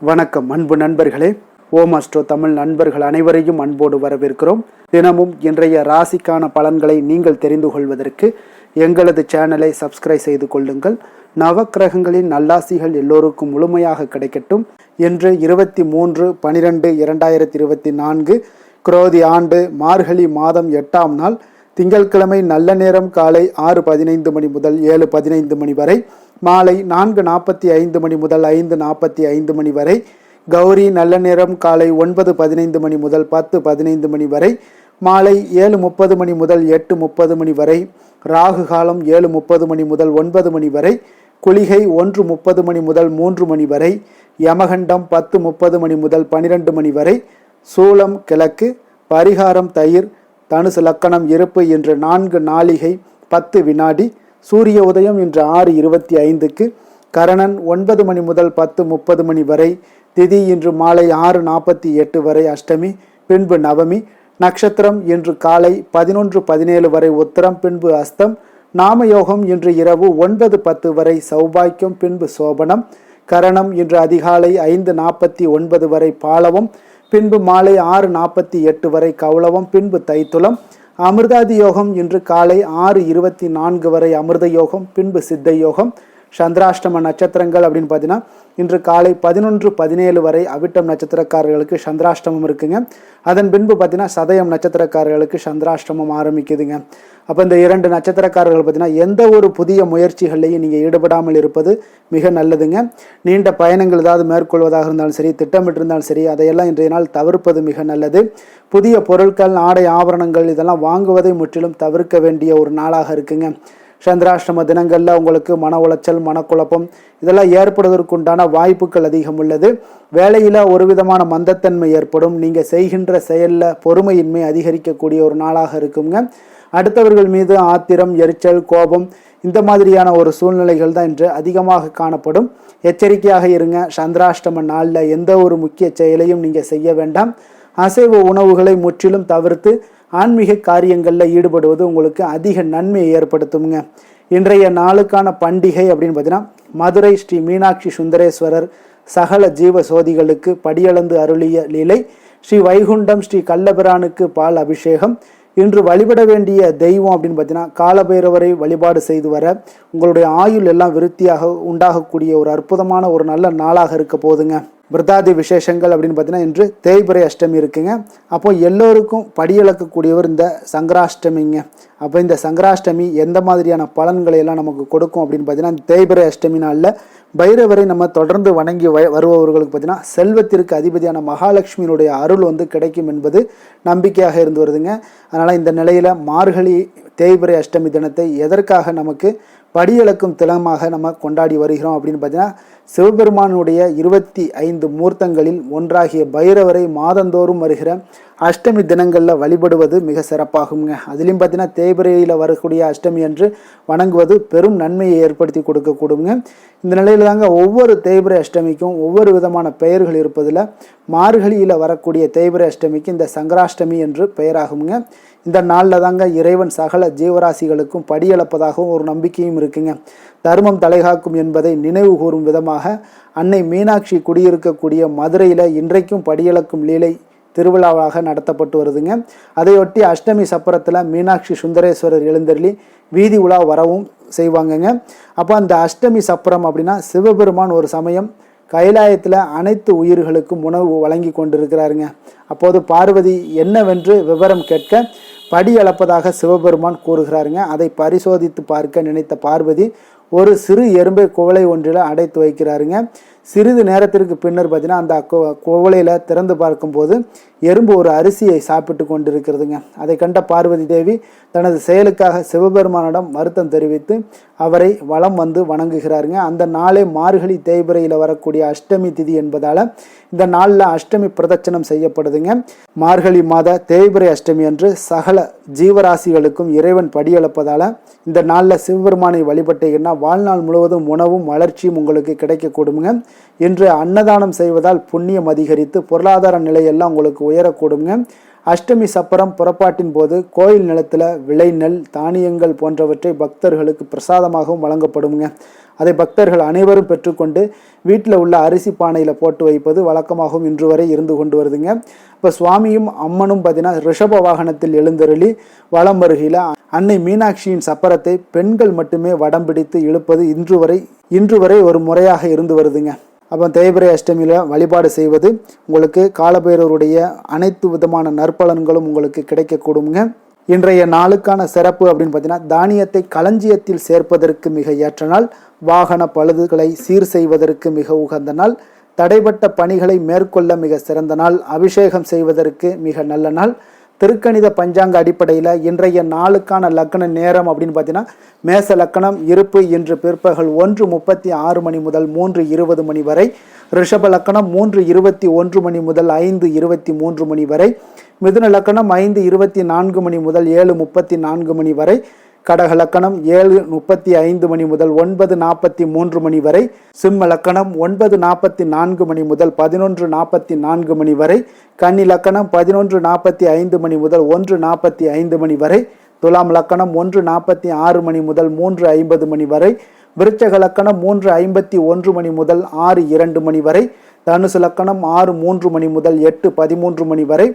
வணக்கம் அன்பு நண்பர்களே. ஓம் அஸ்ட்ரோ தமிழ் நண்பர்கள் அனைவரையும் அன்போடு வரவேற்கிறோம். தினமும் இன்றைய ராசிக்கான பலன்களை நீங்கள் தெரிந்து கொள்வதற்கு எங்களது சேனலை சப்ஸ்கிரைப் செய்து கொள்ளுங்கள். நவக்கிரகங்களின் நல்லாசிகள் எல்லோருக்கும் முழுமையாக கிடைக்கட்டும். இன்று 23/12/2024 குரோதி ஆண்டு மார்கழி மாதம் 8ஆம் நாள் திங்கட்கிழமை. நல்ல நேரம் காலை 6:15 மணி முதல் 7:15 மணி வரை, மாலை 4:45 மணி முதல் 5:45 மணி வரை. கௌரி நல்ல நேரம் காலை 9:15 மணி முதல் 10:15 மணி வரை, மாலை 7:30 மணி முதல் 8:30 மணி வரை. ராகு காலம் 7:30 மணி முதல் 9 மணி வரை. குளிகை 1:30 மணி முதல் 3 மணி வரை. யமகண்டம் 10:30 மணி முதல் 12 மணி வரை. சூலம் கிழக்கு. பரிகாரம் தயிர். தனுசு லக்கணம் இருப்பு இன்று 4 நாழிகை 10 வினாடி. சூரிய உதயம் இன்று 6:25க்கு. கரணன் 9 மணி முதல் 10:30 மணி வரை. திதி இன்று மாலை 6:48 வரை அஷ்டமி, பின்பு நவமி. நட்சத்திரம் இன்று காலை 11:17 வரை உத்திரம், பின்பு அஸ்தம். நாமயோகம் இன்று இரவு 9:10 வரை சௌபாக்கியம், பின்பு சோபனம். கரணம் இன்று அதிகாலை 5:49 வரை பாலவம், பின்பு மாலை 6:48 வரை கௌளவம், பின்பு தைத்துளம். அமிர்தாதி யோகம் இன்று காலை 6:24 வரை அமிர்த யோகம், பின்பு சித்த யோகம். சந்திராஷ்டம நட்சத்திரங்கள் அப்படின்னு பார்த்தீங்கன்னா இன்று காலை 11:17 வரை அவிட்டம் நட்சத்திரக்காரர்களுக்கு சந்திராஷ்டமம் இருக்குங்க. அதன் பின்பு பார்த்தீங்கன்னா சதயம் நட்சத்திரக்காரர்களுக்கு சந்திராஷ்டமம் ஆரம்பிக்குதுங்க. அப்போ இந்த 2 நட்சத்திரக்காரர்கள் பார்த்தீங்கன்னா எந்த ஒரு புதிய முயற்சிகள்லையும் நீங்கள் ஈடுபடாமல் இருப்பது மிக நல்லதுங்க. நீண்ட பயணங்கள் ஏதாவது மேற்கொள்வதாக இருந்தாலும் சரி, திட்டமிட்டிருந்தாலும் சரி, அதையெல்லாம் இன்றைய நாள் தவிர்ப்பது மிக நல்லது. புதிய பொருட்கள், ஆடை ஆபரணங்கள் இதெல்லாம் வாங்குவதை முற்றிலும் தவிர்க்க வேண்டிய ஒரு நாளாக இருக்குங்க. சந்திராஷ்டம தினங்களில் உங்களுக்கு மன உளைச்சல், மனக்குழப்பம் இதெல்லாம் ஏற்படுவதற்குண்டான வாய்ப்புகள் அதிகம் உள்ளது. வேலையில் ஒரு விதமான மந்தத்தன்மை ஏற்படும். நீங்கள் செய்கின்ற செயலில் பொறுமையின்மை அதிகரிக்கக்கூடிய ஒரு நாளாக இருக்குங்க. அடுத்தவர்கள் மீது ஆத்திரம், எரிச்சல், கோபம் இந்த மாதிரியான ஒரு சூழ்நிலைகள் தான் இன்று அதிகமாக காணப்படும். எச்சரிக்கையாக இருங்க. சந்திராஷ்டம நாளில் எந்த ஒரு முக்கிய செயலையும் நீங்கள் செய்ய வேண்டாம். அசைவ உணவுகளை முற்றிலும் தவிர்த்து ஆன்மீக காரியங்களில் ஈடுபடுவது உங்களுக்கு அதிக நன்மையை ஏற்படுத்துங்க. இன்றைய நாளுக்கான பண்டிகை அப்படின்னு பார்த்தீங்கன்னா மதுரை ஸ்ரீ மீனாட்சி சுந்தரேஸ்வரர் சகல ஜீவ சோதிகளுக்கு படியளந்து அருளிய லீலை. ஸ்ரீ வைகுண்டம் ஸ்ரீ கள்ளபிரானுக்கு பால் அபிஷேகம். இன்று வழிபட வேண்டிய தெய்வம் அப்படின்னு பார்த்தீங்கன்னா காலபைரவரை வழிபாடு செய்து வர உங்களுடைய ஆயுள் எல்லாம் விருத்தியாக உண்டாகக்கூடிய ஒரு அற்புதமான ஒரு நல்ல நாளாக இருக்க போதுங்க. விரதாதி விசேஷங்கள் அப்படின்னு பார்த்தீங்கன்னா இன்று தேய்பிறை அஷ்டமி இருக்குங்க. அப்போ எல்லோருக்கும் படியளக்கக்கூடியவர் இந்த சங்கராஷ்டமிங்க. அப்போ இந்த சங்கராஷ்டமி எந்த மாதிரியான பலன்களை எல்லாம் நமக்கு கொடுக்கும் அப்படின்னு பார்த்தீங்கன்னா இந்த தேய்பிறை அஷ்டமி நாளில் பைரவரை நம்ம தொடர்ந்து வணங்கி வருபவர்களுக்கு பார்த்தீங்கன்னா செல்வத்திற்கு அதிபதியான மகாலட்சுமியினுடைய அருள் கிடைக்கும் என்பது நம்பிக்கையாக இருந்து வருதுங்க. அதனால் இந்த நிலையில் மார்கழி தேய்பிறை அஷ்டமி தினத்தை எதற்காக நமக்கு படியளக்கும் தினமாக நம்ம கொண்டாடி வருகிறோம் அப்படின்னு பார்த்தீங்கன்னா சிவபெருமானுடைய 25 மூர்த்தங்களில் ஒன்றாகிய பைரவரை மாதந்தோறும் வருகிற அஷ்டமி தினங்களில் வழிபடுவது மிக சிறப்பாகுங்க. அதுலேயும் பார்த்தீங்கன்னா தேய்பிறையில் வரக்கூடிய அஷ்டமி என்று வணங்குவது பெரும் நன்மையை ஏற்படுத்தி கொடுக்கக்கூடுங்க. இந்த நிலையில் தாங்க ஒவ்வொரு தேய்பிறை அஷ்டமிக்கும் ஒவ்வொரு விதமான பெயர்கள் இருப்பதில் மார்கழியில் வரக்கூடிய தேய்பிறை அஷ்டமிக்கு இந்த சங்கராஷ்டமி என்று பெயராகுங்க. இந்த நாளில் தாங்க இறைவன் சகல ஜீவராசிகளுக்கும் படியளப்பதாகவும் ஒரு நம்பிக்கையும் இருக்குங்க. தர்மம் தலைகாக்கும் என்பதை நினைவு கூறும் விதமாக அன்னை மீனாட்சி குடியிருக்கக்கூடிய மதுரையில் இன்றைக்கும் படியளக்கும் லீலை திருவிழாவாக நடத்தப்பட்டு வருதுங்க. அதையொட்டி அஷ்டமி சப்பரத்தில் மீனாட்சி சுந்தரேஸ்வரர் எழுந்தருளி வீதி உலா வரவும் செய்வாங்கங்க. அப்போ அந்த அஷ்டமி சப்பரம் அப்படின்னா சிவபெருமான் ஒரு சமயம் கைலாயத்தில் அனைத்து உயிர்களுக்கும் உணவு வழங்கி கொண்டிருக்கிறாருங்க. அப்போது பார்வதி என்னவென்று விவரம் கேட்க படி அளப்பதாக சிவபெருமான் கூறுகிறாருங்க. அதை பரிசோதித்து பார்க்க நினைத்த பார்வதி ஒரு சிறு எறும்பை குவளை ஒன்றில் அடைத்து வைக்கிறாருங்க. சிறிது நேரத்திற்கு பின்னர் பார்த்தீங்கன்னா அந்த குவளையில் திறந்து பார்க்கும்போது எறும்பு ஒரு அரிசியை சாப்பிட்டு கொண்டிருக்கிறதுங்க. அதை கண்ட பார்வதி தேவி தனது செயலுக்காக சிவபெருமானிடம் வருத்தம் தெரிவித்து அவரை வலம் வந்து வணங்குகிறாருங்க. அந்த நாளே மார்கழி தேய்பிறையில் வரக்கூடிய அஷ்டமி திதி என்பதால் இந்த நாளில் அஷ்டமி பிரதட்சணம் செய்யப்படுதுங்க. மார்கழி மாத தேய்பிறை அஷ்டமி அன்று சகல ஜீவராசிகளுக்கும் இறைவன் படியளப்பதால் இந்த நாளில் சிவபெருமானை வழிபட்டீங்கன்னா வாழ்நாள் முழுவதும் உணவும் வளர்ச்சியும் உங்களுக்கு கிடைக்கக்கூடுங்க. இன்று அன்னதானம் செய்வதால் புண்ணியம் அதிகரித்து பொருளாதார நிலையெல்லாம் உங்களுக்கு உயரக்கூடுங்க. அஷ்டமி சப்பரம் புறப்பாட்டின் போது கோயில் நிலத்தில் விளை நெல் தானியங்கள் போன்றவற்றை பக்தர்களுக்கு பிரசாதமாகவும் வழங்கப்படுங்க. அதை பக்தர்கள் அனைவரும் பெற்றுக்கொண்டு வீட்டில் உள்ள அரிசி பானையில் போட்டு வைப்பது வழக்கமாகவும் இன்று வரை இருந்து கொண்டு வருதுங்க. இப்போ சுவாமியும் அம்மனும் பார்த்தீங்கன்னா ரிஷப வாகனத்தில் எழுந்தருளி வலம் வருகையில் அன்னை மீனாட்சியின் சப்பரத்தை பெண்கள் மட்டுமே வடம் பிடித்து இழுப்பது இன்று வரை ஒரு முறையாக இருந்து வருதுங்க. அப்போ தேய்பிறை அஷ்டமியில் வழிபாடு செய்வது உங்களுக்கு காலபைரவருடைய அனைத்து விதமான நற்பலன்களும் உங்களுக்கு கிடைக்கக்கூடுங்க. இன்றைய நாளுக்கான சிறப்பு அப்படின்னு பார்த்தீங்கன்னா, தானியத்தை களஞ்சியத்தில் சேர்ப்பதற்கு மிக ஏற்ற நாள், வாகன பழுதுகளை சீர் செய்வதற்கு மிக உகந்த நாள், தடைப்பட்ட பணிகளை மேற்கொள்ள மிக சிறந்த நாள், அபிஷேகம் செய்வதற்கு மிக நல்ல நாள். திருக்கணித பஞ்சாங்க அடிப்படையில் இன்றைய நாளுக்கான லக்கண நேரம் அப்படின்னு பார்த்தீங்கன்னா, மேச லக்கணம் இருப்பு இன்று பிற்பகல் 1:36 மணி முதல் 3:20 மணி வரை, ரிஷப லக்கணம் 3:21 மணி முதல் 5:23 மணி வரை, மிதுன லக்கணம் 5:24 மணி முதல் 7:34 மணி வரை, கடக லக்கணம் 7:35 மணி முதல் 9:43 மணி வரை, சிம்ம லக்கணம் 9:44 மணி முதல் 11:44 மணி வரை, கன்னி லக்கணம் 11:45 மணி முதல் 1:45 மணி வரை, துலாம் லக்கணம் 1:46 மணி முதல் 3:50 மணி வரை, விருச்சக லக்கணம் 3:51 மணி முதல் 6:02 மணி வரை, தனுசு லக்கணம் 6:03 மணி முதல் 8:13 மணி வரை,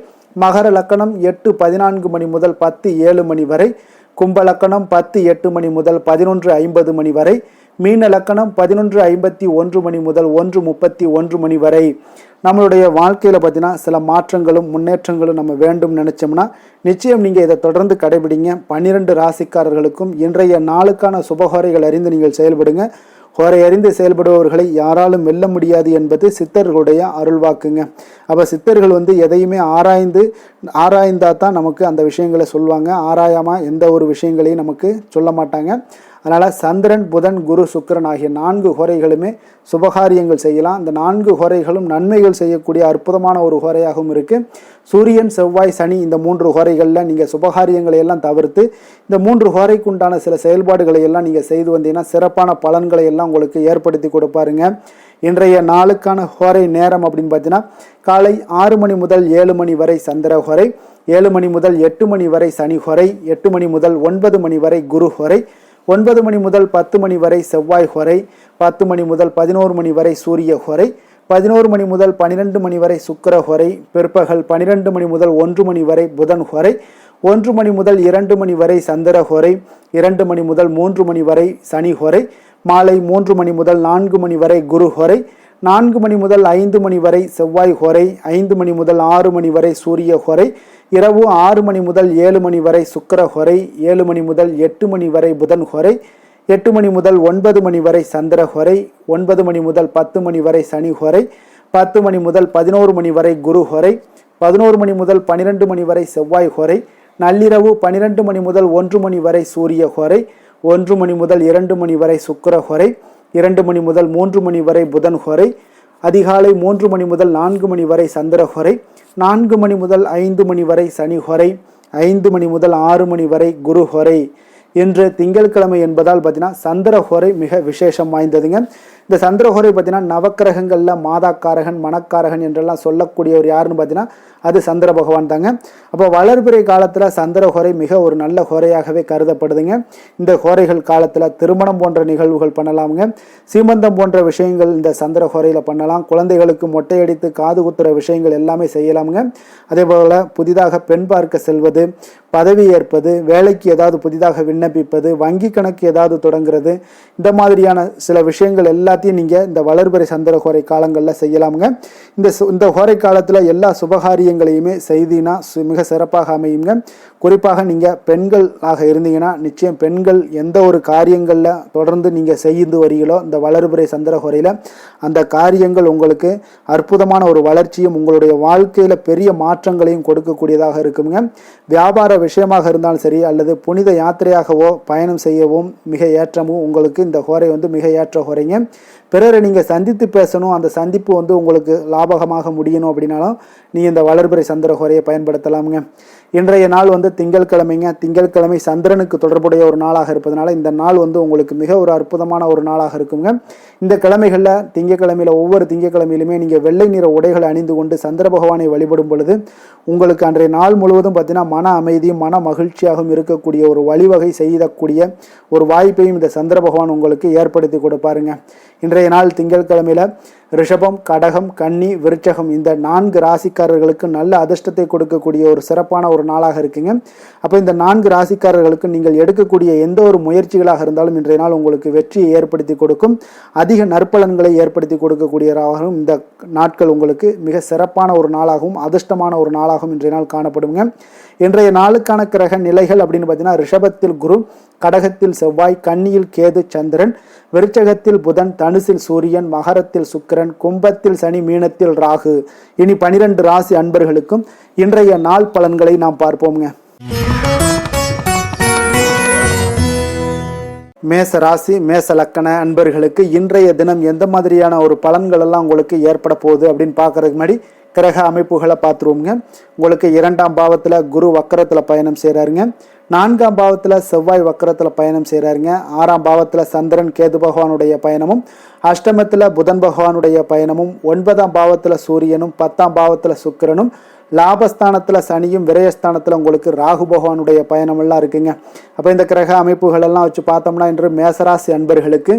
மகர லக்கணம் 8:14 மணி முதல் 10:07 மணி வரை, கும்ப லக்கணம் 10:08 மணி முதல் 11:50 மணி வரை, மீன லக்கணம் 11:51 மணி முதல் 1:31 மணி வரை. நம்மளுடைய வாழ்க்கையில் பார்த்தீங்கன்னா சில மாற்றங்களும் முன்னேற்றங்களும் நம்ம வேண்டும் நினைச்சோம்னா நிச்சயம் நீங்கள் இதை தொடர்ந்து கடைபிடிங்க. 12 ராசிக்காரர்களுக்கும் இன்றைய நாளுக்கான சுபகோரைகள் அறிந்து நீங்கள் செயல்படுங்க. ஹோரை அறிந்து செயல்படுபவர்களை யாராலும் வெல்ல முடியாது என்பது சித்தர்களுடைய அருள்வாக்குங்க. அப்போ சித்தர்கள் எதையுமே ஆராய்ந்தா தான் நமக்கு அந்த விஷயங்களை சொல்லுவாங்க. ஆராயாமல் எந்த ஒரு விஷயங்களையும் நமக்கு சொல்ல மாட்டாங்க. அதனால் சந்திரன், புதன், குரு, சுக்கிரன் ஆகிய 4 ஹோரைகளுமே சுபகாரியங்கள் செய்யலாம். அந்த 4 ஹோரைகளும் நன்மைகள் செய்யக்கூடிய அற்புதமான ஒரு ஹோரையாகவும் இருக்குது. சூரியன், செவ்வாய், சனி இந்த 3 ஹோரைகளில் நீங்கள் சுபகாரியங்களை எல்லாம் தவிர்த்து இந்த 3 ஹோரைக்கு உண்டான சில செயல்பாடுகளை எல்லாம் நீங்கள் செய்து வந்தீங்கன்னா சிறப்பான பலன்களை எல்லாம் உங்களுக்கு ஏற்படுத்தி கொடுப்பாருங்க. இன்றைய நாளுக்கான ஹோரை நேரம் அப்படின்னு பார்த்தீங்கன்னா, காலை 6 மணி முதல் 7 மணி வரை சந்திர ஹோரை, 7 மணி முதல் 8 மணி வரை சனி ஹோரை, 8 மணி முதல் 9 மணி வரை குரு ஹோரை, 9 மணி முதல் 10 மணி வரை செவ்வாய் ஹோரை, 10 மணி முதல் 11 மணி வரை சூரிய ஹோரை, 11 மணி முதல் 12 மணி வரை சுக்கிர ஹோரை, பிற்பகல் 12 மணி முதல் 1 மணி வரை புதன் ஹோரை, 1 மணி முதல் 2 மணி வரை சந்திர ஹோரை, 2 மணி முதல் 3 மணி வரை சனி ஹோரை, மாலை 3 மணி முதல் 4 மணி வரை குரு ஹோரை, 4 மணி முதல் 5 மணி வரை செவ்வாய் ஹோரை, 5 மணி முதல் 6 மணி வரை சூரிய ஹோரை, இரவு 6 மணி முதல் 7 மணி வரை சுக்கிர ஹோரை, 7 மணி முதல் 8 மணி வரை புதன் ஹோரை, 8 மணி முதல் 9 மணி வரை சந்திர ஹோரை, 9 மணி முதல் 10 மணி வரை சனி ஹோரை, 10 மணி முதல் 11 மணி வரை குரு ஹோரை, 11 மணி முதல் 12 மணி வரை செவ்வாய் ஹோரை, நள்ளிரவு 12 மணி முதல் 1 மணி வரை சூரிய ஹோரை, 1 மணி முதல் 2 மணி வரை சுக்கிர ஹோரை, 2 மணி முதல் 3 மணி வரை புதன் ஹோரை, அதிகாலை 3 மணி முதல் 4 மணி வரை சந்திர ஹோரை, 4 மணி முதல் 5 மணி வரை சனி ஹோரை, 5 மணி முதல் 6 மணி வரை குரு ஹோரை. இன்று திங்கட்கிழமை என்பதால் பார்த்தீங்கன்னா சந்திர ஹோரை மிக விசேஷம் வாய்ந்ததுங்க. இந்த சந்திர ஹோரை பார்த்தீங்கன்னா நவக்கிரகங்களில் மாதாக்காரகன், மணக்காரகன் என்றெல்லாம் சொல்லக்கூடியவர் யாருன்னு பார்த்தீங்கன்னா அது சந்திர பகவான் தாங்க. அப்போ வளர்பிறை காலத்தில் சந்திர ஹோரை மிக ஒரு நல்ல ஹோரையாகவே கருதப்படுதுங்க. இந்த ஹோரைகள் காலத்தில் திருமணம் போன்ற நிகழ்வுகள் பண்ணலாமுங்க. சீமந்தம் போன்ற விஷயங்கள் இந்த சந்திர ஹோரையில் பண்ணலாம். குழந்தைகளுக்கு மொட்டையடித்து காது குத்துற விஷயங்கள் எல்லாமே செய்யலாமுங்க. அதே போல் புதிதாக பெண் பார்க்க செல்வது, பதவி ஏற்பது, வேலைக்கு ஏதாவது புதிதாக விண்ணப்பிப்பது, வங்கி கணக்கு ஏதாவது தொடங்குறது, இந்த மாதிரியான சில விஷயங்கள் எல்லாத்தையும் நீங்கள் இந்த வளர்பிறை சந்திர ஹோரை காலங்களில் செய்யலாமுங்க. இந்த ஹோரை காலத்தில் எல்லா சுபகாரியங்களையுமே செய்தினா மிக சிறப்பாக அமையுங்க. குறிப்பாக நீங்கள் பெண்களாக இருந்தீங்கன்னா நிச்சயம் பெண்கள் எந்த ஒரு காரியங்களில் தொடர்ந்து நீங்கள் செய்து வரீங்களோ இந்த வளர்பிறை சந்திர ஹோரையில் அந்த காரியங்கள் உங்களுக்கு அற்புதமான ஒரு வளர்ச்சியும் உங்களுடைய வாழ்க்கையில் பெரிய மாற்றங்களையும் கொடுக்கக்கூடியதாக இருக்குங்க. வியாபார விஷயமாக இருந்தாலும் சரி அல்லது புனித யாத்திரையாகவோ பயணம் செய்யவும் மிக ஏற்றமும் உங்களுக்கு இந்த ஹோரை மிக ஏற்ற ஹோரைங்க. பிறரை நீங்கள் சந்தித்து பேசணும், அந்த சந்திப்பு வந்து உங்களுக்கு லாபகமாக முடியணும் அப்படின்னாலும் நீங்கள் இந்த வளர்பிறை சந்திரஹோரையை பயன்படுத்தலாமுங்க. இன்றைய நாள் வந்து திங்கட்கிழமைங்க. திங்கட்கிழமை சந்திரனுக்கு தொடர்புடைய ஒரு நாளாக இருப்பதனால இந்த நாள் வந்து உங்களுக்கு மிக ஒரு அற்புதமான ஒரு நாளாக இருக்குங்க. இந்த கிழமைகளில் திங்கட்கிழமையில் ஒவ்வொரு திங்கட்கிழமையிலுமே நீங்கள் வெள்ளை நிற உடைகளை அணிந்து கொண்டு சந்திர பகவானை வழிபடும் பொழுது உங்களுக்கு அன்றைய நாள் முழுவதும் பார்த்தீங்கன்னா மன அமைதியும் மன மகிழ்ச்சியாகவும் இருக்கக்கூடிய ஒரு வழிவகை செய்யக்கூடிய ஒரு வாய்ப்பையும் இந்த சந்திர பகவான் உங்களுக்கு ஏற்படுத்தி கொடுப்பாருங்க. இன்றைய நாள் திங்கட்கிழமையில் ரிஷபம், கடகம், கன்னி, விருச்சகம் இந்த 4 ராசிக்காரர்களுக்கு நல்ல அதிர்ஷ்டத்தை கொடுக்கக்கூடிய ஒரு சிறப்பான ஒரு நாளாக இருக்குங்க. அப்போ இந்த 4 ராசிக்காரர்களுக்கு நீங்கள் எடுக்கக்கூடிய எந்த ஒரு முயற்சிகளாக இருந்தாலும் இன்றைய நாள் உங்களுக்கு வெற்றியை ஏற்படுத்தி கொடுக்கும், அதிக நற்பலன்களை ஏற்படுத்தி கொடுக்கக்கூடியவராகவும் இந்த நாட்கள் உங்களுக்கு மிக சிறப்பான ஒரு நாளாகவும் அதிர்ஷ்டமான ஒரு நாளாகவும் இன்றைய நாள் காணப்படுங்க. இன்றைய நாளுக்கான கிரக நிலைகள் அப்படின்னு பார்த்தீங்கன்னா ரிஷபத்தில் குரு, கடகத்தில் செவ்வாய், கன்னியில் கேது சந்திரன், விருச்சகத்தில் புதன், தனுசில் சூரியன், மகரத்தில் சுக்கிரன், கும்பத்தில் சனி, மீனத்தில் ராகு. இனி 12 ராசி அன்பர்களுக்கும் இன்றைய நாள் பலன்களை நாம் பார்ப்போம்ங்க. மேச ராசி மேச லக்கண அன்பர்களுக்கு இன்றைய தினம் எந்த மாதிரியான ஒரு பலன்கள் எல்லாம் உங்களுக்கு ஏற்பட போகுது அப்படின்னு பார்க்கறதுக்கு முன்னாடி கிரக அமைப்புகளை பார்த்துருவோங்க. உங்களுக்கு 2ஆம் பாவத்தில் குரு வக்கரத்தில் பயணம் செய்கிறாருங்க. 4ஆம் பாவத்தில் செவ்வாய் வக்கரத்தில் பயணம் செய்கிறாருங்க. 6ஆம் பாவத்தில் சந்திரன் கேது பகவானுடைய பயணமும், அஷ்டமத்தில் புதன் பகவானுடைய பயணமும், 9ஆம் பாவத்தில் சூரியனும், 10ஆம் பாவத்தில் சுக்கிரனும், லாபஸ்தானத்தில் சனியும், விரயஸ்தானத்தில் உங்களுக்கு ராகு பகவானுடைய பயணமெல்லாம் இருக்குங்க. அப்போ இந்த கிரக அமைப்புகள் எல்லாம் வச்சு பார்த்தோம்னா இன்று மேசராசி அன்பர்களுக்கு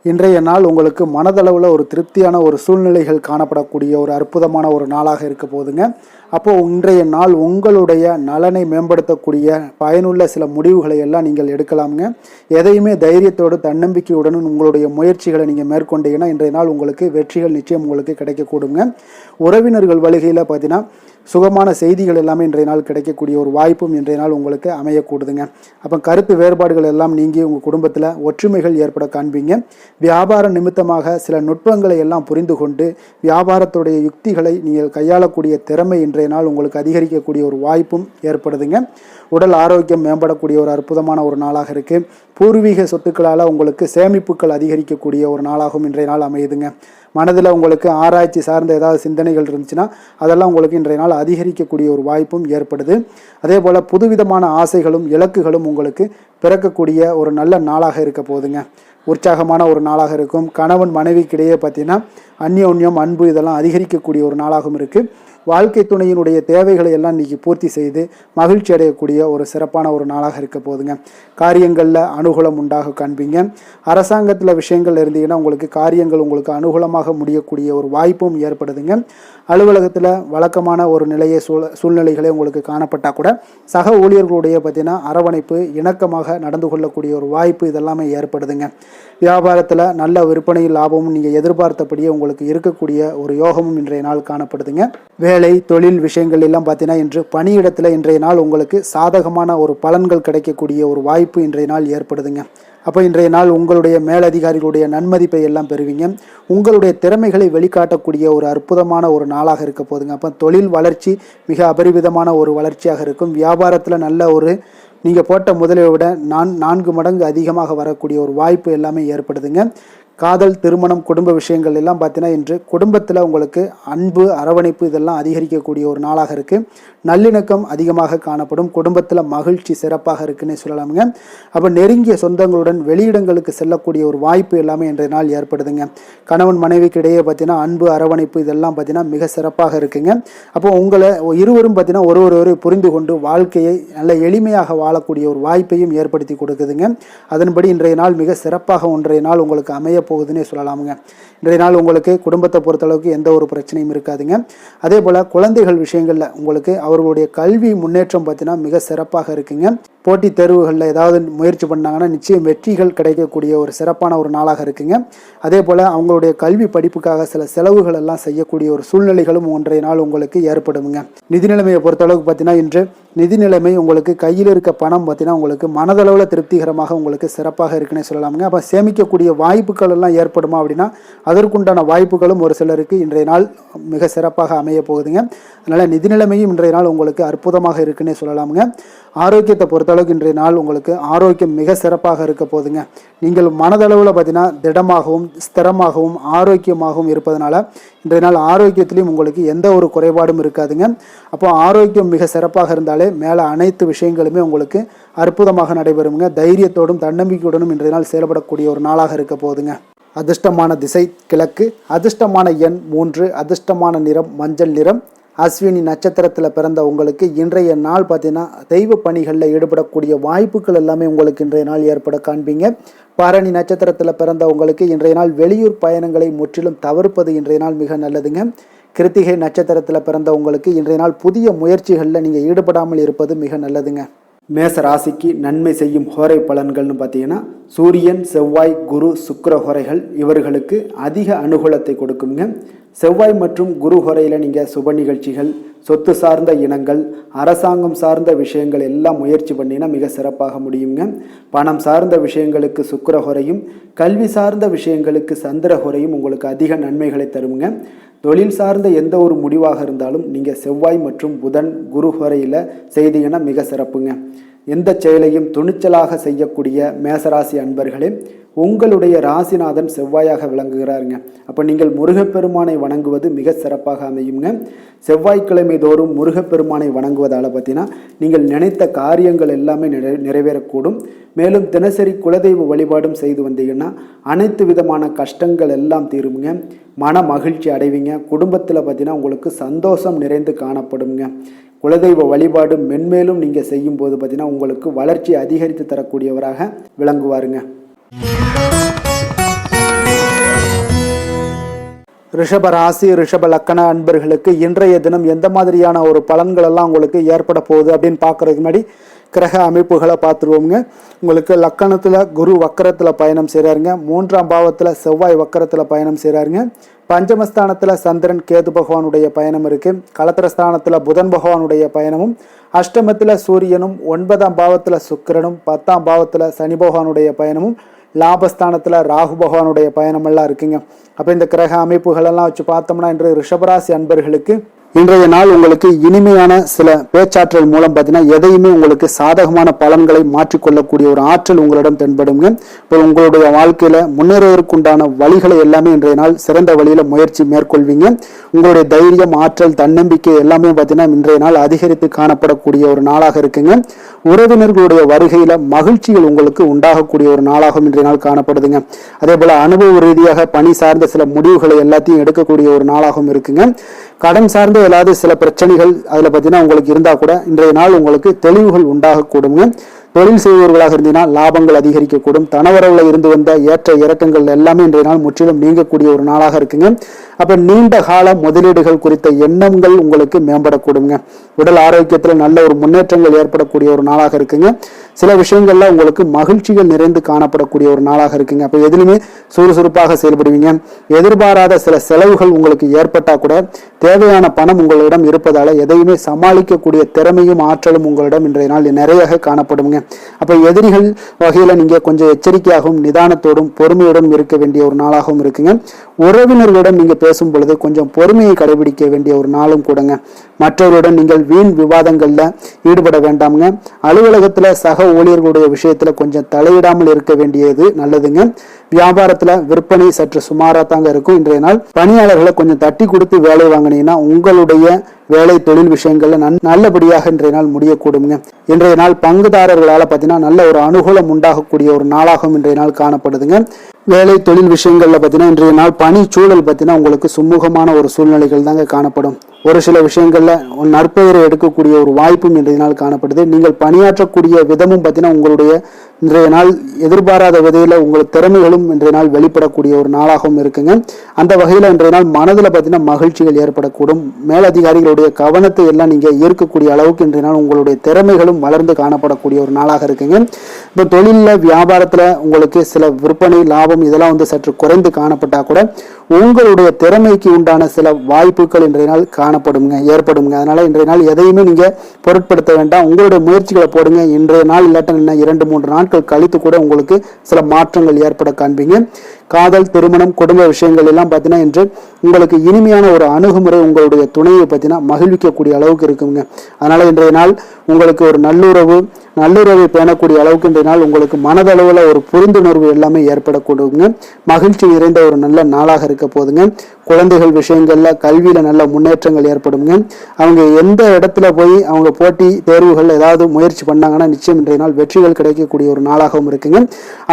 இன்றைய நாள் உங்களுக்கு மனதளவில் ஒரு திருப்தியான ஒரு சூழ்நிலைகள் காணப்படக்கூடிய ஒரு அற்புதமான ஒரு நாளாக இருக்க போகுதுங்க. அப்போது இன்றைய நாள் உங்களுடைய நலனை மேம்படுத்தக்கூடிய பயனுள்ள சில முடிவுகளை எல்லாம் நீங்கள் எடுக்கலாமுங்க. எதையுமே தைரியத்தோடு தன்னம்பிக்கையுடனும் உங்களுடைய முயற்சிகளை நீங்கள் மேற்கொண்டீங்கன்னா இன்றைய நாள் உங்களுக்கு வெற்றிகள் நிச்சயம் உங்களுக்கு கிடைக்கக்கூடுங்க. உறவினர்கள் வழிகையில் பார்த்தீங்கன்னா சுகமான செய்திகள் எல்லாமே இன்றைய நாள் கிடைக்கக்கூடிய ஒரு வாய்ப்பும் இன்றைய நாள் உங்களுக்கு அமையக்கூடுதுங்க. அப்போ கருத்து வேறுபாடுகள் எல்லாம் நீங்கி உங்கள் குடும்பத்தில் ஒற்றுமைகள் ஏற்பட காண்பீங்க. வியாபார நிமித்தமாக சில நுட்பங்களை எல்லாம் புரிந்து கொண்டு வியாபாரத்துடைய யுக்திகளை நீங்கள் கையாளக்கூடிய திறமை இன்றைய நாள் உங்களுக்கு அதிகரிக்கக்கூடிய ஒரு வாய்ப்பும் ஏற்படுதுங்க. உடல் ஆரோக்கியம் மேம்படக்கூடிய ஒரு அற்புதமான ஒரு நாளாக இருக்குது. பூர்வீக சொத்துக்களால் உங்களுக்கு சேமிப்புகள் அதிகரிக்கக்கூடிய ஒரு நாளாகவும் இன்றைய நாள் அமையுதுங்க. மனதில் உங்களுக்கு ஆராய்ச்சி சார்ந்த ஏதாவது சிந்தனைகள் இருந்துச்சுன்னா அதெல்லாம் உங்களுக்கு இன்றைய நாள் அதிகரிக்கக்கூடிய ஒரு வாய்ப்பும் ஏற்படுது. அதே போல் புதுவிதமான ஆசைகளும் இலக்குகளும் உங்களுக்கு பிறக்கக்கூடிய ஒரு நல்ல நாளாக இருக்க போகுதுங்க. உற்சாகமான ஒரு நாளாக இருக்கும். கணவன் மனைவிக்கிடையே பார்த்தீங்கன்னா அந்யோன்யம் அன்பு இதெல்லாம் அதிகரிக்கக்கூடிய ஒரு நாளாகவும் இருக்குது. வாழ்க்கை துணையினுடைய தேவைகளை எல்லாம் இன்றைக்கி பூர்த்தி செய்து மகிழ்ச்சி அடையக்கூடிய ஒரு சிறப்பான ஒரு நாளாக இருக்க போகுதுங்க. காரியங்களில் அனுகூலம் உண்டாக காண்பீங்க. அரசாங்கத்தில் விஷயங்கள் இருந்தீங்கன்னா உங்களுக்கு காரியங்கள் உங்களுக்கு அனுகூலமாக முடியக்கூடிய ஒரு வாய்ப்பும் ஏற்படுதுங்க. அலுவலகத்தில் வழக்கமான ஒரு சூழ்நிலைகளே உங்களுக்கு காணப்பட்டால் கூட சக ஊழியர்களுடைய பார்த்தீங்கன்னா அரவணைப்பு இணக்கமாக நடந்து கொள்ளக்கூடிய ஒரு வாய்ப்பு இதெல்லாமே ஏற்படுதுங்க. வியாபாரத்தில் நல்ல விற்பனை லாபமும் நீங்கள் எதிர்பார்த்தபடியே உங்களுக்கு இருக்கக்கூடிய ஒரு யோகமும் இன்றைய நாள் காணப்படுதுங்க. வேலை தொழில் விஷயங்கள் எல்லாம் பார்த்தீங்கன்னா இன்று பணியிடத்தில் இன்றைய நாள் உங்களுக்கு சாதகமான ஒரு பலன்கள் கிடைக்கக்கூடிய ஒரு வாய்ப்பு இன்றைய நாள் ஏற்படுதுங்க. அப்போ இன்றைய நாள் உங்களுடைய மேலதிகாரிகளுடைய நன்மதிப்பை எல்லாம் பெறுவீங்க. உங்களுடைய திறமைகளை வெளிக்காட்டக்கூடிய ஒரு அற்புதமான ஒரு நாளாக இருக்க போதுங்க. அப்போ தொழில் வளர்ச்சி மிக அபரிவிதமான ஒரு வளர்ச்சியாக இருக்கும். வியாபாரத்தில் நல்ல ஒரு நீங்கள் போட்ட முதலை விட 4 மடங்கு அதிகமாக வரக்கூடிய ஒரு வாய்ப்பு எல்லாமே ஏற்படுதுங்க. காதல், திருமணம், குடும்ப விஷயங்கள் எல்லாம் பார்த்தீங்கன்னா இன்று குடும்பத்தில் உங்களுக்கு அன்பு அரவணைப்பு இதெல்லாம் அதிகரிக்கக்கூடிய ஒரு நாளாக இருக்குது. நல்லிணக்கம் அதிகமாக காணப்படும். குடும்பத்தில் மகிழ்ச்சி சிறப்பாக இருக்குன்னு சொல்லலாமுங்க. அப்போ நெருங்கிய சொந்தங்களுடன் வெளியிடங்களுக்கு செல்லக்கூடிய ஒரு வாய்ப்பு எல்லாமே இன்றைய நாள் ஏற்படுதுங்க. கணவன் மனைவிக்கு இடையே பார்த்தீங்கன்னா அன்பு அரவணைப்பு இதெல்லாம் பார்த்தீங்கன்னா மிக சிறப்பாக இருக்குங்க. அப்போ உங்களை இருவரும் பார்த்தீங்கன்னா ஒருவரை புரிந்து கொண்டு வாழ்க்கையை நல்ல எளிமையாக வாழக்கூடிய ஒரு வாய்ப்பையும் ஏற்படுத்தி கொடுக்குதுங்க. அதன்படி இன்றைய நாள் மிக சிறப்பாக ஒன்றைய நாள் உங்களுக்கு அமைய போகுதுன்னே சொல்லலாமுங்க. இன்றைய நாள் உங்களுக்கு குடும்பத்தை பொறுத்தளவுக்கு எந்த ஒரு பிரச்சனையும் இருக்காதுங்க. அதே போல் குழந்தைகள் விஷயங்களில் உங்களுக்கு அவர்களுடைய கல்வி முன்னேற்றம் பார்த்தீங்கன்னா மிக சிறப்பாக இருக்குங்க. போட்டித் தேர்வுகளில் ஏதாவது முயற்சி பண்ணாங்கன்னா நிச்சயம் வெற்றிகள் கிடைக்கக்கூடிய ஒரு சிறப்பான ஒரு நாளாக இருக்குங்க. அதே போல் அவங்களுடைய கல்வி படிப்புக்காக சில செலவுகள் எல்லாம் செய்யக்கூடிய ஒரு சூழ்நிலைகளும் ஒன்றைய நாள் உங்களுக்கு ஏற்படுங்க. நிதி நிலைமையை பொறுத்தளவுக்கு பார்த்தீங்கன்னா இன்று நிதி நிலைமை உங்களுக்கு கையில் இருக்க பணம் பார்த்தீங்கன்னா உங்களுக்கு மனதளவில் திருப்திகரமாக உங்களுக்கு சிறப்பாக இருக்குன்னே சொல்லலாமுங்க. அப்போ சேமிக்கக்கூடிய வாய்ப்புகள் எல்லாம் ஏற்படுமா அப்படின்னா அதற்குண்டான வாய்ப்புகளும் ஒரு சிலருக்கு இன்றைய நாள் மிக சிறப்பாக அமைய போகுதுங்க. அதனால் நிதி நிலைமையும் இன்றைய நாள் உங்களுக்கு அற்புதமாக இருக்குன்னே சொல்லலாமுங்க. ஆரோக்கியத்தை பொறுத்தளவுக்கு இன்றைய நாள் உங்களுக்கு ஆரோக்கியம் மிக சிறப்பாக இருக்க போதுங்க. நீங்கள் மனதளவில் பார்த்தீங்கன்னா திடமாகவும் ஸ்திரமாகவும் ஆரோக்கியமாகவும் இருப்பதனால இன்றைய நாள் ஆரோக்கியத்திலையும் உங்களுக்கு எந்த ஒரு குறைபாடும் இருக்காதுங்க. அப்போ ஆரோக்கியம் மிக சிறப்பாக இருந்தாலே மேலே அனைத்து விஷயங்களுமே உங்களுக்கு அற்புதமாக நடைபெறுங்க. தைரியத்தோடும் தன்னம்பிக்கையுடனும் இன்றைய நாள் செயல்படக்கூடிய ஒரு நாளாக இருக்க போதுங்க. அதிர்ஷ்டமான திசை கிழக்கு, அதிர்ஷ்டமான எண் 3, அதிர்ஷ்டமான நிறம் மஞ்சள் நிறம். அஸ்வினி நட்சத்திரத்தில் பிறந்த உங்களுக்கு இன்றைய நாள் பார்த்தீங்கன்னா தெய்வ பணிகளில் ஈடுபடக்கூடிய வாய்ப்புகள் எல்லாமே உங்களுக்கு இன்றைய நாள் ஏற்பட காண்பீங்க. பரணி நட்சத்திரத்தில் பிறந்த உங்களுக்கு இன்றைய நாள் வெளியூர் பயணங்களை முற்றிலும் தவிர்ப்பது இன்றைய நாள் மிக நல்லதுங்க. கிருத்திகை நட்சத்திரத்தில் பிறந்த உங்களுக்கு இன்றைய நாள் புதிய முயற்சிகளில் நீங்கள் ஈடுபடாமல் இருப்பது மிக நல்லதுங்க. மேச ராசிக்கு நன்மை செய்யும் ஹோரை பலன்கள்னு பார்த்தீங்கன்னா சூரியன், செவ்வாய், குரு, சுக்கிர ஹோரைகள் இவர்களுக்கு அதிக அனுகூலத்தை கொடுக்குங்க. செவ்வாய் மற்றும் குரு ஹோரையில் நீங்கள் சுப நிகழ்ச்சிகள், சொத்து சார்ந்த இனங்கள், அரசாங்கம் சார்ந்த விஷயங்கள் எல்லாம் முயற்சி பண்ணினா மிக சிறப்பாக முடியுங்க. பணம் சார்ந்த விஷயங்களுக்கு சுக்கிர ஹோரையும், கல்வி சார்ந்த விஷயங்களுக்கு சந்திர ஹோரையும் உங்களுக்கு அதிக நன்மைகளை தருங்க. தொழில் சார்ந்த எந்த ஒரு முடிவாக இருந்தாலும் நீங்கள் செவ்வாய் மற்றும் புதன், குரு ஹோரையில் செய்தீங்கன்னா மிக சிறப்புங்க. எந்த செயலையும் துணிச்சலாக செய்யக்கூடிய மேசராசி அன்பர்களே, உங்களுடைய ராசிநாதன் செவ்வாயாக விளங்குகிறாருங்க. அப்போ நீங்கள் முருகப்பெருமானை வணங்குவது மிக சிறப்பாக அமையுங்க. செவ்வாய்க்கிழமை தோறும் முருகப்பெருமானை வணங்குவதால் பார்த்தீங்கன்னா நீங்கள் நினைத்த காரியங்கள் எல்லாமே நிறைவேறக்கூடும். மேலும் தினசரி குலதெய்வ வழிபாடும் செய்து வந்தீங்கன்னா அனைத்து விதமான கஷ்டங்கள் எல்லாம் தீருங்க. மன மகிழ்ச்சி அடைவீங்க. குடும்பத்தில் பார்த்தீங்கன்னா உங்களுக்கு சந்தோஷம் நிறைந்து காணப்படுங்க. குலதெய்வ வழிபாடு மென்மேலும் நீங்கள் செய்யும்போது பார்த்தீங்கன்னா உங்களுக்கு வளர்ச்சி அதிகரித்து தரக்கூடியவராக விளங்குவாருங்க. ரிஷப ராசி, ரிஷப லக்கண அன்பர்களுக்கு இன்றைய தினம் எந்த மாதிரியான ஒரு பலன்கள் எல்லாம் உங்களுக்கு ஏற்பட போகுது அப்படின்னு பார்க்கறதுக்கு முன்னாடி கிரக அமைப்புகளை பார்த்துருவோங்க. உங்களுக்கு லக்கணத்தில் குரு வக்கரத்தில் பயணம் செய்கிறாருங்க. 3ஆம் பாவத்தில் செவ்வாய் வக்கரத்தில் பயணம் செய்கிறாருங்க. பஞ்சமஸ்தானத்தில் சந்திரன் கேது பகவானுடைய பயணம் இருக்குது. கலத்திரஸ்தானத்தில் புதன் பகவானுடைய பயணமும், அஷ்டமத்தில் சூரியனும், 9ஆம் பாவத்தில் சுக்கிரனும், 10ஆம் பாவத்தில் சனி பகவானுடைய பயணமும், லாபஸ்தானத்தில் ராகு பகவானுடைய பயணமெல்லாம் இருக்குங்க. அப்போ இந்த கிரக அமைப்புகளெல்லாம் வச்சு பார்த்தோம்னா இன்று ரிஷபராசி அன்பர்களுக்கு இன்றைய நாள் உங்களுக்கு இனிமையான சில பேச்சாற்றல் மூலம் பார்த்தீங்கன்னா எதையுமே உங்களுக்கு சாதகமான பலன்களை மாற்றிக்கொள்ளக்கூடிய ஒரு ஆற்றல் உங்களிடம் தென்படுங்க. இப்போ உங்களுடைய வாழ்க்கையில முன்னேறுவதற்குண்டான வழிகளை எல்லாமே இன்றைய நாள் சிறந்த வழியில முயற்சி மேற்கொள்வீங்க. உங்களுடைய தைரியம், ஆற்றல், தன்னம்பிக்கை எல்லாமே பார்த்தீங்கன்னா இன்றைய நாள் அதிகரித்து காணப்படக்கூடிய ஒரு நாளாக இருக்குங்க. உறவினர்களுடைய வருகையில மகிழ்ச்சிகள் உங்களுக்கு உண்டாகக்கூடிய ஒரு நாளாகவும் இன்றைய நாள் காணப்படுதுங்க. அதே போல அனுபவ ரீதியாக பணி சார்ந்த சில முடிவுகளை எல்லாத்தையும் எடுக்கக்கூடிய ஒரு நாளாகவும் இருக்குங்க. கடன் சார்ந்த ஏதாவது சில பிரச்சனைகள் அதில் பார்த்தீங்கன்னா உங்களுக்கு இருந்தால் கூட இன்றைய நாள் உங்களுக்கு தெளிவுகள் உண்டாகக்கூடுங்க. தொழில் செய்பவர்களாக இருந்தீங்கன்னா லாபங்கள் அதிகரிக்கக்கூடும். தனவரவில் இருந்து வந்த ஏற்ற இறக்கங்கள் எல்லாமே இன்றைய நாள் முற்றிலும் நீங்கக்கூடிய ஒரு நாளாக இருக்குங்க. அப்போ நீண்ட கால முதலீடுகள் குறித்த எண்ணங்கள் உங்களுக்கு மேம்படக்கூடுங்க. உடல் ஆரோக்கியத்தில் நல்ல ஒரு முன்னேற்றங்கள் ஏற்படக்கூடிய ஒரு நாளாக இருக்குங்க. சில விஷயங்கள்ல உங்களுக்கு மகிழ்ச்சிகள் நிறைந்து காணப்படக்கூடிய ஒரு நாளாக இருக்குங்க. அப்போ எதுலையுமே சுறுசுறுப்பாக செயல்படுவீங்க. எதிர்பாராத சில செலவுகள் உங்களுக்கு ஏற்பட்டா கூட தேவையான பணம் உங்களிடம் இருப்பதால எதையுமே சமாளிக்கக்கூடிய திறமையும் ஆற்றலும் உங்களிடம் இன்றைய நாள் நிறைய காணப்படுங்க. அப்ப எதிரிகள் வகையில நீங்க கொஞ்சம் எச்சரிக்கையாகவும் நிதானத்தோடும் பொறுமையோடும் இருக்க வேண்டிய ஒரு நாளாகவும் இருக்குங்க. உறவினர்களிடம் நீங்க பேசும் பொழுது கொஞ்சம் பொறுமையை கடைபிடிக்க வேண்டிய ஒரு நாளும் கூடங்க. மற்றவருடன் நீங்கள் வீண் விவாதங்கள்ல ஈடுபட வேண்டாமுங்க. அலுவலகத்துல சக ஊழியர்களுடைய விஷயத்துல கொஞ்சம் தலையிடாமல் இருக்க வேண்டியது நல்லதுங்க. வியாபாரத்துல விற்பனை சற்று சுமாரா தாங்க இருக்கும். இன்றைய நாள் பணியாளர்களை கொஞ்சம் தட்டி கொடுத்து வேலை வாங்கினீங்கன்னா உங்களுடைய வேலை தொழில் விஷயங்கள்ல நல்லபடியாக இன்றைய நாள் முடியக்கூடுங்க. இன்றைய நாள் பங்குதாரர்களால பார்த்தீங்கன்னா நல்ல ஒரு அனுகூலம் உண்டாகக்கூடிய ஒரு நாளாகவும் இன்றைய நாள் காணப்படுதுங்க. வேலை தொழில் விஷயங்கள்ல பார்த்தீங்கன்னா இன்றைய நாள் பணி சூழல் பார்த்தீங்கன்னா உங்களுக்கு சுமூகமான ஒரு சூழ்நிலைகள் தாங்க காணப்படும். ஒரு சில விஷயங்கள்ல நற்பெயரை எடுக்கக்கூடிய ஒரு வாய்ப்பும் இன்றைய நாள் காணப்படுது. நீங்கள் பணியாற்றக்கூடிய விதமும் பார்த்தீங்கன்னா உங்களுடைய இன்றைய நாள் எதிர்பாராத விதையில உங்களுக்கு திறமைகளும் இன்றைய நாள் வெளிப்படக்கூடிய ஒரு நாளாகவும் இருக்குங்க. அந்த வகையில இன்றைய நாள் மனதில் பார்த்தீங்கன்னா மகிழ்ச்சிகள் ஏற்படக்கூடும். மேலதிகாரிகளுடைய கவனத்தை எல்லாம் நீங்க ஈர்க்கக்கூடிய அளவுக்கு இன்றைய நாள் உங்களுடைய திறமைகளும் வளர்ந்து காணப்படக்கூடிய ஒரு நாளாக இருக்குங்க. இப்போ தொழில வியாபாரத்துல உங்களுக்கு சில விற்பனை லாபம் இதெல்லாம் சற்று குறைந்து காணப்பட்டா கூட உங்களுடைய திறமைக்கு உண்டான சில வாய்ப்புகள் இன்றைய நாள் ஏற்படுங்க. அதனால இன்றைய நாள் எதையுமே நீங்க பொருட்படுத்த வேண்டாம். உங்களுடைய முயற்சிகளை போடுங்க. இன்றைய நாள் இல்லாட்ட 2-3 நாட்கள் கழித்து கூட உங்களுக்கு சில மாற்றங்கள் ஏற்பட காண்பீங்க. காதல், திருமணம், குடும்ப விஷயங்கள் எல்லாம் பார்த்தீங்கன்னா இன்று உங்களுக்கு இனிமையான ஒரு அணுகுமுறை உங்களுடைய துணையை பார்த்தீங்கன்னா மகிழ்விக்கக்கூடிய அளவுக்கு இருக்குங்க. அதனால இன்றைய நாள் உங்களுக்கு ஒரு நல்லுறவை பேணக்கூடிய அளவுக்கு இன்றைய நாள் உங்களுக்கு மனதளவில் ஒரு புரிந்துணர்வு எல்லாமே ஏற்படக்கூடுங்க. மகிழ்ச்சி நிறைந்த ஒரு நல்ல நாளாக இருக்க போதுங்க. குழந்தைகள் விஷயங்கள்ல கல்வியில நல்ல முன்னேற்றங்கள் ஏற்படுங்க. அவங்க எந்த இடத்துல போய் அவங்க போட்டி தேர்வுகள் ஏதாவது முயற்சி பண்ணாங்கன்னா நிச்சயம் இன்றைய நாள் வெற்றிகள் கிடைக்கக்கூடிய ஒரு நாளாகவும் இருக்குங்க.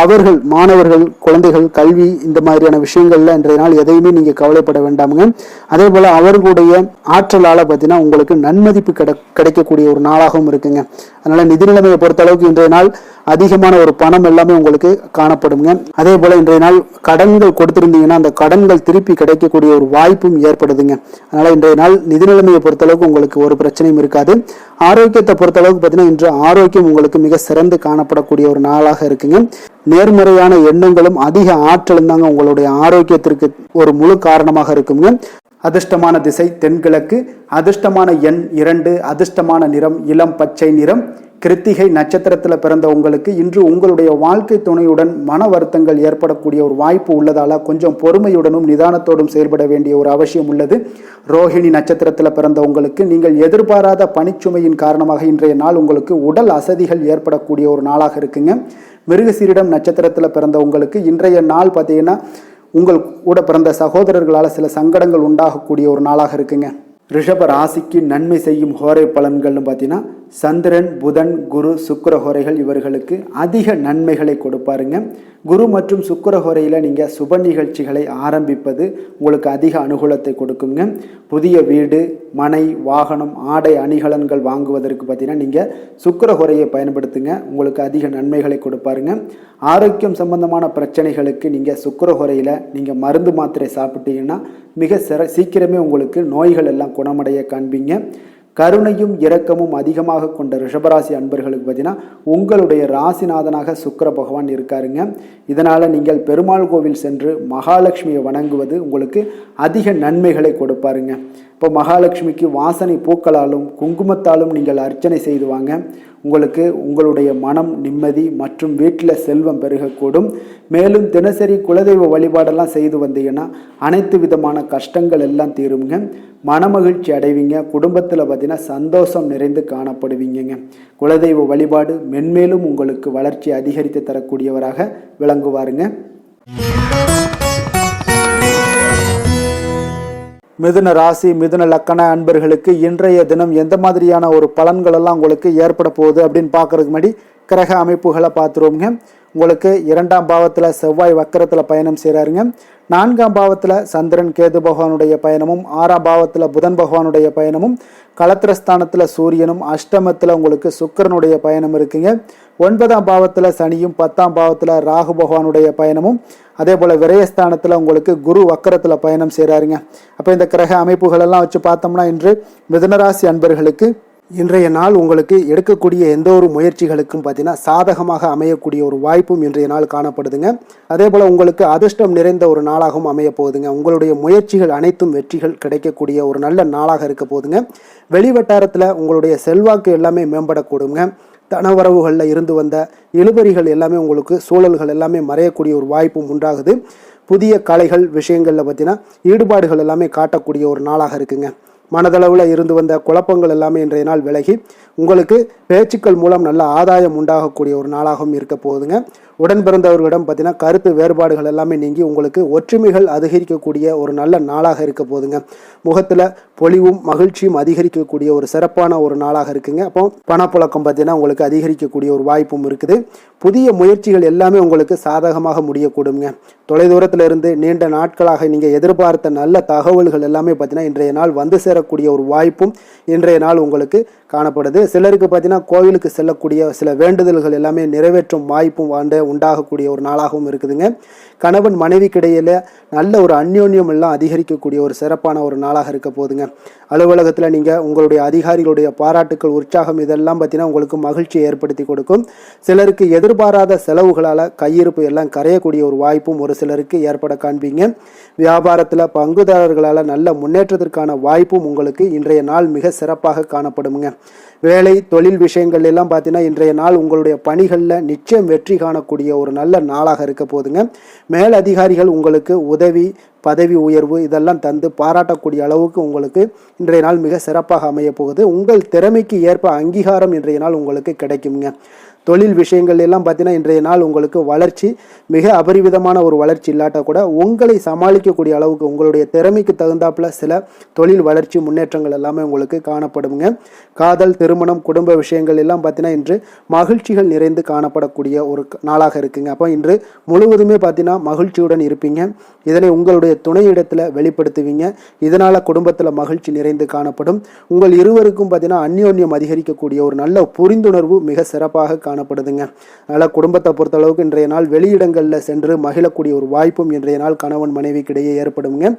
அவர்கள் மாணவர்கள் குழந்தைகள் கல்வி இந்த மாதிரியான விஷயங்கள்ல இன்றைய நாள் எதையுமே நீங்க கவலைப்பட வேண்டாமுங்க. அதே போல அவர்களுடைய ஆற்றலால பார்த்தீங்கன்னா உங்களுக்கு நன்மதிப்பு கிடைக்கக்கூடிய ஒரு நாளாகவும் இருக்குங்க. அதனால நிதி நிலைமையை பொறுத்த அளவுக்கு இன்றைய நாள் அதிகமான ஒரு பணம் எல்லாமே உங்களுக்கு காணப்படுங்க. அதே போல இன்றைய நாள் கடன்கள் கொடுத்திருந்தீங்கன்னா அந்த கடன்கள் திருப்பி கிடைக்கக்கூடிய ஒரு வாய்ப்பும் ஏற்படுதுங்க. அதனால இன்றைய நாள் நிதி நிலைமையை பொறுத்தளவுக்கு உங்களுக்கு ஒரு பிரச்சனையும் இருக்காது. ஆரோக்கியத்தை பொறுத்தளவுக்கு பார்த்தீங்கன்னா இன்று ஆரோக்கியம் உங்களுக்கு மிக சிறந்து காணப்படக்கூடிய ஒரு நாளாக இருக்குங்க. நேர்மறையான எண்ணங்களும் அதிக ஆற்றலும் தாங்க உங்களுடைய ஆரோக்கியத்திற்கு ஒரு முழு காரணமாக இருக்குங்க. அதிர்ஷ்டமான திசை தென்கிழக்கு, அதிர்ஷ்டமான எண் 2, அதிர்ஷ்டமான நிறம் இளம் பச்சை நிறம். கிருத்திகை நட்சத்திரத்தில் பிறந்த உங்களுக்கு இன்று உங்களுடைய வாழ்க்கை துணையுடன் மன வருத்தங்கள் ஏற்படக்கூடிய ஒரு வாய்ப்பு உள்ளதால கொஞ்சம் பொறுமையுடனும் நிதானத்தோடும் செயல்பட வேண்டிய ஒரு அவசியம் உள்ளது. ரோஹிணி நட்சத்திரத்தில் பிறந்த உங்களுக்கு நீங்கள் எதிர்பாராத பணிச்சுமையின் காரணமாக இன்றைய நாள் உங்களுக்கு உடல் அசதிகள் ஏற்படக்கூடிய ஒரு நாளாக இருக்குங்க. மிருகசீரிடம் நட்சத்திரத்தில் பிறந்த உங்களுக்கு இன்றைய நாள் பார்த்தீங்கன்னா உங்கள் கூட பிறந்த சகோதரர்களால் சில சங்கடங்கள் உண்டாகக்கூடிய ஒரு நாளாக இருக்குங்க. ரிஷப ராசிக்கு நன்மை செய்யும் ஹோரை பலன்கள்னு பார்த்தீங்கன்னா சந்திரன், புதன், குரு, சுக்கிர ஹோரைகள் இவர்களுக்கு அதிக நன்மைகளை கொடுப்பாருங்க. குரு மற்றும் சுக்கிர ஹோரையில் நீங்கள் சுப நிகழ்ச்சிகளை ஆரம்பிப்பது உங்களுக்கு அதிக அனுகூலத்தை கொடுக்குங்க. புதிய வீடு, மனை, வாகனம், ஆடை அணிகலன்கள் வாங்குவதற்கு பார்த்தீங்கன்னா நீங்கள் சுக்கிர ஹோரையை பயன்படுத்துங்க. உங்களுக்கு அதிக நன்மைகளை கொடுப்பாருங்க. ஆரோக்கியம் சம்பந்தமான பிரச்சனைகளுக்கு நீங்கள் சுக்கிர ஹோரையில் நீங்கள் மருந்து மாத்திரை சாப்பிட்டீங்கன்னா மிக சீக்கிரமே உங்களுக்கு நோய்கள் எல்லாம் குணமடைய காண்பீங்க. கருணையும் இரக்கமும் அதிகமாக கொண்ட ரிஷபராசி அன்பர்களுக்கு பார்த்தீங்கன்னா உங்களுடைய ராசிநாதனாக சுக்கிர பகவான் இருக்காருங்க. இதனால் நீங்கள் பெருமாள் கோவில் சென்று மகாலட்சுமியை வணங்குவது உங்களுக்கு அதிக நன்மைகளை கொடுப்பாருங்க. இப்போ மகாலட்சுமிக்கு வாசனை பூக்களாலும் குங்குமத்தாலும் நீங்கள் அர்ச்சனை செய்து வாங்க. உங்களுக்கு உங்களுடைய மனம் நிம்மதி மற்றும் வீட்டில் செல்வம் பெருகக்கூடும். மேலும் தினசரி குலதெய்வ வழிபாடெல்லாம் செய்து வந்தீங்கன்னா அனைத்து விதமான கஷ்டங்கள் எல்லாம் தீருங்க. மனமகிழ்ச்சி அடைவீங்க. குடும்பத்தில் பார்த்தீங்கன்னா சந்தோஷம் நிறைந்து காணப்படுவீங்க. குலதெய்வ வழிபாடு மென்மேலும் உங்களுக்கு வளர்ச்சி அதிகரித்து தரக்கூடியவராக விளங்குவாருங்க. மிதுன ராசி மிதுன லக்கண அன்பர்களுக்கு இன்றைய தினம் எந்த மாதிரியான ஒரு பலன்கள் எல்லாம் உங்களுக்கு ஏற்பட போகுது அப்படின்னு பார்க்கறதுக்கு முன்னாடி கிரக அமைப்புகளை பார்த்துருவோங்க. உங்களுக்கு 2ஆம் பாவத்தில் செவ்வாய் வக்கரத்தில் பயணம் செய்கிறாருங்க. 4ஆம் பாவத்தில் சந்திரன் கேது பகவானுடைய பயணமும், 6ஆம் பாவத்தில் புதன் பகவானுடைய பயணமும், களத்திரஸ்தானத்தில் சூரியனும், அஷ்டமத்தில் உங்களுக்கு சுக்கிரனுடைய பயணம் இருக்குங்க. 9ஆம் பாவத்தில் சனியும், 10ஆம் பாவத்தில் ராகு பகவானுடைய பயணமும், அதே போல் விரயஸ்தானத்தில் உங்களுக்கு குரு வக்கரத்தில் பயணம் செய்கிறாருங்க. அப்போ இந்த கிரக அமைப்புகள் எல்லாம் வச்சு பார்த்தோம்னா இன்று மிதுனராசி அன்பர்களுக்கு இன்றைய நாள் உங்களுக்கு எடுக்கக்கூடிய எந்த ஒரு முயற்சிகளுக்கும் பார்த்தீங்கன்னா சாதகமாக அமையக்கூடிய ஒரு வாய்ப்பும் இன்றைய நாள் காணப்படுதுங்க. அதே போல் உங்களுக்கு அதிர்ஷ்டம் நிறைந்த ஒரு நாளாகவும் அமைய போகுதுங்க. உங்களுடைய முயற்சிகள் அனைத்தும் வெற்றிகள் கிடைக்கக்கூடிய ஒரு நல்ல நாளாக இருக்க போகுதுங்க. வெளிவட்டாரத்தில் உங்களுடைய செல்வாக்கு எல்லாமே மேம்படக்கூடுங்க. தனவரவுகளில் இருந்து வந்த இழுபறிகள் எல்லாமே உங்களுக்கு சூழல்கள் எல்லாமே மறையக்கூடிய ஒரு வாய்ப்பும் உண்டாகுது. புதிய கலைகள் விஷயங்களில் பார்த்தீங்கன்னா ஈடுபாடுகள் எல்லாமே காட்டக்கூடிய ஒரு நாளாக இருக்குங்க. மனதளவில் இருந்து வந்த குழப்பங்கள் எல்லாமே இன்றைய நாள் விலகி உங்களுக்கு பேச்சுக்கள் மூலம் நல்ல ஆதாயம் உண்டாகக்கூடிய ஒரு நாளாகவும் இருக்க போகுதுங்க. உடன் பிறந்தவர்களிடம் பார்த்தீங்கன்னா கருத்து வேறுபாடுகள் எல்லாமே நீங்கி உங்களுக்கு ஒற்றுமைகள் அதிகரிக்கக்கூடிய ஒரு நல்ல நாளாக இருக்க போகுதுங்க. முகத்தில் பொலிவும் மகிழ்ச்சியும் அதிகரிக்கக்கூடிய ஒரு சிறப்பான ஒரு நாளாக இருக்குங்க. அப்போ பணப்புழக்கம் பார்த்தீங்கன்னா உங்களுக்கு அதிகரிக்கக்கூடிய ஒரு வாய்ப்பும் இருக்குது. புதிய முயற்சிகள் எல்லாமே உங்களுக்கு சாதகமாக முடியக்கூடுங்க. தொலைதூரத்தில் இருந்து நீண்ட நாட்களாக நீங்கள் எதிர்பார்த்த நல்ல தகவல்கள் எல்லாமே பார்த்தீங்கன்னா இன்றைய நாள் வந்து சேரக்கூடிய ஒரு வாய்ப்பும் இன்றைய நாள் உங்களுக்கு காணப்படுது. சிலருக்கு பார்த்தீங்கன்னா கோவிலுக்கு செல்லக்கூடிய சில வேண்டுதல்கள் எல்லாமே நிறைவேற்றும் வாய்ப்பும் உண்டாகக்கூடிய ஒரு நாளாகவும் இருக்குதுங்க. கணவன் மனைவிக்கிடையில நல்ல ஒரு அந்யோன்யம் எல்லாம் அதிகரிக்கக்கூடிய ஒரு சிறப்பான ஒரு நாளாக இருக்க போகுதுங்க. அலுவலகத்தில் நீங்கள் உங்களுடைய அதிகாரிகளுடைய பாராட்டுக்கள் உற்சாகம் இதெல்லாம் பார்த்தீங்கன்னா உங்களுக்கு மகிழ்ச்சியை ஏற்படுத்தி கொடுக்கும். சிலருக்கு எதிர்பாராத செலவுகளால் கையிருப்பு எல்லாம் கரையக்கூடிய ஒரு வாய்ப்பும் ஒரு சிலருக்கு ஏற்பட காண்பீங்க. வியாபாரத்தில் பங்குதாரர்களால் நல்ல முன்னேற்றத்திற்கான வாய்ப்பும் உங்களுக்கு இன்றைய நாள் மிக சிறப்பாக காணப்படுங்க. வேலை தொழில் விஷயங்கள் எல்லாம் பார்த்தீங்கன்னா இன்றைய நாள் உங்களுடைய பணிகளில் நிச்சயம் வெற்றி காணக்கூடிய ஒரு நல்ல நாளாக இருக்க போதுங்க. மேலதிகாரிகள் உங்களுக்கு உதவி, பதவி உயர்வு இதெல்லாம் தந்து பாராட்டக்கூடிய அளவுக்கு உங்களுக்கு இன்றைய நாள் மிக சிறப்பாக அமைய போகுது. உங்கள் திறமைக்கு ஏற்ப அங்கீகாரம் இன்றைய நாள் உங்களுக்கு கிடைக்குங்க. தொழில் விஷயங்கள் எல்லாம் பார்த்தீங்கன்னா இன்றைய நாள் உங்களுக்கு வளர்ச்சி மிக அபரிவிதமான ஒரு வளர்ச்சி இல்லாட்டா கூட உங்களை சமாளிக்கக்கூடிய அளவுக்கு உங்களுடைய திறமைக்கு தகுந்தாப்புல சில தொழில் வளர்ச்சி முன்னேற்றங்கள் எல்லாமே உங்களுக்கு காணப்படுங்க. காதல், திருமணம், குடும்ப விஷயங்கள் எல்லாம் பார்த்தீங்கன்னா இன்று மகிழ்ச்சிகள் நிறைந்து காணப்படக்கூடிய ஒரு நாளாக இருக்குங்க. அப்போ இன்று முழுவதுமே பார்த்தீங்கன்னா மகிழ்ச்சியுடன் இருப்பீங்க. இதனை உங்களுடைய துணையிடத்தில் வெளிப்படுத்துவீங்க. இதனால் குடும்பத்தில் மகிழ்ச்சி நிறைந்து காணப்படும். உங்கள் இருவருக்கும் பார்த்தீங்கன்னா அந்யோன்யம் அதிகரிக்கக்கூடிய ஒரு நல்ல புரிந்துணர்வு மிக சிறப்பாக காணப்படுதுங்க. அதனால் குடும்பத்தை பொறுத்தளவுக்கு இன்றைய நாள் வெளியிடங்களில் சென்று மகிழக்கூடிய ஒரு வாய்ப்பும் இன்றைய நாள் கணவன் மனைவிக்கிடையே ஏற்படுங்க.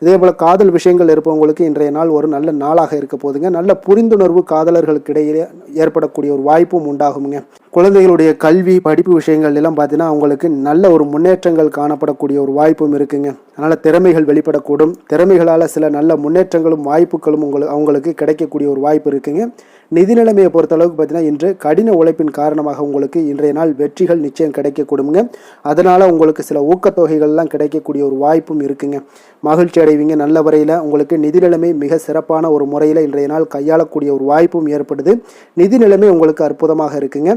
இதே போல் காதல் விஷயங்கள் இருப்பவங்களுக்கு இன்றைய நாள் ஒரு நல்ல நாளாக இருக்க போதுங்க. நல்ல புரிந்துணர்வு காதலர்களுக்கு இடையே ஏற்படக்கூடிய ஒரு வாய்ப்பும் உண்டாகுங்க. குழந்தைகளுடைய கல்வி படிப்பு விஷயங்கள் எல்லாம் பார்த்தீங்கன்னா அவங்களுக்கு நல்ல ஒரு முன்னேற்றங்கள் காணப்படக்கூடிய ஒரு வாய்ப்பும் இருக்குங்க. அதனால் திறமைகள் வெளிப்படக்கூடும். திறமைகளால் சில நல்ல முன்னேற்றங்களும் வாய்ப்புகளும் அவங்களுக்கு கிடைக்கக்கூடிய ஒரு வாய்ப்பு இருக்குங்க. நிதி நிலைமையை பொறுத்தளவுக்கு பார்த்தீங்கன்னா இன்று கடின உழைப்பின் காரணமாக உங்களுக்கு இன்றைய நாள் வெற்றிகள் நிச்சயம் கிடைக்கக்கூடுங்க. அதனால் உங்களுக்கு சில ஊக்கத்தொகைகள்லாம் கிடைக்கக்கூடிய ஒரு வாய்ப்பும் இருக்குங்க. மகிழ்ச்சி அடைவீங்க. நல்ல வரையில் உங்களுக்கு நிதி நிலைமை மிக சிறப்பான ஒரு முறையில் இன்றைய நாள் கையாளக்கூடிய ஒரு வாய்ப்பும் ஏற்படுது. நிதி நிலைமை உங்களுக்கு அற்புதமாக இருக்குங்க.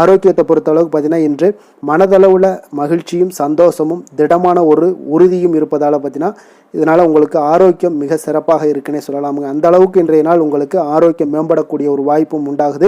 ஆரோக்கியத்தை பொறுத்தளவுக்கு பார்த்தீங்கன்னா இன்று மனதளவில் மகிழ்ச்சியும் சந்தோஷமும் திடமான ஒரு உறுதியும் இருப்பதால் பார்த்தீங்கன்னா இதனால் உங்களுக்கு ஆரோக்கியம் மிக சிறப்பாக இருக்குன்னே சொல்லலாமுங்க. அந்த அளவுக்கு இன்றைய நாள் உங்களுக்கு ஆரோக்கியம் மேம்படக்கூடிய ஒரு வாய்ப்பும் உண்டாகுது.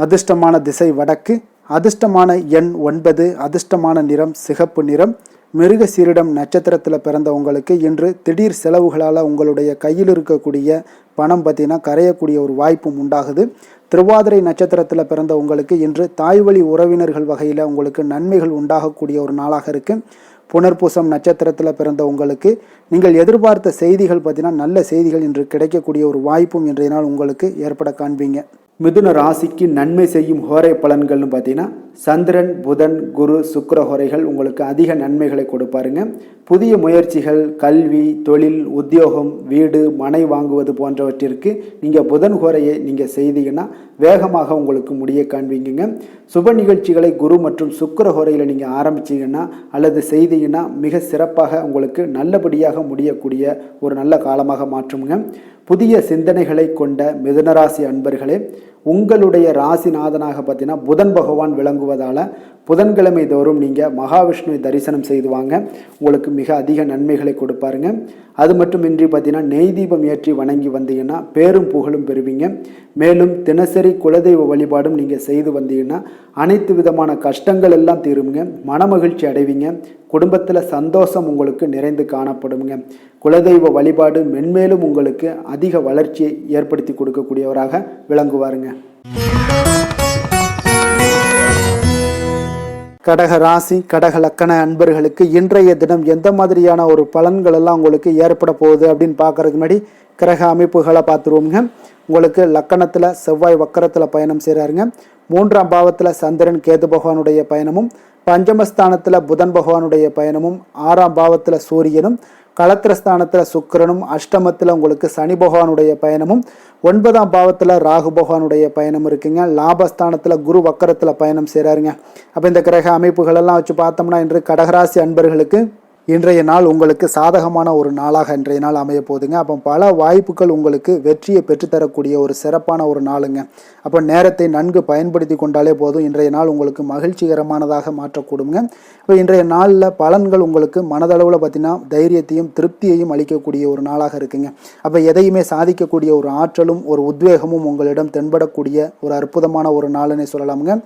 அதிர்ஷ்டமான திசை வடக்கு, அதிர்ஷ்டமான எண் 9, அதிர்ஷ்டமான நிறம் சிகப்பு நிறம். மிருகசீரிடம் நட்சத்திரத்தில் பிறந்தவங்களுக்கு இன்று திடீர் செலவுகளால் உங்களுடைய கையில் இருக்கக்கூடிய பணம் பார்த்தீங்கன்னா கரையக்கூடிய ஒரு வாய்ப்பும் உண்டாகுது. திருவாதிரை நட்சத்திரத்தில் பிறந்த உங்களுக்கு இன்று தாய்வழி உறவினர்கள் வகையில் உங்களுக்கு நன்மைகள் உண்டாகக்கூடிய ஒரு நாளாக இருக்குது. புனர்பூசம் நட்சத்திரத்தில் பிறந்த உங்களுக்கு நீங்கள் எதிர்பார்த்த செய்திகள் பார்த்தீங்கன்னா நல்ல செய்திகள் இன்று கிடைக்கக்கூடிய ஒரு வாய்ப்பும் இன்றைய நாள் உங்களுக்கு ஏற்பட காண்பீங்க. மிதுன ராசிக்கு நன்மை செய்யும் ஹோரை பலன்கள்னு பார்த்தீங்கன்னா சந்திரன், புதன், குரு, சுக்கிர ஹோரைகள் உங்களுக்கு அதிக நன்மைகளை கொடுப்பாருங்க. புதிய முயற்சிகள், கல்வி, தொழில், உத்தியோகம், வீடு, மனை வாங்குவது போன்றவற்றிற்கு நீங்கள் புதன் ஹோரையை நீங்கள் செய்தீங்கன்னா வேகமாக உங்களுக்கு முடிய காண்பீங்க. சுப நிகழ்ச்சிகளை குரு மற்றும் சுக்கிர ஹோரையில் நீங்கள் ஆரம்பிச்சிங்கன்னா அல்லது செய்தீங்கன்னா மிக சிறப்பாக உங்களுக்கு நல்லபடியாக முடியக்கூடிய ஒரு நல்ல காலமாக மாற்றுங்க. புதிய சிந்தனைகளை கொண்ட மிதுனராசி அன்பர்களே, உங்களுடைய ராசிநாதனாக பார்த்தீங்கன்னா புதன் பகவான் விளங்குவதால் புதன்கிழமை தோறும் நீங்கள் மகாவிஷ்ணுவை தரிசனம் செய்து வாங்க. உங்களுக்கு மிக அதிக நன்மைகளை கொடுப்பாருங்க. அது மட்டுமின்றி பார்த்தீங்கன்னா நெய் தீபம் ஏற்றி வணங்கி வந்தீங்கன்னா பேரும் புகழும் பெறுவீங்க. மேலும் தினசரி குலதெய்வ வழிபாடும் நீங்கள் செய்து வந்தீங்கன்னா அனைத்து விதமான கஷ்டங்கள் எல்லாம் தீருங்க. மனமகிழ்ச்சி அடைவீங்க. குடும்பத்தில் சந்தோஷம் உங்களுக்கு நிறைந்து காணப்படுங்க. குலதெய்வ வழிபாடு மென்மேலும் உங்களுக்கு அதிக வளர்ச்சியை ஏற்படுத்தி கொடுக்கக்கூடியவராக விளங்குவாருங்க. கடக ராசி, கடக லக்கண அன்பர்களுக்கு இன்றைய தினம் எந்த மாதிரியான ஒரு பலன்கள் எல்லாம் உங்களுக்கு ஏற்பட போகுது அப்படின்னு பார்க்கறதுக்கு முன்னாடி கிரக அமைப்புகளை பார்த்துருவோங்க. உங்களுக்கு லக்கணத்தில் செவ்வாய் வக்கரத்தில் பயணம் செய்கிறாருங்க. 3ஆம் பாவத்தில் சந்திரன் கேது பகவானுடைய பயணமும், பஞ்சமஸ்தானத்தில் புதன் பகவானுடைய பயணமும், 6ஆம் பாவத்தில் சூரியனும், களத்திரஸ்தானத்தில் சுக்கிரனும், அஷ்டமத்தில் உங்களுக்கு சனி பகவானுடைய பயணமும், 9ஆம் பாவத்தில் ராகு பகவானுடைய பயணம் இருக்குங்க. லாபஸ்தானத்தில் குரு வக்கரத்தில் பயணம் செய்கிறாருங்க. அப்போ இந்த கிரக அமைப்புகளெல்லாம் வச்சு பார்த்தோம்னா இன்று கடகராசி அன்பர்களுக்கு இன்றைய நாள் உங்களுக்கு சாதகமான ஒரு நாளாக இன்றைய நாள் அமைய போகுதுங்க. அப்போ பல வாய்ப்புகள் உங்களுக்கு வெற்றியை பெற்றுத்தரக்கூடிய ஒரு சிறப்பான ஒரு நாளுங்க. அப்போ நேரத்தை நன்கு பயன்படுத்தி கொண்டாலே போதும். இன்றைய நாள் உங்களுக்கு மகிழ்ச்சிகரமானதாக மாற்றக்கூடுங்க. இப்போ இன்றைய நாளில் பலன்கள் உங்களுக்கு மனதளவில் பார்த்தீங்கன்னா தைரியத்தையும் திருப்தியையும் அளிக்கக்கூடிய ஒரு நாளாக இருக்குங்க. அப்போ எதையுமே சாதிக்கக்கூடிய ஒரு ஆற்றலும் ஒரு உத்வேகமும் உங்களிடம் தென்படக்கூடிய ஒரு அற்புதமான ஒரு நாளுன்னே சொல்லலாமுங்க.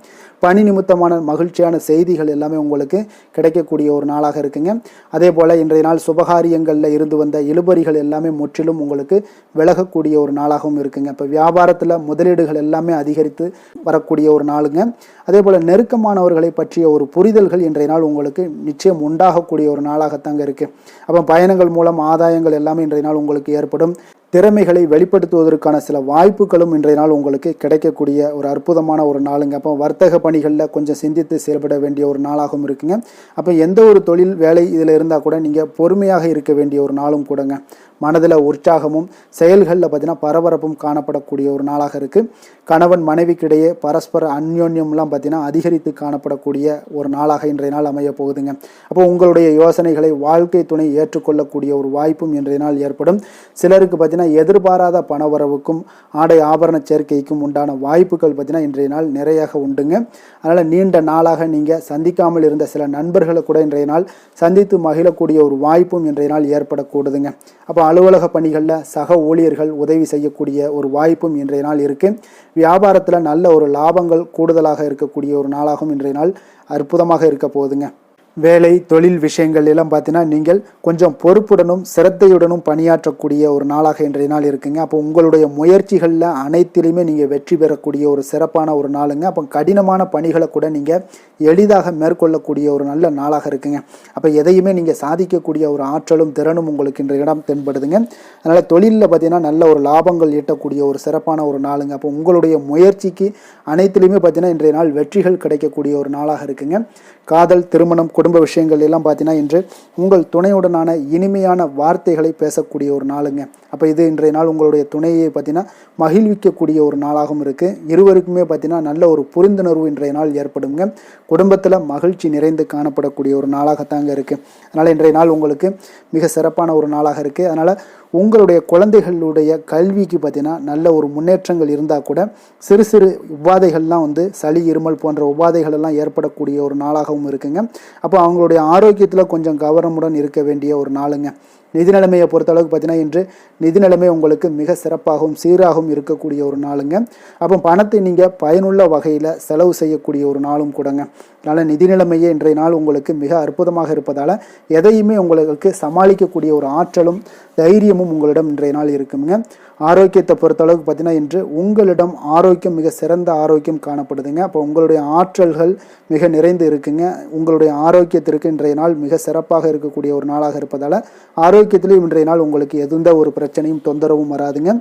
பணி நிமித்தமான மகிழ்ச்சியான செய்திகள் எல்லாமே உங்களுக்கு கிடைக்கக்கூடிய ஒரு நாளாக இருக்குங்க. அதே போல் இன்றைய நாள் சுபகாரியங்களில் இருந்து வந்த இழுபறிகள் எல்லாமே முற்றிலும் உங்களுக்கு விலகக்கூடிய ஒரு நாளாகவும் இருக்குங்க. இப்போ வியாபாரத்தில் முதலீடுகள் எல்லாமே அதிகரித்து வரக்கூடிய ஒரு நாளுங்க. அதே போல் நெருக்கமானவர்களை பற்றிய ஒரு புரிதல்கள் இன்றைய நாள் உங்களுக்கு நிச்சயம் உண்டாகக்கூடிய ஒரு நாளாகத்தாங்க இருக்குது. அப்போ பயணங்கள் மூலம் ஆதாயங்கள் எல்லாமே இன்றைய நாள் உங்களுக்கு ஏற்படும். திறமைகளை வெளிப்படுத்துவதற்கான சில வாய்ப்புகளும் இன்றைய நாள் உங்களுக்கு கிடைக்கக்கூடிய ஒரு அற்புதமான ஒரு நாளுங்க. அப்போ வர்த்தக பணிகளில் கொஞ்சம் சிந்தித்து செயல்பட வேண்டிய ஒரு நாளாகவும் இருக்குங்க. அப்போ எந்த ஒரு தொழில் வேலை இதில் இருந்தால் கூட நீங்கள் பொறுமையாக இருக்க வேண்டிய ஒரு நாளும் கூடங்க. மனதில் உற்சாகமும் செயல்களில் பார்த்தீங்கன்னா பரபரப்பும் காணப்படக்கூடிய ஒரு நாளாக இருக்குது. கணவன் மனைவிக்கிடையே பரஸ்பர அந்யோன்யம்லாம் பார்த்தீங்கன்னா அதிகரித்து காணப்படக்கூடிய ஒரு நாளாக இன்றைய நாள் அமைய போகுதுங்க. அப்போ உங்களுடைய யோசனைகளை வாழ்க்கை துணை ஏற்றுக்கொள்ளக்கூடிய ஒரு வாய்ப்பும் இன்றைய நாள் ஏற்படும். சிலருக்கு பார்த்தீங்கன்னா எதிர்பாராத பணவரவுக்கும் ஆடை ஆபரண சேர்க்கைக்கும் உண்டான வாய்ப்புகள் பார்த்தீங்கன்னா இன்றைய நாள் நிறையாக உண்டுங்க. அதனால் நீண்ட நாளாக நீங்கள் சந்திக்காமல் இருந்த சில நண்பர்களை கூட இன்றைய நாள் சந்தித்து மகிழக்கூடிய ஒரு வாய்ப்பும் இன்றைய நாள் ஏற்படக்கூடுதுங்க. அப்போ அலுவலக பணிகளில் சக ஊழியர்கள் உதவி செய்யக்கூடிய ஒரு வாய்ப்பும் இன்றைய நாள் இருக்குது. வியாபாரத்தில் நல்ல ஒரு லாபங்கள் கூடுதலாக இருக்கக்கூடிய ஒரு நாளாகவும் இன்றைய நாள் அற்புதமாக இருக்க போகுதுங்க. வேலை தொழில் விஷயங்கள் எல்லாம் பார்த்தீங்கன்னா நீங்கள் கொஞ்சம் பொறுப்புடனும் சிரத்தையுடனும் பணியாற்றக்கூடிய ஒரு நாளாக இன்றைய நாள் இருக்குங்க. அப்போ உங்களுடைய முயற்சிகளில் அனைத்திலுமே நீங்கள் வெற்றி பெறக்கூடிய ஒரு சிறப்பான ஒரு நாளுங்க. அப்போ கடினமான பணிகளை கூட நீங்கள் எளிதாக மேற்கொள்ளக்கூடிய ஒரு நல்ல நாளாக இருக்குங்க. அப்போ எதையுமே நீங்கள் சாதிக்கக்கூடிய ஒரு ஆற்றலும் திறனும் உங்களுக்கு இன்றைய இடம் தென்படுதுங்க. அதனால் தொழிலில் பார்த்தீங்கன்னா நல்ல ஒரு லாபங்கள் ஈட்டக்கூடிய ஒரு சிறப்பான ஒரு நாளுங்க. அப்போ உங்களுடைய முயற்சிக்கு அனைத்திலுமே பார்த்தீங்கன்னா இன்றைய நாள் வெற்றிகள் கிடைக்கக்கூடிய ஒரு நாளாக இருக்குங்க. காதல், திருமணம், குடும்ப விஷயங்கள் எல்லாம் பார்த்தீங்கன்னா இன்று உங்கள் துணையுடனான இனிமையான வார்த்தைகளை பேசக்கூடிய ஒரு நாளுங்க. அப்போ இது இன்றைய நாள் உங்களுடைய துணையை பார்த்தீங்கன்னா மகிழ்விக்கக்கூடிய ஒரு நாளாகவும் இருக்குது. இருவருக்குமே பார்த்தீங்கன்னா நல்ல ஒரு புரிந்துணர்வு இன்றைய நாள் ஏற்படுங்க. குடும்பத்தில் மகிழ்ச்சி நிறைந்து காணப்படக்கூடிய ஒரு நாளாகத்தாங்க இருக்குது. அதனால் இன்றைய நாள் உங்களுக்கு மிக சிறப்பான ஒரு நாளாக இருக்குது. அதனால் உங்களுடைய குழந்தைகளுடைய கல்விக்கு பார்த்தீங்கன்னா நல்ல ஒரு முன்னேற்றங்கள் இருந்தால் கூட சிறு சிறு உபாதைகள்லாம் சளி, இருமல் போன்ற உபாதைகள் எல்லாம் ஏற்படக்கூடிய ஒரு நாளாகவும் இருக்குங்க. அப்போ அவங்களுடைய ஆரோக்கியத்தில் கொஞ்சம் கவனமுடன் இருக்க வேண்டிய ஒரு நாளுங்க. நிதி நிலைமையை பொறுத்தளவுக்கு பார்த்தீங்கன்னா இன்று நிதி நிலைமை உங்களுக்கு மிக சிறப்பாகவும் சீராகவும் இருக்கக்கூடிய ஒரு நாளுங்க. அப்போ பணத்தை நீங்கள் பயனுள்ள வகையில் செலவு செய்யக்கூடிய ஒரு நாளும் கூடங்க. அதனால் நிதி நிலைமையே இன்றைய நாள் உங்களுக்கு மிக அற்புதமாக இருப்பதால் எதையுமே உங்களுக்கு சமாளிக்கக்கூடிய ஒரு ஆற்றலும் தைரியமும் உங்களிடம் இன்றைய நாள் இருக்குங்க. ஆரோக்கியத்தை பொறுத்தளவுக்கு பார்த்தீங்கன்னா இன்று உங்களிடம் ஆரோக்கியம் மிக சிறந்த ஆரோக்கியம் காணப்படுதுங்க. அப்போ உங்களுடைய ஆற்றல்கள் மிக நிறைந்து இருக்குங்க. உங்களுடைய ஆரோக்கியத்திற்கு இன்றைய நாள் மிக சிறப்பாக இருக்கக்கூடிய ஒரு நாளாக இருப்பதால் ஆரோக்கியத்திலையும் இன்றைய நாள் உங்களுக்கு எந்த ஒரு பிரச்சனையும் தொந்தரவும் வராதுங்க.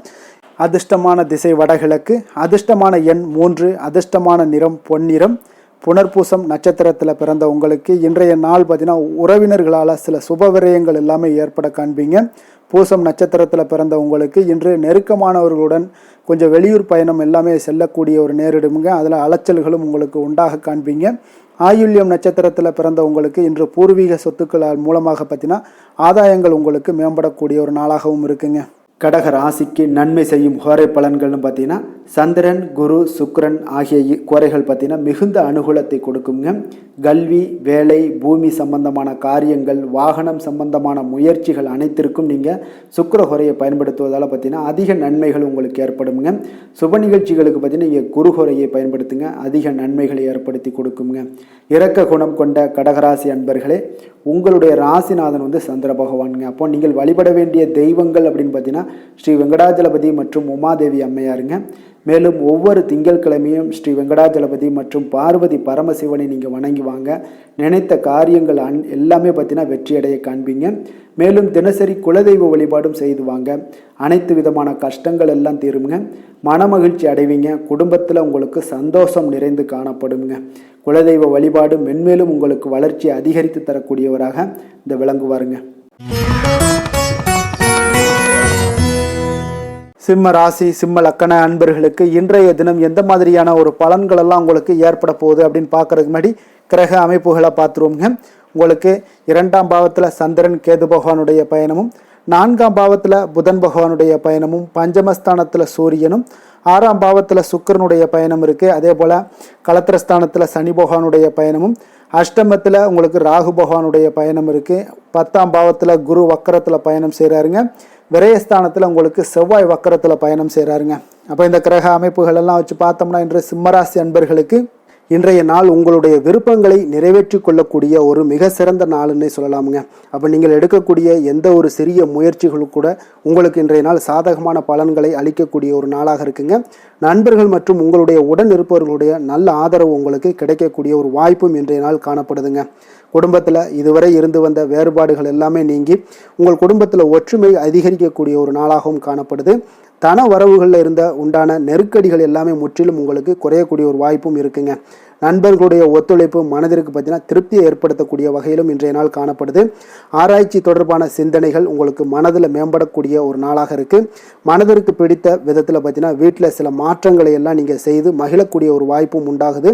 அதிர்ஷ்டமான திசை வடகிழக்கு, அதிர்ஷ்டமான எண் 3, அதிர்ஷ்டமான நிறம் பொன்னிறம். புனர்பூசம் நட்சத்திரத்தில் பிறந்த உங்களுக்கு இன்றைய நாள் பார்த்தீங்கன்னா உறவினர்களால் சில சுப விரயங்கள் எல்லாமே ஏற்பட காண்பீங்க. பூசம் நட்சத்திரத்தில் பிறந்த உங்களுக்கு இன்று நெருக்கமானவர்களுடன் கொஞ்சம் வெளியூர் பயணம் எல்லாமே செல்லக்கூடிய ஒரு நேரிடுங்க. அதில் அலைச்சல்களும் உங்களுக்கு உண்டாக காண்பீங்க. ஆயுள்யம் நட்சத்திரத்தில் பிறந்த உங்களுக்கு இன்று பூர்வீக சொத்துக்களால் மூலமாக பார்த்தீங்கன்னா ஆதாயங்கள் உங்களுக்கு மேம்படக்கூடிய ஒரு நாளாகவும் இருக்குங்க. கடக ராசிக்கு நன்மை செய்யும் கோரை பலன்கள்னு பார்த்தீங்கன்னா சந்திரன், குரு, சுக்கிரன் ஆகிய கோரைகள் பார்த்தீங்கன்னா மிகுந்த அனுகூலத்தை கொடுக்குங்க. கல்வி, வேலை, பூமி சம்பந்தமான காரியங்கள், வாகனம் சம்பந்தமான முயற்சிகள் அனைத்திற்கும் நீங்கள் சுக்கிர கோரையை பயன்படுத்துவதால் பார்த்தீங்கன்னா அதிக நன்மைகள் உங்களுக்கு ஏற்படுங்க. சுப நிகழ்ச்சிகளுக்கு பார்த்தீங்கன்னா நீங்கள் குரு கோரையை பயன்படுத்துங்க, அதிக நன்மைகளை ஏற்படுத்தி கொடுக்குங்க. இரக்க குணம் கொண்ட கடகராசி அன்பர்களே, உங்களுடைய ராசிநாதன் சந்திர பகவானுங்க. அப்போ நீங்கள் வழிபட வேண்டிய தெய்வங்கள் அப்படின்னு பார்த்தீங்கன்னா ஸ்ரீ வெங்கடாஜலபதி மற்றும் உமாதேவி அம்மையாருங்க. மேலும் ஒவ்வொரு திங்கட்கிழமையும் ஸ்ரீ வெங்கடாஜலபதி மற்றும் பார்வதி பரமசிவனை நீங்கள் வணங்கி வாங்க. நினைத்த காரியங்கள் எல்லாமே பார்த்தீங்கன்னா வெற்றியடைய காண்பீங்க. மேலும் தினசரி குலதெய்வ வழிபாடும் செய்து வாங்க. அனைத்து விதமான கஷ்டங்கள் எல்லாம் தீருங்க. மனமகிழ்ச்சி அடைவீங்க. குடும்பத்தில் உங்களுக்கு சந்தோஷம் நிறைந்து காணப்படுங்க. குலதெய்வ வழிபாடு மென்மேலும் உங்களுக்கு வளர்ச்சி அதிகரித்து தரக்கூடியவராக இந்த விளங்குவாருங்க. சிம்ம ராசி, சிம்ம லக்கண அன்பர்களுக்கு இன்றைய தினம் எந்த மாதிரியான ஒரு பலன்கள் எல்லாம் உங்களுக்கு ஏற்பட போகுது அப்படின்னு பார்க்கறதுக்கு முன்னாடி கிரக அமைப்புகளை பார்த்துருவோங்க. உங்களுக்கு 2ஆம் பாவத்தில் சந்திரன், கேது பகவானுடைய பயணமும், 4ஆம் பாவத்தில் புதன் பகவானுடைய பயணமும், பஞ்சமஸ்தானத்தில் சூரியனும், 6ஆம் பாவத்தில் சுக்கிரனுடைய பயணம் இருக்குது. அதே போல் களத்திரஸ்தானத்தில் சனி பகவானுடைய பயணமும், அஷ்டமத்தில் உங்களுக்கு ராகு பகவானுடைய பயணம் இருக்குது. 10ஆம் பாவத்தில் குரு வக்கரத்தில் பயணம் செய்கிறாருங்க. விரயஸ்தானத்தில் உங்களுக்கு செவ்வாய் வக்கரத்தில் பயணம் செய்கிறாருங்க. அப்போ இந்த கிரக அமைப்புகள் எல்லாம் வச்சு பார்த்தோம்னா இன்று சிம்மராசி அன்பர்களுக்கு இன்றைய நாள் உங்களுடைய விருப்பங்களை நிறைவேற்றி கொள்ளக்கூடிய ஒரு மிக சிறந்த நாள்னே சொல்லலாமுங்க. அப்போ நீங்கள் எடுக்கக்கூடிய எந்த ஒரு சிறிய முயற்சிகளும் கூட உங்களுக்கு இன்றைய நாள் சாதகமான பலன்களை அளிக்கக்கூடிய ஒரு நாளாக இருக்குங்க. நண்பர்கள் மற்றும் உங்களுடைய உடன் இருப்பவர்களுடைய நல்ல ஆதரவு உங்களுக்கு கிடைக்கக்கூடிய ஒரு வாய்ப்பும் இன்றைய நாள் காணப்படுதுங்க. குடும்பத்தில் இதுவரை இருந்து வந்த வேறுபாடுகள் எல்லாமே நீங்கி உங்கள் குடும்பத்தில் ஒற்றுமை அதிகரிக்கக்கூடிய ஒரு நாளாகவும் காணப்படுது. தன வரவுகளில் இருந்த உண்டான நெருக்கடிகள் எல்லாமே முற்றிலும் உங்களுக்கு குறையக்கூடிய ஒரு வாய்ப்பும் இருக்குங்க. நண்பர்களுடைய ஒத்துழைப்பு மனதிற்கு பார்த்தீங்கன்னா திருப்தியை ஏற்படுத்தக்கூடிய வகையிலும் இன்றைய நாள் காணப்படுது. ஆராய்ச்சி தொடர்பான சிந்தனைகள் உங்களுக்கு மனதில் மேம்படக்கூடிய ஒரு நாளாக இருக்குது. மனதிற்கு பிடித்த விதத்தில் பார்த்தீங்கன்னா வீட்டில் சில மாற்றங்களை எல்லாம் நீங்கள் செய்து மகிழக்கூடிய ஒரு வாய்ப்பும் உண்டாகுது.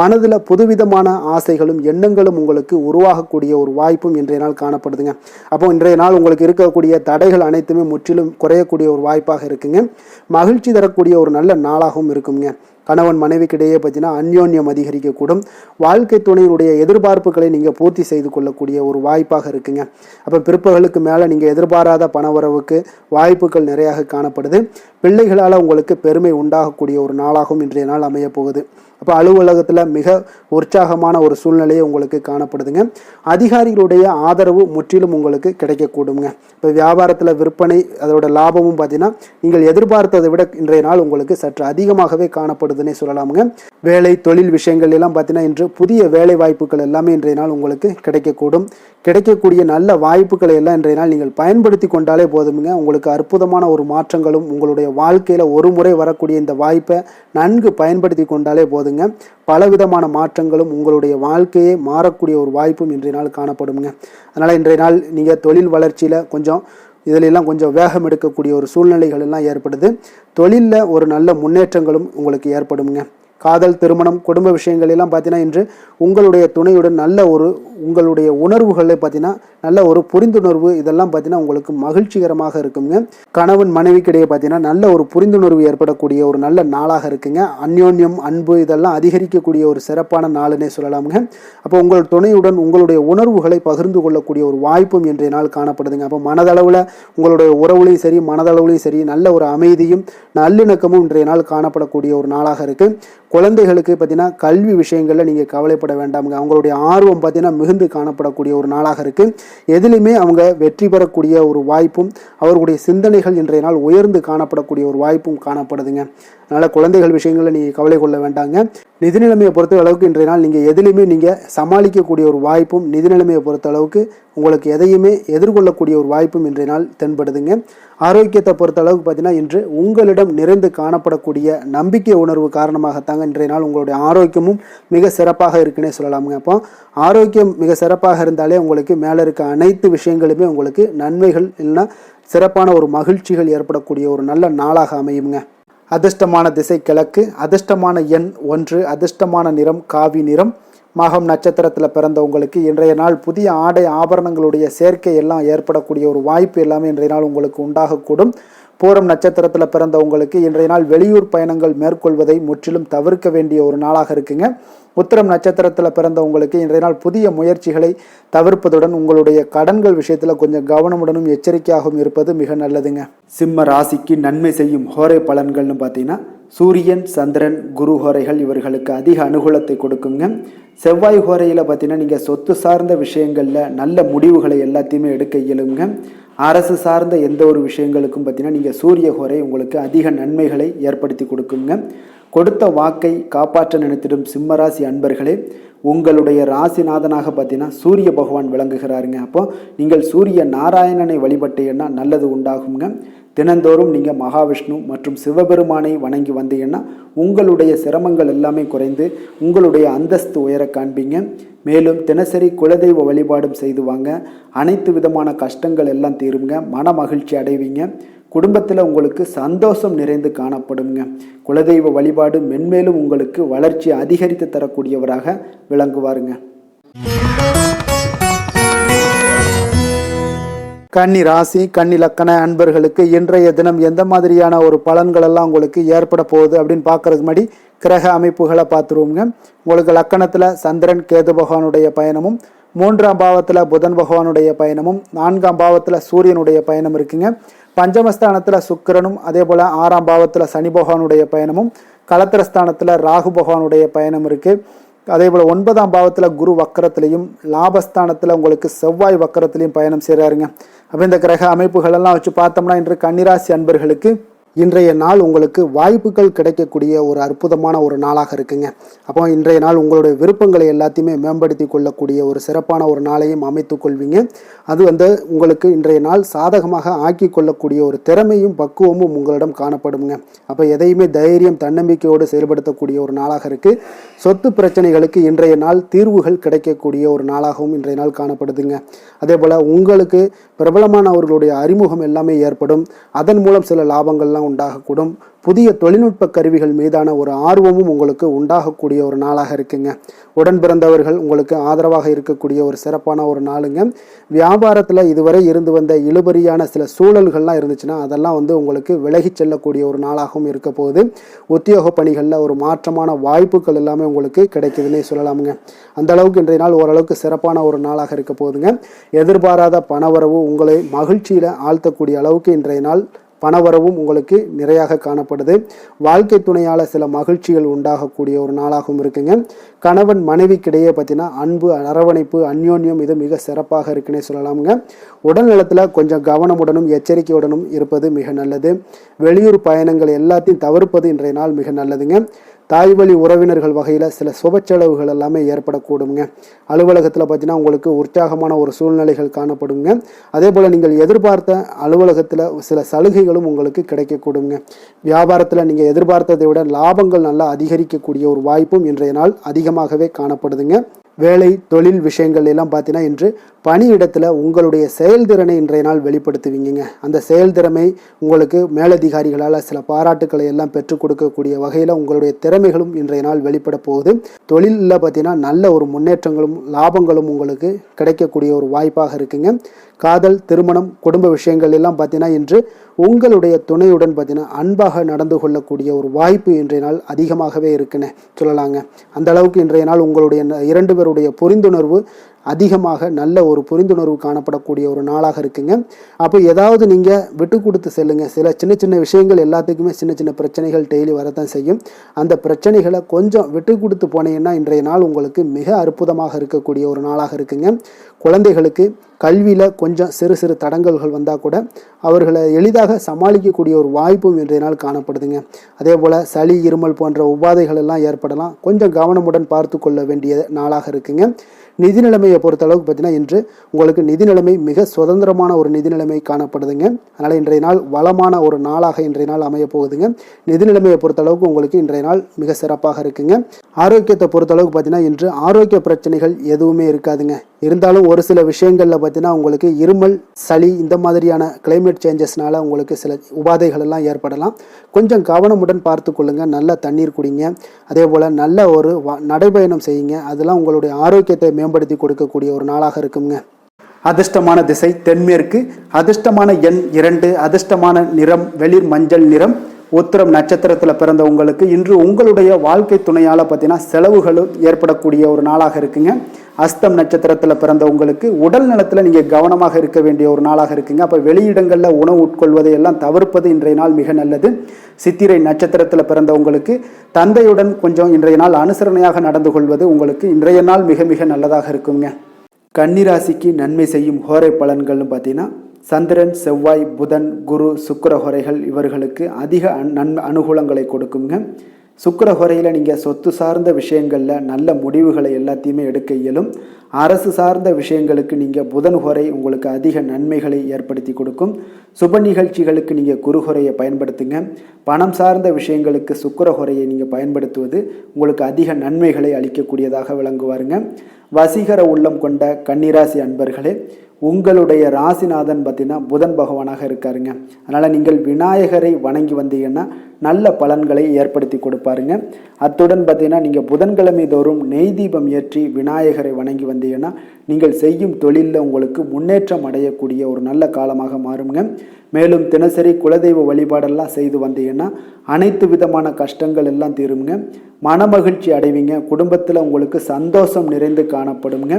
மனதில் புதுவிதமான ஆசைகளும் எண்ணங்களும் உங்களுக்கு உருவாகக்கூடிய ஒரு வாய்ப்பும் இன்றைய நாள் காணப்படுதுங்க. அப்போ இன்றைய நாள் உங்களுக்கு இருக்கக்கூடிய தடைகள் அனைத்துமே முற்றிலும் குறையக்கூடிய ஒரு வாய்ப்பாக இருக்குங்க. மகிழ்ச்சி தரக்கூடிய ஒரு நல்ல நாளாகவும் இருக்குங்க. கணவன் மனைவிக்கிடையே பார்த்தீங்கன்னா அந்யோன்யம் அதிகரிக்கக்கூடும். வாழ்க்கை துணையினுடைய எதிர்பார்ப்புகளை நீங்கள் பூர்த்தி செய்து கொள்ளக்கூடிய ஒரு வாய்ப்பாக இருக்குங்க. அப்போ பிற்பகலுக்கு மேலே நீங்கள் எதிர்பாராத பணவரவுக்கு வாய்ப்புகள் நிறையாக காணப்படுது. பிள்ளைகளால் உங்களுக்கு பெருமை உண்டாகக்கூடிய ஒரு நாளாகவும் இன்றைய நாள் அமைய போகுது. அப்போ அலுவலகத்தில் மிக உற்சாகமான ஒரு சூழ்நிலையை உங்களுக்கு காணப்படுதுங்க. அதிகாரிகளுடைய ஆதரவு முற்றிலும் உங்களுக்கு கிடைக்கக்கூடுங்க. இப்போ வியாபாரத்தில் விற்பனை அதோட லாபமும் பார்த்தீங்கன்னா நீங்கள் எதிர்பார்த்ததை விட இன்றைய நாள் உங்களுக்கு சற்று அதிகமாகவே காணப்படுதுன்னே சொல்லலாமுங்க. வேலை தொழில் விஷயங்கள் எல்லாம் பார்த்தீங்கன்னா இன்று புதிய வேலை வாய்ப்புகள் எல்லாமே இன்றைய நாள் உங்களுக்கு கிடைக்கக்கூடும். கிடைக்கக்கூடிய நல்ல வாய்ப்புகளை எல்லாம் இன்றைய நாள் நீங்கள் பயன்படுத்தி கொண்டாலே போதுமுங்க. உங்களுக்கு அற்புதமான ஒரு மாற்றங்களும் உங்களுடைய வாழ்க்கையில் ஒரு முறை வரக்கூடிய இந்த வாய்ப்பை நன்கு பயன்படுத்தி கொண்டாலே போதுங்க. பலவிதமான மாற்றங்களும் உங்களுடைய வாழ்க்கையே மாறக்கூடிய ஒரு வாய்ப்பும் இன்றைய நாள் காணப்படுங்க. அதனால் இன்றைய நாள் நீங்கள் தொழில் வளர்ச்சியில் இதிலெல்லாம் கொஞ்சம் வேகம் எடுக்கக்கூடிய ஒரு சூழ்நிலைகள் எல்லாம் ஏற்படுது. தொழிலில் ஒரு நல்ல முன்னேற்றங்களும் உங்களுக்கு ஏற்படுங்க. காதல், திருமணம், குடும்ப விஷயங்கள் எல்லாம் பார்த்தீங்கன்னா இன்று உங்களுடைய துணையுடன் நல்ல ஒரு உங்களுடைய உணர்வுகளை பார்த்தீங்கன்னா நல்ல ஒரு புரிந்துணர்வு இதெல்லாம் பார்த்தீங்கன்னா உங்களுக்கு மகிழ்ச்சிகரமாக இருக்குங்க. கணவன் மனைவிக்கிடையே பார்த்தீங்கன்னா நல்ல ஒரு புரிந்துணர்வு ஏற்படக்கூடிய ஒரு நல்ல நாளாக இருக்குங்க. அந்யோன்யம், அன்பு இதெல்லாம் அதிகரிக்கக்கூடிய ஒரு சிறப்பான நாளுன்னே சொல்லலாமுங்க. அப்போ உங்கள் துணையுடன் உங்களுடைய உணர்வுகளை பகிர்ந்து கொள்ளக்கூடிய ஒரு வாய்ப்பும் இன்றைய நாள் காணப்படுதுங்க. அப்போ மனதளவில் உங்களுடைய உறவுலையும் சரி மனதளவுலையும் சரி நல்ல ஒரு அமைதியும் நல்லிணக்கமும் இன்றைய நாள் காணப்படக்கூடிய ஒரு நாளாக இருக்குது. குழந்தைகளுக்கு பார்த்தீங்கன்னா கல்வி விஷயங்களில் நீங்கள் கவலைப்பட வேண்டாமுங்க. அவங்களுடைய ஆர்வம் பார்த்தீங்கன்னா மிகுந்து காணப்படக்கூடிய ஒரு நாளாக இருக்குது. எதிலுமே அவங்க வெற்றி பெறக்கூடிய ஒரு வாய்ப்பும் அவர்களுடைய சிந்தனைகள் இன்றைய நாள் உயர்ந்து காணப்படக்கூடிய ஒரு வாய்ப்பும் காணப்படுதுங்க. அதனால் குழந்தைகள் விஷயங்களில் நீங்கள் கவலை கொள்ள வேண்டாங்க. நிதி நிலைமையை பொறுத்த அளவுக்கு இன்றைய நாள் நீங்கள் எதிலுமே நீங்கள் சமாளிக்கக்கூடிய ஒரு வாய்ப்பும் நிதி நிலைமையை பொறுத்த அளவுக்கு உங்களுக்கு எதையுமே எதிர்கொள்ளக்கூடிய ஒரு வாய்ப்பும் இன்றைய நாள் தென்படுதுங்க. ஆரோக்கியத்தை பொறுத்த அளவுக்கு பார்த்தீங்கன்னா இன்று உங்களிடம் நிறைந்து காணப்படக்கூடிய நம்பிக்கை உணர்வு காரணமாகத்தாங்க இன்றைய நாள் உங்களுடைய ஆரோக்கியமும் மிக சிறப்பாக இருக்குன்னே சொல்லலாமுங்க. அப்போ ஆரோக்கியம் மிக சிறப்பாக இருந்தாலே உங்களுக்கு மேலே இருக்க அனைத்து விஷயங்களுமே உங்களுக்கு நன்மைகள் இல்லைன்னா சிறப்பான ஒரு மகிழ்ச்சிகள் ஏற்படக்கூடிய ஒரு நல்ல நாளாக அமையுங்க. அதிர்ஷ்டமான திசை கிழக்கு, அதிர்ஷ்டமான எண் 1, அதிர்ஷ்டமான நிறம் காவி நிறம். மகம் நட்சத்திரத்தில் பிறந்தவங்களுக்கு இன்றைய நாள் புதிய ஆடை ஆபரணங்களுடைய சேர்க்கை எல்லாம் ஏற்படக்கூடிய ஒரு வாய்ப்பு எல்லாமே இன்றைய நாள் உங்களுக்கு உண்டாகக்கூடும். பூரம் நட்சத்திரத்தில் பிறந்தவங்களுக்கு இன்றைய நாள் வெளியூர் பயணங்கள் மேற்கொள்வதை முற்றிலும் தவிர்க்க வேண்டிய ஒரு நாளாக இருக்குங்க. உத்திரம் நட்சத்திரத்தில் பிறந்தவங்களுக்கு இன்றைய நாள் புதிய முயற்சிகளை தவிர்ப்பதுடன் உங்களுடைய கடன்கள் விஷயத்தில் கொஞ்சம் கவனமுடனும் எச்சரிக்கையாகவும் இருப்பது மிக நல்லதுங்க. சிம்ம ராசிக்கு நன்மை செய்யும் ஹோரை பலன்கள்னு பார்த்தீங்கன்னா சூரியன், சந்திரன், குரு ஹோரைகள் இவர்களுக்கு அதிக அனுகூலத்தை கொடுக்குங்க. செவ்வாய் ஹோரையில் பார்த்தீங்கன்னா நீங்கள் சொத்து சார்ந்த விஷயங்களில் நல்ல முடிவுகளை எல்லாத்தையுமே எடுக்க இயலுங்க. அரசு சார்ந்த எந்த ஒரு விஷயங்களுக்கும் பார்த்தீங்கன்னா நீங்கள் சூரிய ஹோரை உங்களுக்கு அதிக நன்மைகளை ஏற்படுத்தி கொடுக்குங்க. கொடுத்த வாக்கை காப்பாற்ற நினைத்திடும் சிம்மராசி அன்பர்களே, உங்களுடைய ராசிநாதனாக பார்த்தீங்கன்னா சூரிய பகவான் விளங்குகிறாருங்க. அப்போ நீங்கள் சூரிய நாராயணனை வழிபட்டீங்கன்னா நல்லது உண்டாகுங்க. தினந்தோறும் நீங்கள் மகாவிஷ்ணு மற்றும் சிவபெருமானை வணங்கி வந்தீங்கன்னா உங்களுடைய சிரமங்கள் எல்லாமே குறைந்து உங்களுடைய அந்தஸ்து உயர காண்பீங்க. மேலும் தினசரி குலதெய்வ வழிபாடும் செய்து வாங்க. அனைத்து விதமான கஷ்டங்கள் எல்லாம் தீருங்க. மன மகிழ்ச்சி அடைவீங்க. குடும்பத்தில் உங்களுக்கு சந்தோஷம் நிறைந்து காணப்படுங்க. குலதெய்வ வழிபாடு மென்மேலும் உங்களுக்கு வளர்ச்சி அதிகரித்து தரக்கூடியவராக விளங்குவாருங்க. கன்னி ராசி, கன்னி லக்கண அன்பர்களுக்கு இன்றைய தினம் எந்த மாதிரியான ஒரு பலன்கள் எல்லாம் உங்களுக்கு ஏற்பட போகுது அப்படின்னு பார்க்கறதுக்கு முன்னாடி கிரக அமைப்புகளை பார்த்துருவோங்க. உங்களுக்கு லக்கணத்தில் சந்திரன் கேது பகவானுடைய பயணமும், 3ஆம் பாவத்தில் புதன் பகவானுடைய பயணமும், 4ஆம் பாவத்தில் சூரியனுடைய பயணம் இருக்குங்க. பஞ்சமஸ்தானத்தில் சுக்கிரனும், அதே போல் 6ஆம் பாவத்தில் சனி பகவானுடைய பயணமும், களத்திரஸ்தானத்தில் ராகு பகவானுடைய பயணம் இருக்குது. அதேபோல் 9ஆம் பாவத்தில் குரு வக்கரத்திலையும் லாபஸ்தானத்தில் உங்களுக்கு செவ்வாய் வக்கரத்திலையும் பயணம் செய்கிறாருங்க. அப்போ இந்த கிரக அமைப்புகள் எல்லாம் வச்சு பார்த்தோம்னா இன்று கன்னிராசி அன்பர்களுக்கு இன்றைய நாள் உங்களுக்கு வாய்ப்புகள் கிடைக்கக்கூடிய ஒரு அற்புதமான ஒரு நாளாக இருக்குங்க. அப்போ இன்றைய நாள் உங்களுடைய விருப்பங்களை எல்லாத்தையுமே மேம்படுத்தி கொள்ளக்கூடிய ஒரு சிறப்பான ஒரு நாளையும் அமைத்து கொள்வீங்க. அது உங்களுக்கு இன்றைய நாள் சாதகமாக ஆக்கி கொள்ளக்கூடிய ஒரு திறமையும் பக்குவமும் உங்களிடம் காணப்படுங்க. அப்போ எதையுமே தைரியம் தன்னம்பிக்கையோடு செயல்படுத்தக்கூடிய ஒரு நாளாக இருக்குது. சொத்து பிரச்சனைகளுக்கு இன்றைய நாள் தீர்வுகள் கிடைக்கக்கூடிய ஒரு நாளாகவும் இன்றைய நாள் காணப்படுதுங்க. அதே போல் உங்களுக்கு பிரபலமானவர்களுடைய அறிமுகம் எல்லாமே ஏற்படும். அதன் மூலம் சில லாபங்கள்லாம் உண்டாகக்கூடும். புதிய தொழில்நுட்ப கருவிகள் மீதான ஒரு ஆர்வமும் உங்களுக்கு உண்டாகக்கூடிய ஒரு நாளாக இருக்குங்க. உடன் பிறந்தவர்கள் உங்களுக்கு ஆதரவாக இருக்கக்கூடிய ஒரு சிறப்பான ஒரு நாளுங்க. வியாபாரத்தில் இதுவரை இருந்து வந்த இழுபறியான சில சூழல்கள்லாம் இருந்துச்சுன்னா அதெல்லாம் உங்களுக்கு விலகி செல்லக்கூடிய ஒரு நாளாகவும் இருக்க போகுது. உத்தியோக பணிகளில் ஒரு மாற்றமான வாய்ப்புகள் எல்லாமே உங்களுக்கு கிடைக்குதுன்னே சொல்லலாமுங்க. அந்த அளவுக்கு இன்றைய நாள் ஓரளவுக்கு சிறப்பான ஒரு நாளாக இருக்க போகுதுங்க. எதிர்பாராத பணவரவு உங்களை மகிழ்ச்சியில் ஆழ்த்தக்கூடிய அளவுக்கு இன்றைய நாள் பணவரவும் உங்களுக்கு நிறையாக காணப்படுது. வாழ்க்கை துணையால் சில மகிழ்ச்சிகள் உண்டாகக்கூடிய ஒரு நாளாகவும் இருக்குங்க. கணவன் மனைவிக்கிடையே பார்த்தீங்கன்னா அன்பு, அரவணைப்பு, அந்யோன்யம் இது மிக சிறப்பாக இருக்குன்னே சொல்லலாமுங்க. உடல் நலத்தில் கொஞ்சம் கவனமுடனும் எச்சரிக்கையுடனும் இருப்பது மிக நல்லது. வெளியூர் பயணங்கள் எல்லாத்தையும் தவிர்ப்பது இன்றைய நாள் மிக நல்லதுங்க. தாய்வழி உறவினர்கள் வகையில் சில சுப செலவுகள் எல்லாமே ஏற்படக்கூடுங்க. அலுவலகத்தில் பார்த்தீங்கன்னா உங்களுக்கு உற்சாகமான ஒரு சூழ்நிலைகள் காணப்படுங்க. அதே போல் நீங்கள் எதிர்பார்த்த அலுவலகத்தில் சில சலுகைகளும் உங்களுக்கு கிடைக்கக்கூடுங்க. வியாபாரத்தில் நீங்கள் எதிர்பார்த்ததை விட லாபங்கள் நல்லா அதிகரிக்கக்கூடிய ஒரு வாய்ப்பும் இன்றைய நாள் அதிகமாகவே காணப்படுதுங்க. வேலை தொழில் விஷயங்கள் எல்லாம் பார்த்தீங்கன்னா இன்று பணியிடத்தில் உங்களுடைய செயல்திறனை இன்றைய நாள் வெளிப்படுத்துவீங்க. அந்த செயல்திறமை உங்களுக்கு மேலதிகாரிகளால் சில பாராட்டுக்களை எல்லாம் பெற்றுக் கொடுக்கக்கூடிய வகையில் உங்களுடைய திறமைகளும் இன்றைய நாள் வெளிப்பட போகுது. தொழிலில் பார்த்தீங்கன்னா நல்ல ஒரு முன்னேற்றங்களும் லாபங்களும் உங்களுக்கு கிடைக்கக்கூடிய ஒரு வாய்ப்பாக இருக்குங்க. காதல், திருமணம், குடும்ப விஷயங்கள் எல்லாம் பார்த்தீங்கன்னா இன்று உங்களுடைய துணையுடன் பார்த்தீங்கன்னா அன்பாக நடந்து கொள்ளக்கூடிய ஒரு வாய்ப்பு இன்றைய நாள் அதிகமாகவே இருக்குன்னு சொல்லலாங்க. அந்த அளவுக்கு இன்றைய நாள் உங்களுடைய 2 பேருடைய புரிந்துணர்வு அதிகமாக நல்ல ஒரு புரிந்துணர்வு காணப்படக்கூடிய ஒரு நாளாக இருக்குங்க. அப்போ ஏதாவது நீங்கள் விட்டு கொடுத்து செல்லுங்க. சில சின்ன சின்ன விஷயங்கள் எல்லாத்துக்குமே சின்ன சின்ன பிரச்சனைகள் டெய்லி வரத்தான் செய்யும். அந்த பிரச்சனைகளை கொஞ்சம் விட்டு கொடுத்து போனீங்கன்னா இன்றைய நாள் உங்களுக்கு மிக அற்புதமாக இருக்கக்கூடிய ஒரு நாளாக இருக்குங்க. குழந்தைகளுக்கு கல்வியில் கொஞ்சம் சிறு சிறு தடங்கல்கள் வந்தால் கூட அவர்களை எளிதாக சமாளிக்கக்கூடிய ஒரு வாய்ப்பும் இன்றைய நாள் காணப்படுதுங்க. அதே போல் சளி, இருமல் போன்ற உபாதைகள் எல்லாம் ஏற்படலாம். கொஞ்சம் கவனமுடன் பார்த்து கொள்ள வேண்டிய நாளாக இருக்குங்க. நிதி நிலைமையை பொறுத்தளவுக்கு பார்த்தீங்கன்னா இன்று உங்களுக்கு நிதி நிலைமை மிக சுதந்திரமான ஒரு நிதி நிலைமை காணப்படுதுங்க. அதனால் இன்றைய நாள் வளமான ஒரு நாளாக இன்றைய நாள் அமைய போகுதுங்க. நிதி நிலைமையை பொறுத்தளவுக்கு உங்களுக்கு இன்றைய நாள் மிக சிறப்பாக இருக்குங்க. ஆரோக்கியத்தை பொறுத்தளவுக்கு பார்த்தீங்கன்னா இன்று ஆரோக்கிய பிரச்சனைகள் எதுவுமே இருக்காதுங்க. இருந்தாலும் ஒரு சில விஷயங்களில் பார்த்தீங்கன்னா உங்களுக்கு இருமல், சளி இந்த மாதிரியான கிளைமேட் சேஞ்சஸ்னால உங்களுக்கு சில உபாதைகள் எல்லாம் ஏற்படலாம். கொஞ்சம் கவனமுடன் பார்த்து கொள்ளுங்க. நல்ல தண்ணீர் குடிங்க. அதே போல் நல்ல ஒரு நடைபயணம் செய்யுங்க. அதெல்லாம் உங்களுடைய ஆரோக்கியத்தை மேம்படுத்தி கொடுக்கக்கூடிய ஒரு நாளாக இருக்குங்க. அதிர்ஷ்டமான திசை தென்மேற்கு. அதிர்ஷ்டமான எண் 2. அதிர்ஷ்டமான நிறம் வெளிர் மஞ்சள் நிறம். உத்திரம் நட்சத்திரத்தில் பிறந்த உங்களுக்கு இன்று உங்களுடைய வாழ்க்கை துணையால் பார்த்தீங்கன்னா செலவுகளும் ஏற்படக்கூடிய ஒரு நாளாக இருக்குங்க. அஸ்தம் நட்சத்திரத்தில் பிறந்த உங்களுக்கு உடல் நலத்தில் நீங்கள் கவனமாக இருக்க வேண்டிய ஒரு நாளாக இருக்குங்க. அப்போ வெளியிடங்களில் உணவு உட்கொள்வதை எல்லாம் தவிர்ப்பது இன்றைய நாள் மிக நல்லது. சித்திரை நட்சத்திரத்தில் பிறந்த உங்களுக்கு தந்தையுடன் கொஞ்சம் இன்றைய நாள் அனுசரணையாக நடந்து கொள்வது உங்களுக்கு இன்றைய நாள் மிக மிக நல்லதாக இருக்குங்க. கன்னிராசிக்கு நன்மை செய்யும் ஹோரை பலன்கள்னு பார்த்தீங்கன்னா சந்திரன், செவ்வாய், புதன், குரு, சுக்கிர ஹோரைகள் இவர்களுக்கு அதிக அனுகூலங்களை கொடுக்குங்க. சுக்கிர ஹோரையில் நீங்கள் சொத்து சார்ந்த விஷயங்களில் நல்ல முடிவுகளை எல்லாத்தையுமே எடுக்க இயலும். அரசு சார்ந்த விஷயங்களுக்கு நீங்கள் புதன் ஹோரை உங்களுக்கு அதிக நன்மைகளை ஏற்படுத்தி கொடுக்கும். சுப நிகழ்ச்சிகளுக்கு நீங்கள் குரு ஹோரையை பயன்படுத்துங்க. பணம் சார்ந்த விஷயங்களுக்கு சுக்கிர ஹோரையை நீங்கள் பயன்படுத்துவது உங்களுக்கு அதிக நன்மைகளை அளிக்கக்கூடியதாக விளங்குவாருங்க. வசீகர உள்ளம் கொண்ட கன்னிராசி அன்பர்களே, உங்களுடைய ராசிநாதன் பார்த்தீங்கன்னா புதன் பகவானாக இருக்காருங்க. அதனால் நீங்கள் விநாயகரை வணங்கி வந்தீங்கன்னா நல்ல பலன்களை ஏற்படுத்தி கொடுப்பாருங்க. அத்துடன் பார்த்தீங்கன்னா நீங்கள் புதன்கிழமை தோறும் நெய் தீபம் ஏற்றி விநாயகரை வணங்கி வந்தீங்கன்னா நீங்கள் செய்யும் தொழிலில் உங்களுக்கு முன்னேற்றம் அடையக்கூடிய ஒரு நல்ல காலமாக மாறுங்க. மேலும் தினசரி குலதெய்வ வழிபாடெல்லாம் செய்து வந்தீங்கன்னா அனைத்து விதமான கஷ்டங்கள் எல்லாம் தீருங்க. மனமகிழ்ச்சி அடைவீங்க. குடும்பத்தில் உங்களுக்கு சந்தோஷம் நிறைந்து காணப்படுங்க.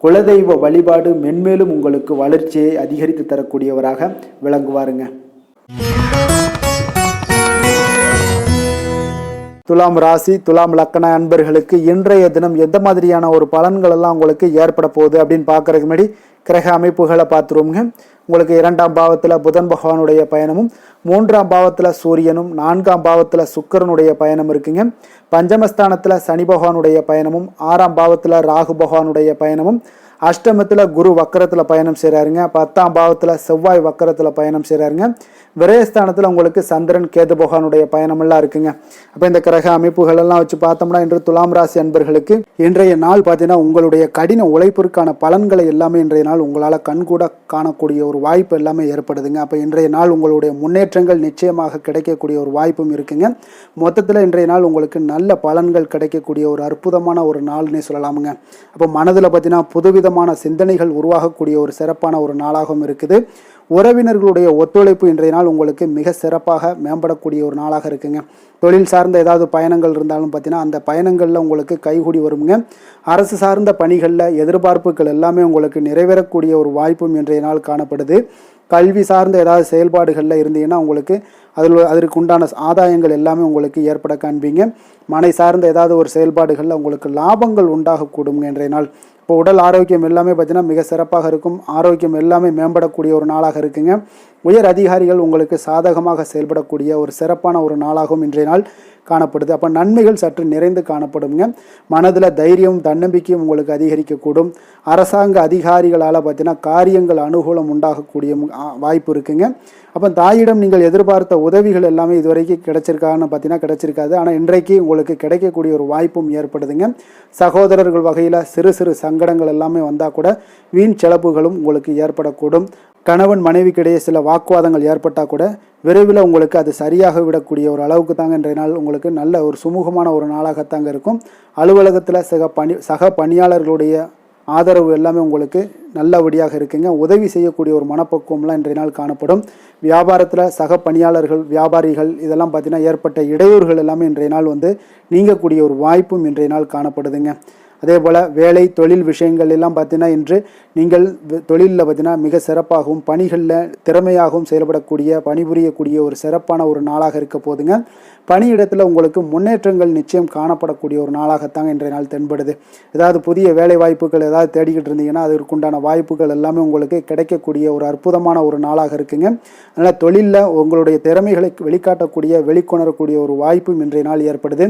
குலதெய்வ வழிபாடு மென்மேலும் உங்களுக்கு வளர்ச்சியை அதிகரித்து தரக்கூடியவராக விளங்குவாருங்க. துலாம் ராசி துலாம் லக்கண அன்பர்களுக்கு இன்றைய தினம் எந்த மாதிரியான ஒரு பலன்கள் எல்லாம் உங்களுக்கு ஏற்பட போகுது அப்படின்னு பார்க்கறதுக்கு முன்னாடி கிரக அமைப்புகளை பார்த்துருவோங்க. உங்களுக்கு 2ஆம் பாவத்தில் புதன் பகவானுடைய பயணமும், 3ஆம் பாவத்தில் சூரியனும், 4ஆம் பாவத்தில் சுக்கிரனுடைய பயணம் இருக்குங்க. பஞ்சமஸ்தானத்தில் சனி பகவானுடைய பயணமும், 6ஆம் பாவத்தில் ராகு பகவானுடைய பயணமும், அஷ்டமத்தில் குரு வக்கரத்தில் பயணம் செய்கிறாருங்க. 10ஆம் பாவத்தில் செவ்வாய் வக்கரத்தில் பயணம் செய்கிறாருங்க. விரயஸ்தானத்தில் உங்களுக்கு சந்திரன் கேது பகவானுடைய பயணமெல்லாம் இருக்குங்க. அப்போ இந்த கிரக அமைப்புகள் எல்லாம் வச்சு பார்த்தோம்னா இன்று துலாம் ராசி அன்பர்களுக்கு இன்றைய நாள் பார்த்தீங்கன்னா உங்களுடைய கடின உழைப்பிற்கான பலன்களை எல்லாமே இன்றைய நாள் உங்களால் கண்கூட காணக்கூடிய ஒரு வாய்ப்பு எல்லாமே ஏற்படுதுங்க. அப்போ இன்றைய நாள் உங்களுடைய முன்னேற்றங்கள் நிச்சயமாக கிடைக்கக்கூடிய ஒரு வாய்ப்பும் இருக்குங்க. மொத்தத்தில் இன்றைய நாள் உங்களுக்கு நல்ல பலன்கள் கிடைக்கக்கூடிய ஒரு அற்புதமான ஒரு நாள்னே சொல்லலாமுங்க. அப்போ மனதில் பார்த்தீங்கன்னா புதுவிதமான சிந்தனைகள் உருவாகக்கூடிய ஒரு சிறப்பான ஒரு நாளாகவும் இருக்குது. உறவினர்களுடைய ஒத்துழைப்பு இன்றைய நாள் உங்களுக்கு மிக சிறப்பாக மேம்படக்கூடிய ஒரு நாளாக இருக்குங்க. தொழில் சார்ந்த ஏதாவது பயணங்கள் இருந்தாலும் பார்த்தீங்கன்னா அந்த பயணங்களில் உங்களுக்கு கைகூடி வருங்க. அரசு சார்ந்த பணிகளில் எதிர்பார்ப்புகள் எல்லாமே உங்களுக்கு நிறைவேறக்கூடிய ஒரு வாய்ப்பும் இன்றைய நாள் காணப்படுது. கல்வி சார்ந்த ஏதாவது செயல்பாடுகளில் இருந்தீங்கன்னா உங்களுக்கு அதற்கு உண்டான ஆதாயங்கள் எல்லாமே உங்களுக்கு ஏற்பட காண்பீங்க. மனை சார்ந்த ஏதாவது ஒரு செயல்பாடுகளில் உங்களுக்கு லாபங்கள் உண்டாகக்கூடுங்க இன்றைய நாள். இப்போ உடல் ஆரோக்கியம் எல்லாமே பார்த்தீங்கன்னா மிக சிறப்பாக இருக்கும். ஆரோக்கியம் எல்லாமே மேம்படக்கூடிய ஒரு நாளாக இருக்குங்க. உயர் அதிகாரிகள் உங்களுக்கு சாதகமாக செயல்படக்கூடிய ஒரு சிறப்பான ஒரு நாளாகவும் இன்றைய நாள் காணப்படுது. அப்போ நன்மைகள் சற்று நிறைந்து காணப்படுங்க. மனதில் தைரியம் தன்னம்பிக்கையும் உங்களுக்கு அதிகரிக்கக்கூடும். அரசாங்க அதிகாரிகளால் பார்த்தீங்கன்னா காரியங்கள் அனுகூலம் உண்டாகக்கூடிய வாய்ப்பு இருக்குங்க. அப்போ தாயிடம் நீங்கள் எதிர்பார்த்த உதவிகள் எல்லாமே இதுவரைக்கும் கிடைச்சிருக்கான்னு பார்த்தீங்கன்னா கிடைச்சிருக்காது. ஆனால் இன்றைக்கு உங்களுக்கு கிடைக்கக்கூடிய ஒரு வாய்ப்பும் ஏற்படுதுங்க. சகோதரர்கள் வகையில் சிறு சிறு சங்கடங்கள் எல்லாமே வந்தால் கூட வீண் செலவுகளும் உங்களுக்கு ஏற்படக்கூடும். கணவன் மனைவிக்கிடையே சில வாக்குவாதங்கள் ஏற்பட்டால் கூட விரைவில் உங்களுக்கு அது சரியாக விடக்கூடிய ஒரு அளவுக்கு தாங்க இன்றைய நாள் உங்களுக்கு நல்ல ஒரு சுமூகமான ஒரு நாளாகத்தாங்க இருக்கும். அலுவலகத்தில் சக பணியாளர்களுடைய ஆதரவு எல்லாமே உங்களுக்கு நல்லபடியாக இருக்குங்க. உதவி செய்யக்கூடிய ஒரு மனப்பக்குவம்லாம் இன்றைய நாள் காணப்படும். வியாபாரத்தில் சக பணியாளர்கள் வியாபாரிகள் இதெல்லாம் பார்த்தீங்கன்னா ஏற்பட்ட இடையூறுகள் எல்லாமே இன்றைய நாள் நீங்கக்கூடிய ஒரு வாய்ப்பும் இன்றைய நாள் காணப்படுதுங்க. அதே போல் வேலை தொழில் விஷயங்கள் எல்லாம் பார்த்தீங்கன்னா இன்று நீங்கள் தொழிலில் பார்த்தீங்கன்னா மிக சிறப்பாகவும் பணிகளில் திறமையாகவும் செயல்படக்கூடிய பணிபுரியக்கூடிய ஒரு சிறப்பான ஒரு நாளாக இருக்க போதுங்க. பணியிடத்தில் உங்களுக்கு முன்னேற்றங்கள் நிச்சயம் காணப்படக்கூடிய ஒரு நாளாகத்தாங்க இன்றைய நாள் தென்படுது. ஏதாவது புதிய வேலை வாய்ப்புகள் ஏதாவது தேடிக்கிட்டு இருந்தீங்கன்னா அதற்குண்டான வாய்ப்புகள் எல்லாமே உங்களுக்கு கிடைக்கக்கூடிய ஒரு அற்புதமான ஒரு நாளாக இருக்குங்க. அதனால் தொழிலில் உங்களுடைய திறமைகளை வெளிக்காட்டக்கூடிய வெளிக்கொணரக்கூடிய ஒரு வாய்ப்பும் இன்றைய நாள் ஏற்படுது.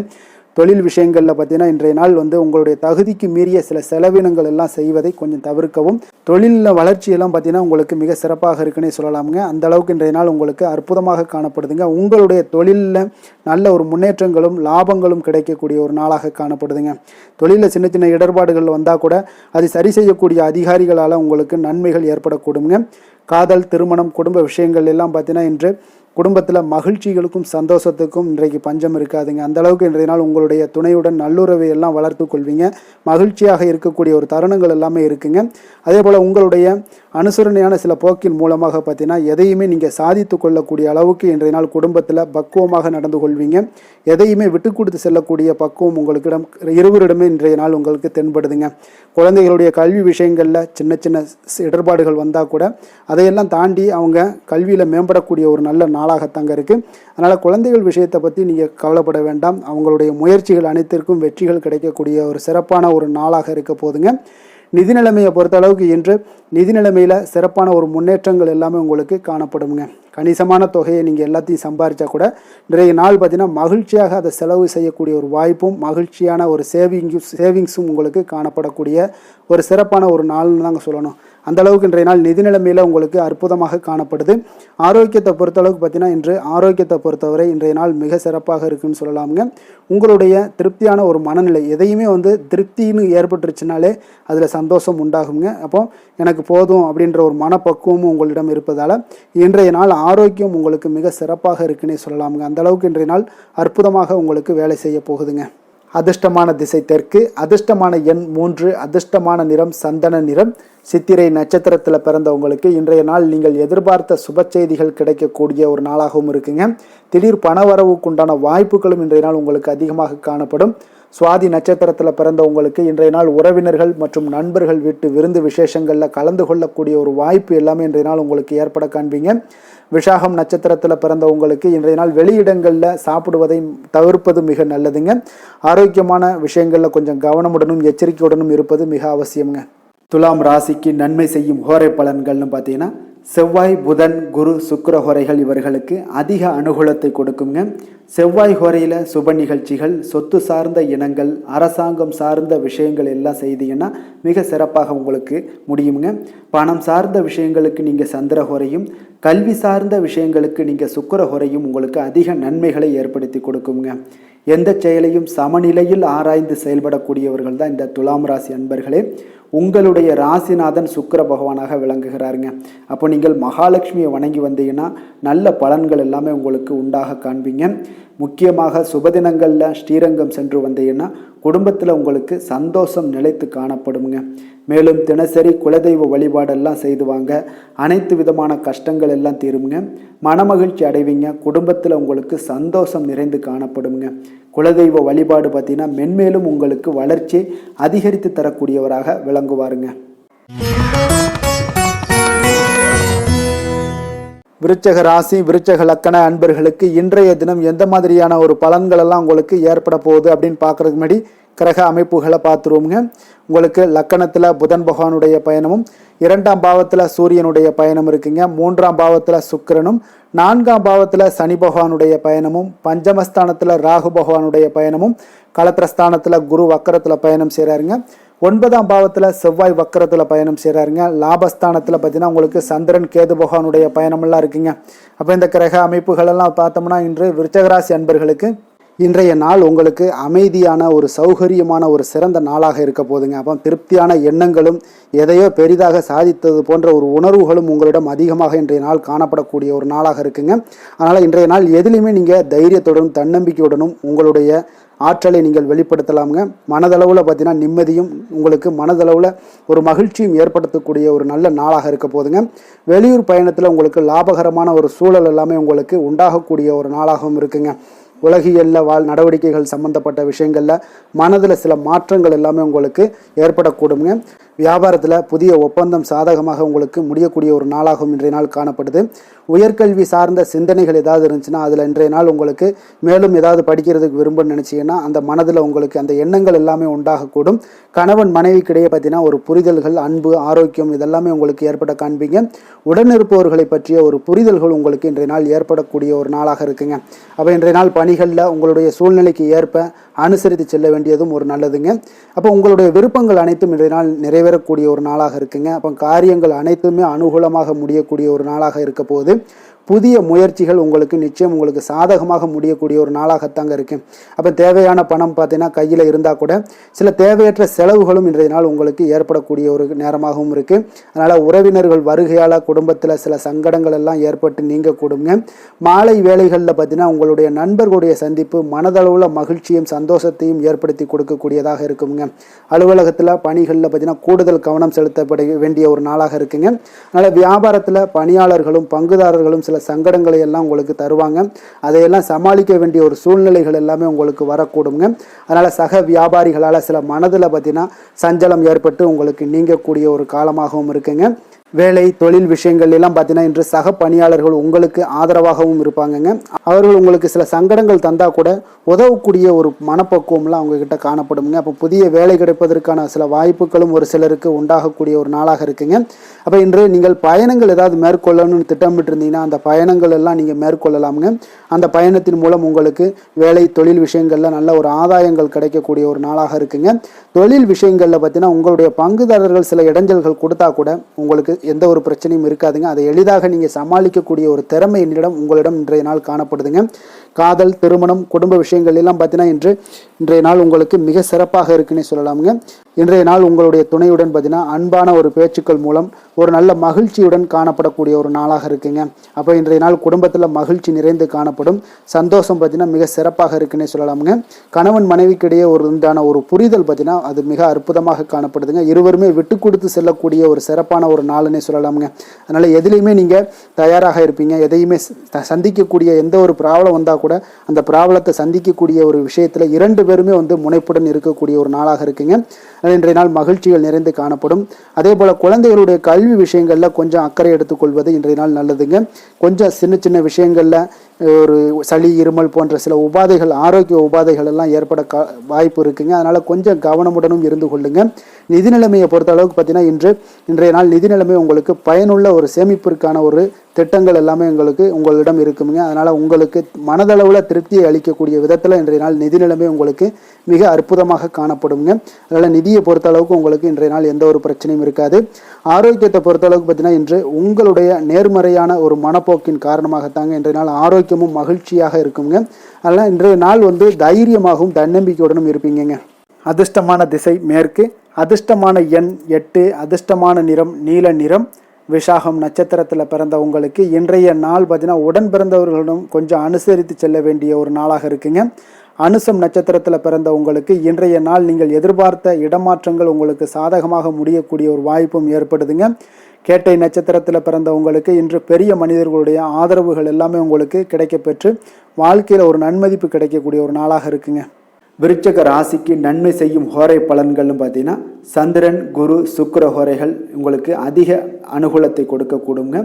தொழில் விஷயங்களில் பார்த்தீங்கன்னா இன்றைய நாள் உங்களுடைய தகுதிக்கு மீறிய சில செலவினங்கள் எல்லாம் செய்வதை கொஞ்சம் தவிர்க்கவும். தொழிலில் வளர்ச்சியெல்லாம் பார்த்தீங்கன்னா உங்களுக்கு மிக சிறப்பாக இருக்குன்னே சொல்லலாமுங்க. அந்த அளவுக்கு இன்றைய நாள் உங்களுக்கு அற்புதமாக காணப்படுதுங்க. உங்களுடைய தொழிலில் நல்ல ஒரு முன்னேற்றங்களும் லாபங்களும் கிடைக்கக்கூடிய ஒரு நாளாக காணப்படுதுங்க. தொழிலில் சின்ன சின்ன இடர்பாடுகள் வந்தால் கூட அதை சரி செய்யக்கூடிய அதிகாரிகளால் உங்களுக்கு நன்மைகள் ஏற்படக்கூடுங்க. காதல் திருமணம் குடும்ப விஷயங்கள் எல்லாம் பார்த்தீங்கன்னா இன்று குடும்பத்தில் மகிழ்ச்சிகளுக்கும் சந்தோஷத்துக்கும் இன்றைக்கு பஞ்சம் இருக்காதுங்க. அந்த அளவுக்கு இன்றைய நாள் உங்களுடைய துணையுடன் நல்லுறவை எல்லாம் வளர்த்து கொள்வீங்க. மகிழ்ச்சியாக இருக்கக்கூடிய ஒரு தருணங்கள் எல்லாமே இருக்குங்க. அதே போல் உங்களுடைய அனுசரணையான சில போக்கின் மூலமாக பார்த்தீங்கன்னா எதையுமே நீங்கள் சாதித்து கொள்ளக்கூடிய அளவுக்கு இன்றைய நாள் குடும்பத்தில் பக்குவமாக நடந்து கொள்வீங்க. எதையுமே விட்டு கொடுத்து செல்லக்கூடிய பக்குவம் உங்களுக்கிடம் இருவரிடமே இன்றைய நாள் உங்களுக்கு தென்படுதுங்க. குழந்தைகளுடைய கல்வி விஷயங்களில் சின்ன சின்ன இடர்பாடுகள் வந்தால் கூட அதையெல்லாம் தாண்டி அவங்க கல்வியில் மேம்படக்கூடிய ஒரு நல்ல நாளாகத்தாங்க இருக்குது. அதனால் குழந்தைகள் விஷயத்தை பற்றி நீங்கள் கவலைப்பட வேண்டாம். அவங்களுடைய முயற்சிகள் அனைத்திற்கும் வெற்றிகள் கிடைக்கக்கூடிய ஒரு சிறப்பான ஒரு நாளாக இருக்க போதுங்க. நிதி நிலைமையை பொறுத்த அளவுக்கு இன்று நிதி நிலைமையில் சிறப்பான ஒரு முன்னேற்றங்கள் எல்லாமே உங்களுக்கு காணப்படுங்க. கணிசமான தொகையை நீங்கள் எல்லாத்தையும் சம்பாதிச்சா கூட இன்றைய நாள் பார்த்தீங்கன்னா மகிழ்ச்சியாக அதை செலவு செய்யக்கூடிய ஒரு வாய்ப்பும் மகிழ்ச்சியான ஒரு சேவிங்ஸும் உங்களுக்கு காணப்படக்கூடிய ஒரு சிறப்பான ஒரு நாள்னு தாங்க சொல்லணும். அந்த அளவுக்கு இன்றைய நாள் நிதி நிலைமையில் உங்களுக்கு அற்புதமாக காணப்படுது. ஆரோக்கியத்தை பொறுத்தளவுக்கு பார்த்தீங்கன்னா இன்று ஆரோக்கியத்தை பொறுத்தவரை இன்றைய நாள் மிக சிறப்பாக இருக்குன்னு சொல்லலாமுங்க. உங்களுடைய திருப்தியான ஒரு மனநிலை எதையுமே திருப்தின்னு ஏற்பட்டுருச்சுனாலே அதில் சந்தோஷம் உண்டாகுங்க. அப்போ எனக்கு போதும் அப்படின்ற ஒரு மனப்பக்குவமும் உங்களிடம் இருப்பதால் இன்றைய நாள் ஆரோக்கியம் உங்களுக்கு மிக சிறப்பாக இருக்குன்னே சொல்லலாமுங்க. அந்த அளவுக்கு இன்றைய நாள் அற்புதமாக உங்களுக்கு வேலை செய்ய போகுதுங்க. அதிர்ஷ்டமான திசை தெற்கு, அதிர்ஷ்டமான எண் 3, அதிர்ஷ்டமான நிறம் சந்தன நிறம், சித்திரை நட்சத்திரத்தில் பிறந்தவங்களுக்கு இன்றைய நாள் நீங்கள் எதிர்பார்த்த சுப செய்திகள் கிடைக்கக்கூடிய ஒரு நாளாகவும் இருக்குங்க. திடீர் பணவரவுக்குண்டான வாய்ப்புகளும் இன்றைய நாள் உங்களுக்கு அதிகமாக காணப்படும். சுவாதி நட்சத்திரத்தில் பிறந்தவங்களுக்கு இன்றைய நாள் உறவினர்கள் மற்றும் நண்பர்கள் வீட்டு விருந்து விசேஷங்களில் கலந்து கொள்ளக்கூடிய ஒரு வாய்ப்பு எல்லாமே இன்றைய நாள் உங்களுக்கு ஏற்பட காண்பீங்க. விஷாகம் நட்சத்திரத்தில் பிறந்தவங்களுக்கு இன்றைய நாள் வெளியிடங்களில் சாப்பிடுவதை தவிர்ப்பது மிக நல்லதுங்க. ஆரோக்கியமான விஷயங்களில் கொஞ்சம் கவனமுடனும் எச்சரிக்கையுடனும் இருப்பது மிக அவசியம்ங்க. துலாம் ராசிக்கு நன்மை செய்யும் ஹோரை பலன்கள்னு பார்த்தீங்கன்னா, செவ்வாய், புதன், குரு, சுக்கிர ஹோரைகள் இவர்களுக்கு அதிக அனுகூலத்தை கொடுக்குங்க. செவ்வாய் ஹோரையில் சுப நிகழ்ச்சிகள், சொத்து சார்ந்த இனங்கள், அரசாங்கம் சார்ந்த விஷயங்கள் எல்லாம் செய்தீங்கன்னா மிக சிறப்பாக உங்களுக்கு முடியுங்க. பணம் சார்ந்த விஷயங்களுக்கு நீங்கள் சந்திர ஹோரையும், கல்வி சார்ந்த விஷயங்களுக்கு நீங்கள் சுக்கிர ஹோரையும் உங்களுக்கு அதிக நன்மைகளை ஏற்படுத்தி கொடுக்குங்க. எந்த செயலையும் சமநிலையில் ஆராய்ந்து செயல்படக்கூடியவர்கள் தான் இந்த துலாம் ராசி அன்பர்களே. உங்களுடைய ராசிநாதன் சுக்கிர பகவானாக விளங்குகிறாருங்க. அப்போ நீங்கள் மகாலட்சுமியை வணங்கி வந்தீங்கன்னா நல்ல பலன்கள் எல்லாமே உங்களுக்கு உண்டாக காண்பீங்க. முக்கியமாக சுபதினங்களில் ஸ்ரீரங்கம் சென்று வந்தீங்கன்னா குடும்பத்தில் உங்களுக்கு சந்தோஷம் நிலைத்து காணப்படுங்க. மேலும் தினசரி குலதெய்வ வழிபாடெல்லாம் செய்து வாங்க. அனைத்து விதமான கஷ்டங்கள் எல்லாம் தீருங்க. மனமகிழ்ச்சி அடைவீங்க. குடும்பத்தில் உங்களுக்கு சந்தோஷம் நிறைந்து காணப்படுங்க. குலதெய்வ வழிபாடு பார்த்தீங்கன்னா மென்மேலும் உங்களுக்கு வளர்ச்சி அதிகரித்து தரக்கூடியவராக விளங்குவாருங்க. விருச்சக ராசி, விருச்சக லக்கண அன்பர்களுக்கு இன்றைய தினம் எந்த மாதிரியான ஒரு பலன்கள் எல்லாம் உங்களுக்கு ஏற்பட போகுது அப்படின்னு பார்க்கறதுக்கு முன்னாடி கிரக அமைப்புகளை பார்த்துருவோங்க. உங்களுக்கு லக்கணத்தில் புதன் பகவானுடைய பயணமும், 2ஆம் பாவத்தில் சூரியனுடைய பயணம் இருக்குங்க. 3ஆம் பாவத்தில் சுக்கிரனும், 4ஆம் பாவத்தில் சனி பகவானுடைய பயணமும், பஞ்சமஸ்தானத்தில் ராகு பகவானுடைய பயணமும், களத்திரஸ்தானத்தில் குரு வக்கரத்தில் பயணம் செய்கிறாருங்க. 9ஆம் பாவத்தில் செவ்வாய் வக்கரத்தில் பயணம் செய்கிறாருங்க. லாபஸ்தானத்தில் பார்த்தீங்கன்னா உங்களுக்கு சந்திரன் கேது பகவானுடைய பயணமெல்லாம் இருக்குங்க. அப்போ இந்த கிரக அமைப்புகளெல்லாம் பார்த்தோம்னா இன்று விருச்சகராசி அன்பர்களுக்கு இன்றைய நாள் உங்களுக்கு அமைதியான ஒரு சௌகரியமான ஒரு சிறந்த நாளாக இருக்க போதுங்க. அப்போ திருப்தியான எண்ணங்களும் எதையோ பெரிதாக சாதித்தது போன்ற ஒரு உணர்வுகளும் உங்களிடம் அதிகமாக இன்றைய நாள் காணப்படக்கூடிய ஒரு நாளாக இருக்குங்க. அதனால் இன்றைய நாள் எதுலையுமே நீங்கள் தைரியத்துடனும் தன்னம்பிக்கையுடனும் உங்களுடைய ஆற்றலை நீங்கள் வெளிப்படுத்தலாமுங்க. மனதளவில் பார்த்தீங்கன்னா நிம்மதியும் உங்களுக்கு மனதளவில் ஒரு மகிழ்ச்சியும் ஏற்படுத்தக்கூடிய ஒரு நல்ல நாளாக இருக்க போதுங்க. வெளியூர் பயணத்தில் உங்களுக்கு லாபகரமான ஒரு சூழல் எல்லாமே உங்களுக்கு உண்டாகக்கூடிய ஒரு நாளாகவும் இருக்குங்க. உலகியலில் நடவடிக்கைகள் சம்பந்தப்பட்ட விஷயங்களில் மனதில் சில மாற்றங்கள் எல்லாமே உங்களுக்கு ஏற்படக்கூடுங்க. வியாபாரத்தில் புதிய ஒப்பந்தம் சாதகமாக உங்களுக்கு முடியக்கூடிய ஒரு நாளாகவும் இன்றைய நாள் காணப்படுது. உயர்கல்வி சார்ந்த சிந்தனைகள் ஏதாவது இருந்துச்சுன்னா அதில் இன்றைய நாள் உங்களுக்கு மேலும் ஏதாவது படிக்கிறதுக்கு விரும்புன்னு நினச்சிங்கன்னா அந்த மனதில் உங்களுக்கு அந்த எண்ணங்கள் எல்லாமே உண்டாகக்கூடும். கணவன் மனைவிக்கிடையே பார்த்தீங்கன்னா ஒரு புரிதல்கள், அன்பு, ஆரோக்கியம் இதெல்லாமே உங்களுக்கு ஏற்பட காண்பீங்க. உடனிருப்பவர்களை பற்றிய ஒரு புரிதல்கள் உங்களுக்கு இன்றைய நாள் ஏற்படக்கூடிய ஒரு நாளாக இருக்குங்க. அப்போ இன்றைய நாள் பணிகளில் உங்களுடைய சூழ்நிலைக்கு ஏற்ப அனுசரித்து செல்ல வேண்டியதும் ஒரு நல்லதுங்க. அப்போ உங்களுடைய விருப்பங்கள் அனைத்தும் இன்றைய நாள் நிறைவேறக்கூடிய ஒரு நாளாக இருக்குங்க. அப்போ காரியங்கள் அனைத்துமே அனுகூலமாக முடியக்கூடிய ஒரு நாளாக இருக்க போகுது. புதிய முயற்சிகள் உங்களுக்கு நிச்சயம் உங்களுக்கு சாதகமாக முடியக்கூடிய ஒரு நாளாகத்தாங்க இருக்கு. அப்போ தேவையான பணம் பார்த்தீங்கன்னா கையில் இருந்தால் கூட சில தேவையற்ற செலவுகளும் இன்றைய நாள் உங்களுக்கு ஏற்படக்கூடிய ஒரு நேரமாகவும் இருக்கு. அதனால உறவினர்கள் வருகையால் குடும்பத்தில் சில சங்கடங்கள் எல்லாம் ஏற்பட்டு நீங்க கூடுங்க. மாலை வேளைகளில் பார்த்தீங்கன்னா உங்களுடைய நண்பர்களுடைய சந்திப்பு மனதளவுல மகிழ்ச்சியும் சந்தோஷத்தையும் ஏற்படுத்தி கொடுக்கக்கூடியதாக இருக்குங்க. அலுவலகத்தில் பணிகளில் பார்த்தீங்கன்னா கூடுதல் கவனம் செலுத்தப்பட வேண்டிய ஒரு நாளாக இருக்குங்க. அதனால வியாபாரத்தில் பணியாளர்களும் பங்குதாரர்களும் சில சங்கடங்களை எல்லாம் உங்களுக்கு தருவாங்க. அதையெல்லாம் சமாளிக்க வேண்டிய ஒரு சூழ்நிலைகள் எல்லாமே உங்களுக்கு வரக்கூடுங்க. அதனால சக வியாபாரிகளால் சில மனதில் பார்த்தீங்கன்னா சஞ்சலம் ஏற்பட்டு உங்களுக்கு நீங்கக்கூடிய ஒரு காலமாகவும் இருக்குங்க. வேலை தொழில் விஷயங்கள் எல்லாம் பார்த்தீங்கன்னா இன்று சக பணியாளர்கள் உங்களுக்கு ஆதரவாகவும் இருப்பாங்கங்க. அவர்கள் உங்களுக்கு சில சங்கடங்கள் தந்தா கூட உதவக்கூடிய ஒரு மனப்பக்குவம்லாம் அவங்கக்கிட்ட காணப்படுங்க. அப்போ புதிய வேலை கிடைப்பதற்கான சில வாய்ப்புகளும் ஒரு சிலருக்கு உண்டாகக்கூடிய ஒரு நாளாக இருக்குங்க. அப்போ இன்று நீங்கள் பயணங்கள் ஏதாவது மேற்கொள்ளணும்னு திட்டமிட்டு இருந்தீங்கன்னா அந்த பயணங்கள் எல்லாம் நீங்கள் மேற்கொள்ளலாமுங்க. அந்த பயணத்தின் மூலம் உங்களுக்கு வேலை தொழில் விஷயங்களில் நல்ல ஒரு ஆதாயங்கள் கிடைக்கக்கூடிய ஒரு நாளாக இருக்குங்க. தொழில் விஷயங்களில் பார்த்தீங்கன்னா உங்களுடைய பங்குதாரர்கள் சில இடைஞ்சல்கள் கொடுத்தா கூட உங்களுக்கு எந்த ஒரு பிரச்சனையும் இருக்காதுங்க. அதை எளிதாக நீங்கள் சமாளிக்கக்கூடிய ஒரு திறமை உங்களிடம் இன்றைய நாள் காணப்படுதுங்க. காதல், திருமணம், குடும்ப விஷயங்கள் எல்லாம் பார்த்தீங்கன்னா இன்றைய நாள் உங்களுக்கு மிக சிறப்பாக இருக்குன்னே சொல்லலாமுங்க. இன்றைய நாள் உங்களுடைய துணையுடன் பார்த்தீங்கன்னா அன்பான ஒரு பேச்சுக்கள் மூலம் ஒரு நல்ல மகிழ்ச்சியுடன் காணப்படக்கூடிய ஒரு நாளாக இருக்குங்க. அப்போ இன்றைய நாள் குடும்பத்தில் மகிழ்ச்சி நிறைந்து காணப்படும். சந்தோஷம் பார்த்தீங்கன்னா மிக சிறப்பாக இருக்குன்னே சொல்லலாமுங்க. கணவன் மனைவிக்கிடையே உண்டான ஒரு புரிதல் பார்த்தீங்கன்னா அது மிக அற்புதமாக காணப்படுதுங்க. இருவருமே விட்டு கொடுத்து செல்லக்கூடிய ஒரு சிறப்பான ஒரு நாளுன்னே சொல்லலாமுங்க. அதனால் எதுலேயுமே நீங்கள் தயாராக இருப்பீங்க. எதையுமே சந்திக்கக்கூடிய எந்த ஒரு ப்ராப்ளம் வந்தால் கூட அந்த ப்ராப்ளத்தை சந்திக்கக்கூடிய ஒரு விஷயத்தில் 2 பேருமே முனைப்புடன் இருக்கக்கூடிய ஒரு நாளாக இருக்குங்க. இன்றைய நாள் மகிழ்ச்சிகள் நிறைந்து காணப்படும். அதே போல் குழந்தைகளுடைய கல்வி விஷயங்களில் கொஞ்சம் அக்கறை எடுத்துக்கொள்வது இன்றைய நாள் நல்லதுங்க. கொஞ்சம் சின்ன சின்ன விஷயங்களில் ஒரு சளி, இருமல் போன்ற சில உபாதைகள், ஆரோக்கிய உபாதைகள் எல்லாம் ஏற்பட வாய்ப்பு இருக்குங்க. அதனால் கொஞ்சம் கவனமுடனும் இருந்து கொள்ளுங்க. நிதி நிலைமையை பொறுத்த அளவுக்கு பார்த்தீங்கன்னா இன்றைய நாள் நிதி நிலைமை உங்களுக்கு பயனுள்ள ஒரு சேமிப்பிற்கான ஒரு திட்டங்கள் எல்லாமே உங்களிடம் இருக்குங்க. அதனால் உங்களுக்கு மனதளவில் திருப்தியை அளிக்கக்கூடிய விதத்தில் இன்றைய நாள் நிதி நிலைமை உங்களுக்கு மிக அற்புதமாக காணப்படுங்க. அதனால் நிதியை பொறுத்த அளவுக்கு உங்களுக்கு இன்றைய நாள் எந்த ஒரு பிரச்சனையும் இருக்காது. ஆரோக்கியத்தை பொறுத்த அளவுக்கு பார்த்தீங்கன்னா இன்று உங்களுடைய நேர்மறையான ஒரு மனப்போக்கின் காரணமாகத்தாங்க இன்றைய நாள் ஆரோக்கியமும் மகிழ்ச்சியாக இருக்குங்க. அதனால் இன்றைய நாள் தைரியமாகவும் தன்னம்பிக்கையுடனும் இருப்பீங்க. அதிர்ஷ்டமான திசை மேற்கு, அதிர்ஷ்டமான எண் 8, அதிர்ஷ்டமான நிறம் நீல நிறம். விஷாகம் நட்சத்திரத்தில் பிறந்த உங்களுக்கு இன்றைய நாள் பார்த்தீங்கன்னா உடன் பிறந்தவர்களிடம் கொஞ்சம் அனுசரித்து செல்ல வேண்டிய ஒரு நாளாக இருக்குங்க. அனுசம் நட்சத்திரத்தில் பிறந்த உங்களுக்கு இன்றைய நாள் நீங்கள் எதிர்பார்த்த இடமாற்றங்கள் உங்களுக்கு சாதகமாக முடியக்கூடிய ஒரு வாய்ப்பும் ஏற்படுதுங்க. கேட்டை நட்சத்திரத்தில் பிறந்த உங்களுக்கு இன்று பெரிய மனிதர்களுடைய ஆதரவுகள் எல்லாமே உங்களுக்கு கிடைக்கப்பெற்று வாழ்க்கையில் ஒரு நன்மதிப்பு கிடைக்கக்கூடிய ஒரு நாளாக இருக்குங்க. விருச்சக ராசிக்கு நன்மை செய்யும் ஹோரை பலன்கள்னு பார்த்தீங்கன்னா சந்திரன், குரு, சுக்கிர ஹோரைகள் உங்களுக்கு அதிக அனுகூலத்தை கொடுக்கக்கூடுங்க.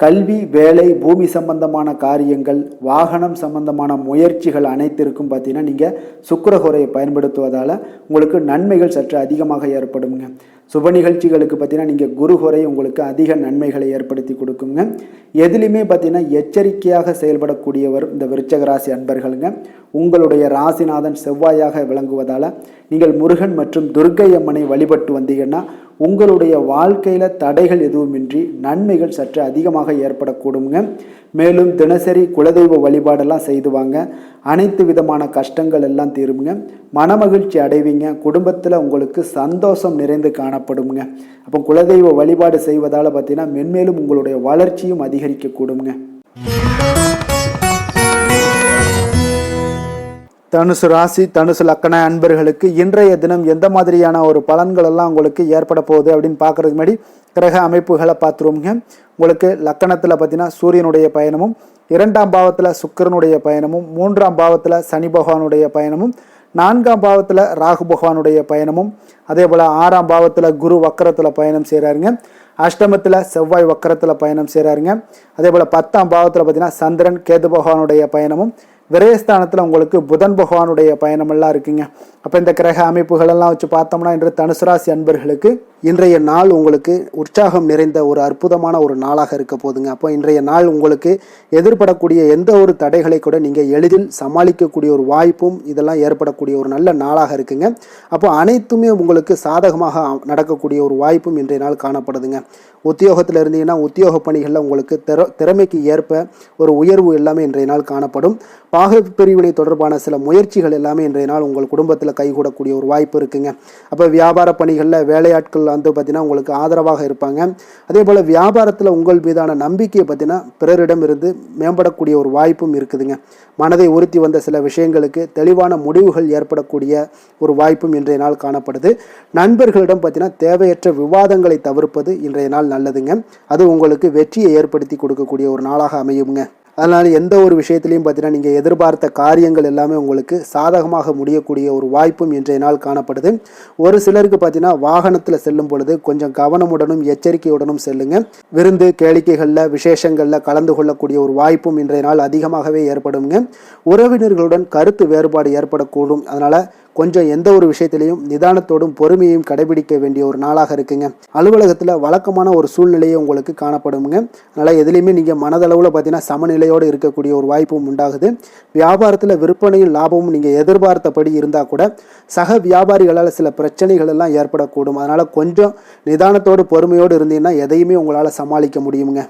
கல்வி, வேலை, பூமி சம்பந்தமான காரியங்கள், வாகனம் சம்பந்தமான முயற்சிகள் அனைத்திற்கும் பார்த்தீங்கன்னா நீங்கள் சுக்கிர ஹோரையை பயன்படுத்துவதால் உங்களுக்கு நன்மைகள் சற்று அதிகமாக ஏற்படுங்க. சுப நிகழ்ச்சிகளுக்கு பார்த்தீங்கன்னா நீங்கள் குரு ஹோரை உங்களுக்கு அதிக நன்மைகளை ஏற்படுத்தி கொடுக்குங்க. எதுலையுமே பார்த்தீங்கன்னா எச்சரிக்கையாக செயல்படக்கூடியவர் இந்த விருச்சக ராசி அன்பர்களுங்க. உங்களுடைய ராசிநாதன் செவ்வாயாக விளங்குவதால் நீங்கள் முருகன் மற்றும் துர்க்கை அம்மனை வழிபட்டு வந்தீங்கன்னா உங்களுடைய வாழ்க்கையில் தடைகள் எதுவுமின்றி நன்மைகள் சற்று அதிகமாக ஏற்படக்கூடுங்க. மேலும் தினசரி குலதெய்வ வழிபாடெல்லாம் செய்து வாங்க. அனைத்து விதமான கஷ்டங்கள் எல்லாம் தீருங்க. மனமகிழ்ச்சி அடைவீங்க. குடும்பத்தில் உங்களுக்கு சந்தோஷம் நிறைந்து காணப்படுங்க. அப்போ குலதெய்வ வழிபாடு செய்வதால் பார்த்தீங்கன்னா மென்மேலும் உங்களுடைய வளர்ச்சியும் அதிகரிக்கக்கூடுங்க. தனுசு ராசி, தனுசு லக்கண அன்பர்களுக்கு இன்றைய தினம் எந்த மாதிரியான ஒரு பலன்கள் எல்லாம் உங்களுக்கு ஏற்பட போகுது அப்படின்னு பார்க்கறதுக்கு முன்னாடி கிரக அமைப்புகளை பார்த்துருவோங்க. உங்களுக்கு லக்கணத்தில் பார்த்தீங்கன்னா சூரியனுடைய பயணமும், 2ஆம் பாவத்தில் சுக்கிரனுடைய பயணமும், 3ஆம் பாவத்தில் சனி பகவானுடைய பயணமும், 4ஆம் பாவத்தில் ராகு பகவானுடைய பயணமும், அதே போல் 6ஆம் பாவத்தில் குரு வக்கரத்தில் பயணம் செய்கிறாருங்க. அஷ்டமத்தில் செவ்வாய் வக்கரத்தில் பயணம் செய்கிறாருங்க. அதே போல் 10ஆம் பாவத்தில் பார்த்தீங்கன்னா சந்திரன், கேது பகவானுடைய பயணமும், விரயஸ்தானத்தில் உங்களுக்கு புதன் பகவானுடைய பயணமெல்லாம் இருக்குங்க. அப்போ இந்த கிரக அமைப்புகளெல்லாம் வச்சு பார்த்தோம்னா இன்று தனுசு ராசி அன்பர்களுக்கு இன்றைய நாள் உங்களுக்கு உற்சாகம் நிறைந்த ஒரு அற்புதமான ஒரு நாளாக இருக்க போதுங்க. அப்போ இன்றைய நாள் உங்களுக்கு எதிர்படக்கூடிய எந்த ஒரு தடைகளை கூட நீங்கள் எளிதில் சமாளிக்கக்கூடிய ஒரு வாய்ப்பும் இதெல்லாம் ஏற்படக்கூடிய ஒரு நல்ல நாளாக இருக்குங்க. அப்போ அனைத்துமே உங்களுக்கு சாதகமாக நடக்கக்கூடிய ஒரு வாய்ப்பும் இன்றைய நாள் காணப்படுதுங்க. உத்தியோகத்தில் இருந்தீங்கன்னா உத்தியோக பணிகளில் உங்களுக்கு திறமைக்கு ஏற்ப ஒரு உயர்வு எல்லாமே இன்றைய நாள் காணப்படும். பாக பிரிவினை தொடர்பான சில முயற்சிகள் எல்லாமே இன்றைய நாள் உங்கள் குடும்பத்தில் கைகூடக்கூடிய ஒரு வாய்ப்பு இருக்குங்க. அப்போ வியாபார பணிகளில் வேலையாட்கள் பார்த்தீங்கன்னா உங்களுக்கு ஆதரவாக இருப்பாங்க. அதே போல் வியாபாரத்தில் உங்கள் மீதான நம்பிக்கையை பார்த்தீங்கன்னா பிறரிடம் இருந்து மேம்படக்கூடிய ஒரு வாய்ப்பும் இருக்குதுங்க. மனதை உறுத்தி வந்த சில விஷயங்களுக்கு தெளிவான முடிவுகள் ஏற்படக்கூடிய ஒரு வாய்ப்பும் இன்றைய நாள் காணப்படுது. நண்பர்களிடம் பார்த்தீங்கன்னா தேவையற்ற விவாதங்களை தவிர்ப்பது இன்றைய நாள் நல்லதுங்க. அது உங்களுக்கு வெற்றியை ஏற்படுத்தி கொடுக்கக்கூடிய ஒரு நாளாக அமையுங்க. அதனால் எந்த ஒரு விஷயத்திலையும் பார்த்தீங்கன்னா நீங்கள் எதிர்பார்த்த காரியங்கள் எல்லாமே உங்களுக்கு சாதகமாக முடியக்கூடிய ஒரு வாய்ப்பும் இன்றைய நாள் காணப்படுது. ஒரு சிலருக்கு பார்த்தீங்கன்னா வாகனத்தில் செல்லும் பொழுது கொஞ்சம் கவனமுடனும் எச்சரிக்கையுடனும் செல்லுங்க. விருந்து கேளிக்கைகளில் விசேஷங்களில் கலந்து கொள்ளக்கூடிய ஒரு வாய்ப்பும் இன்றைய நாள் அதிகமாகவே ஏற்படுங்க. உறவினர்களுடன் கருத்து வேறுபாடு ஏற்படக்கூடும். அதனால் கொஞ்சம் எந்த ஒரு விஷயத்திலையும் நிதானத்தோடும் பொறுமையையும் கடைபிடிக்க வேண்டிய ஒரு நாளாக இருக்குங்க. அலுவலகத்தில் வழக்கமான ஒரு சூழ்நிலையை உங்களுக்கு காணப்படுங்க. அதனால் எதுலேயுமே நீங்கள் மனதளவில் பார்த்தீங்கன்னா சமநிலையோடு இருக்கக்கூடிய ஒரு வாய்ப்பும் உண்டாகுது. வியாபாரத்தில் விற்பனையும் லாபமும் நீங்கள் எதிர்பார்த்தபடி இருந்தால் கூட சக வியாபாரிகளால் சில பிரச்சனைகள் எல்லாம் ஏற்படக்கூடும். அதனால் கொஞ்சம் நிதானத்தோடு பொறுமையோடு இருந்தீங்கன்னா எதையுமே உங்களால் சமாளிக்க முடியுங்க.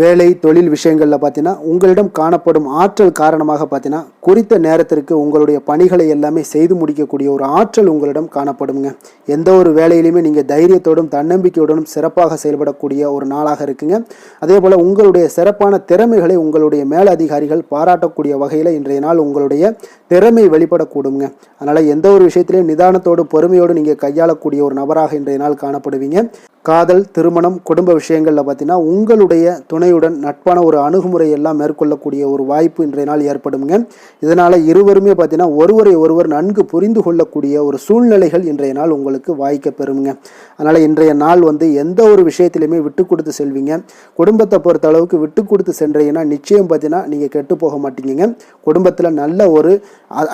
வேலை தொழில் விஷயங்களில் பார்த்தீங்கன்னா உங்களிடம் காணப்படும் ஆற்றல் காரணமாக பார்த்தீங்கன்னா குறித்த நேரத்திற்கு உங்களுடைய பணிகளை எல்லாமே செய்து முடிக்கக்கூடிய ஒரு ஆற்றல் உங்களிடம் காணப்படுங்க. எந்த ஒரு வேலையிலையுமே நீங்கள் தைரியத்தோடும் தன்னம்பிக்கையுடனும் சிறப்பாக செயல்படக்கூடிய ஒரு நாளாக இருக்குங்க. அதே போல் உங்களுடைய சிறப்பான திறமைகளை உங்களுடைய மேலதிகாரிகள் பாராட்டக்கூடிய வகையில் இன்றைய நாள் உங்களுடைய திறமை வெளிப்படக்கூடுங்க. அதனால் எந்த ஒரு விஷயத்திலையும் நிதானத்தோடு பொறுமையோடு நீங்கள் கையாளக்கூடிய ஒரு நபராக இன்றைய நாள் காணப்படுவீங்க. காதல், திருமணம், குடும்ப விஷயங்களில் பார்த்தீங்கன்னா உங்களுடைய துணையுடன் நட்பான ஒரு அணுகுமுறை எல்லாம் மேற்கொள்ளக்கூடிய ஒரு வாய்ப்பு இன்றைய நாள் ஏற்படுங்க. இதனால் இருவருமே பார்த்தீங்கன்னா ஒருவரை ஒருவர் நன்கு புரிந்து கொள்ளக்கூடிய ஒரு சூழ்நிலைகள் இன்றைய நாள் உங்களுக்கு வாய்க்க பெறுங்க. அதனால் இன்றைய நாள் எந்த ஒரு விஷயத்திலையுமே விட்டு கொடுத்து செல்வீங்க. குடும்பத்தை பொறுத்த அளவுக்கு விட்டு கொடுத்து சென்றீங்கன்னா நிச்சயம் பார்த்தீங்கன்னா நீங்கள் கெட்டு போக மாட்டீங்க. குடும்பத்தில் நல்ல ஒரு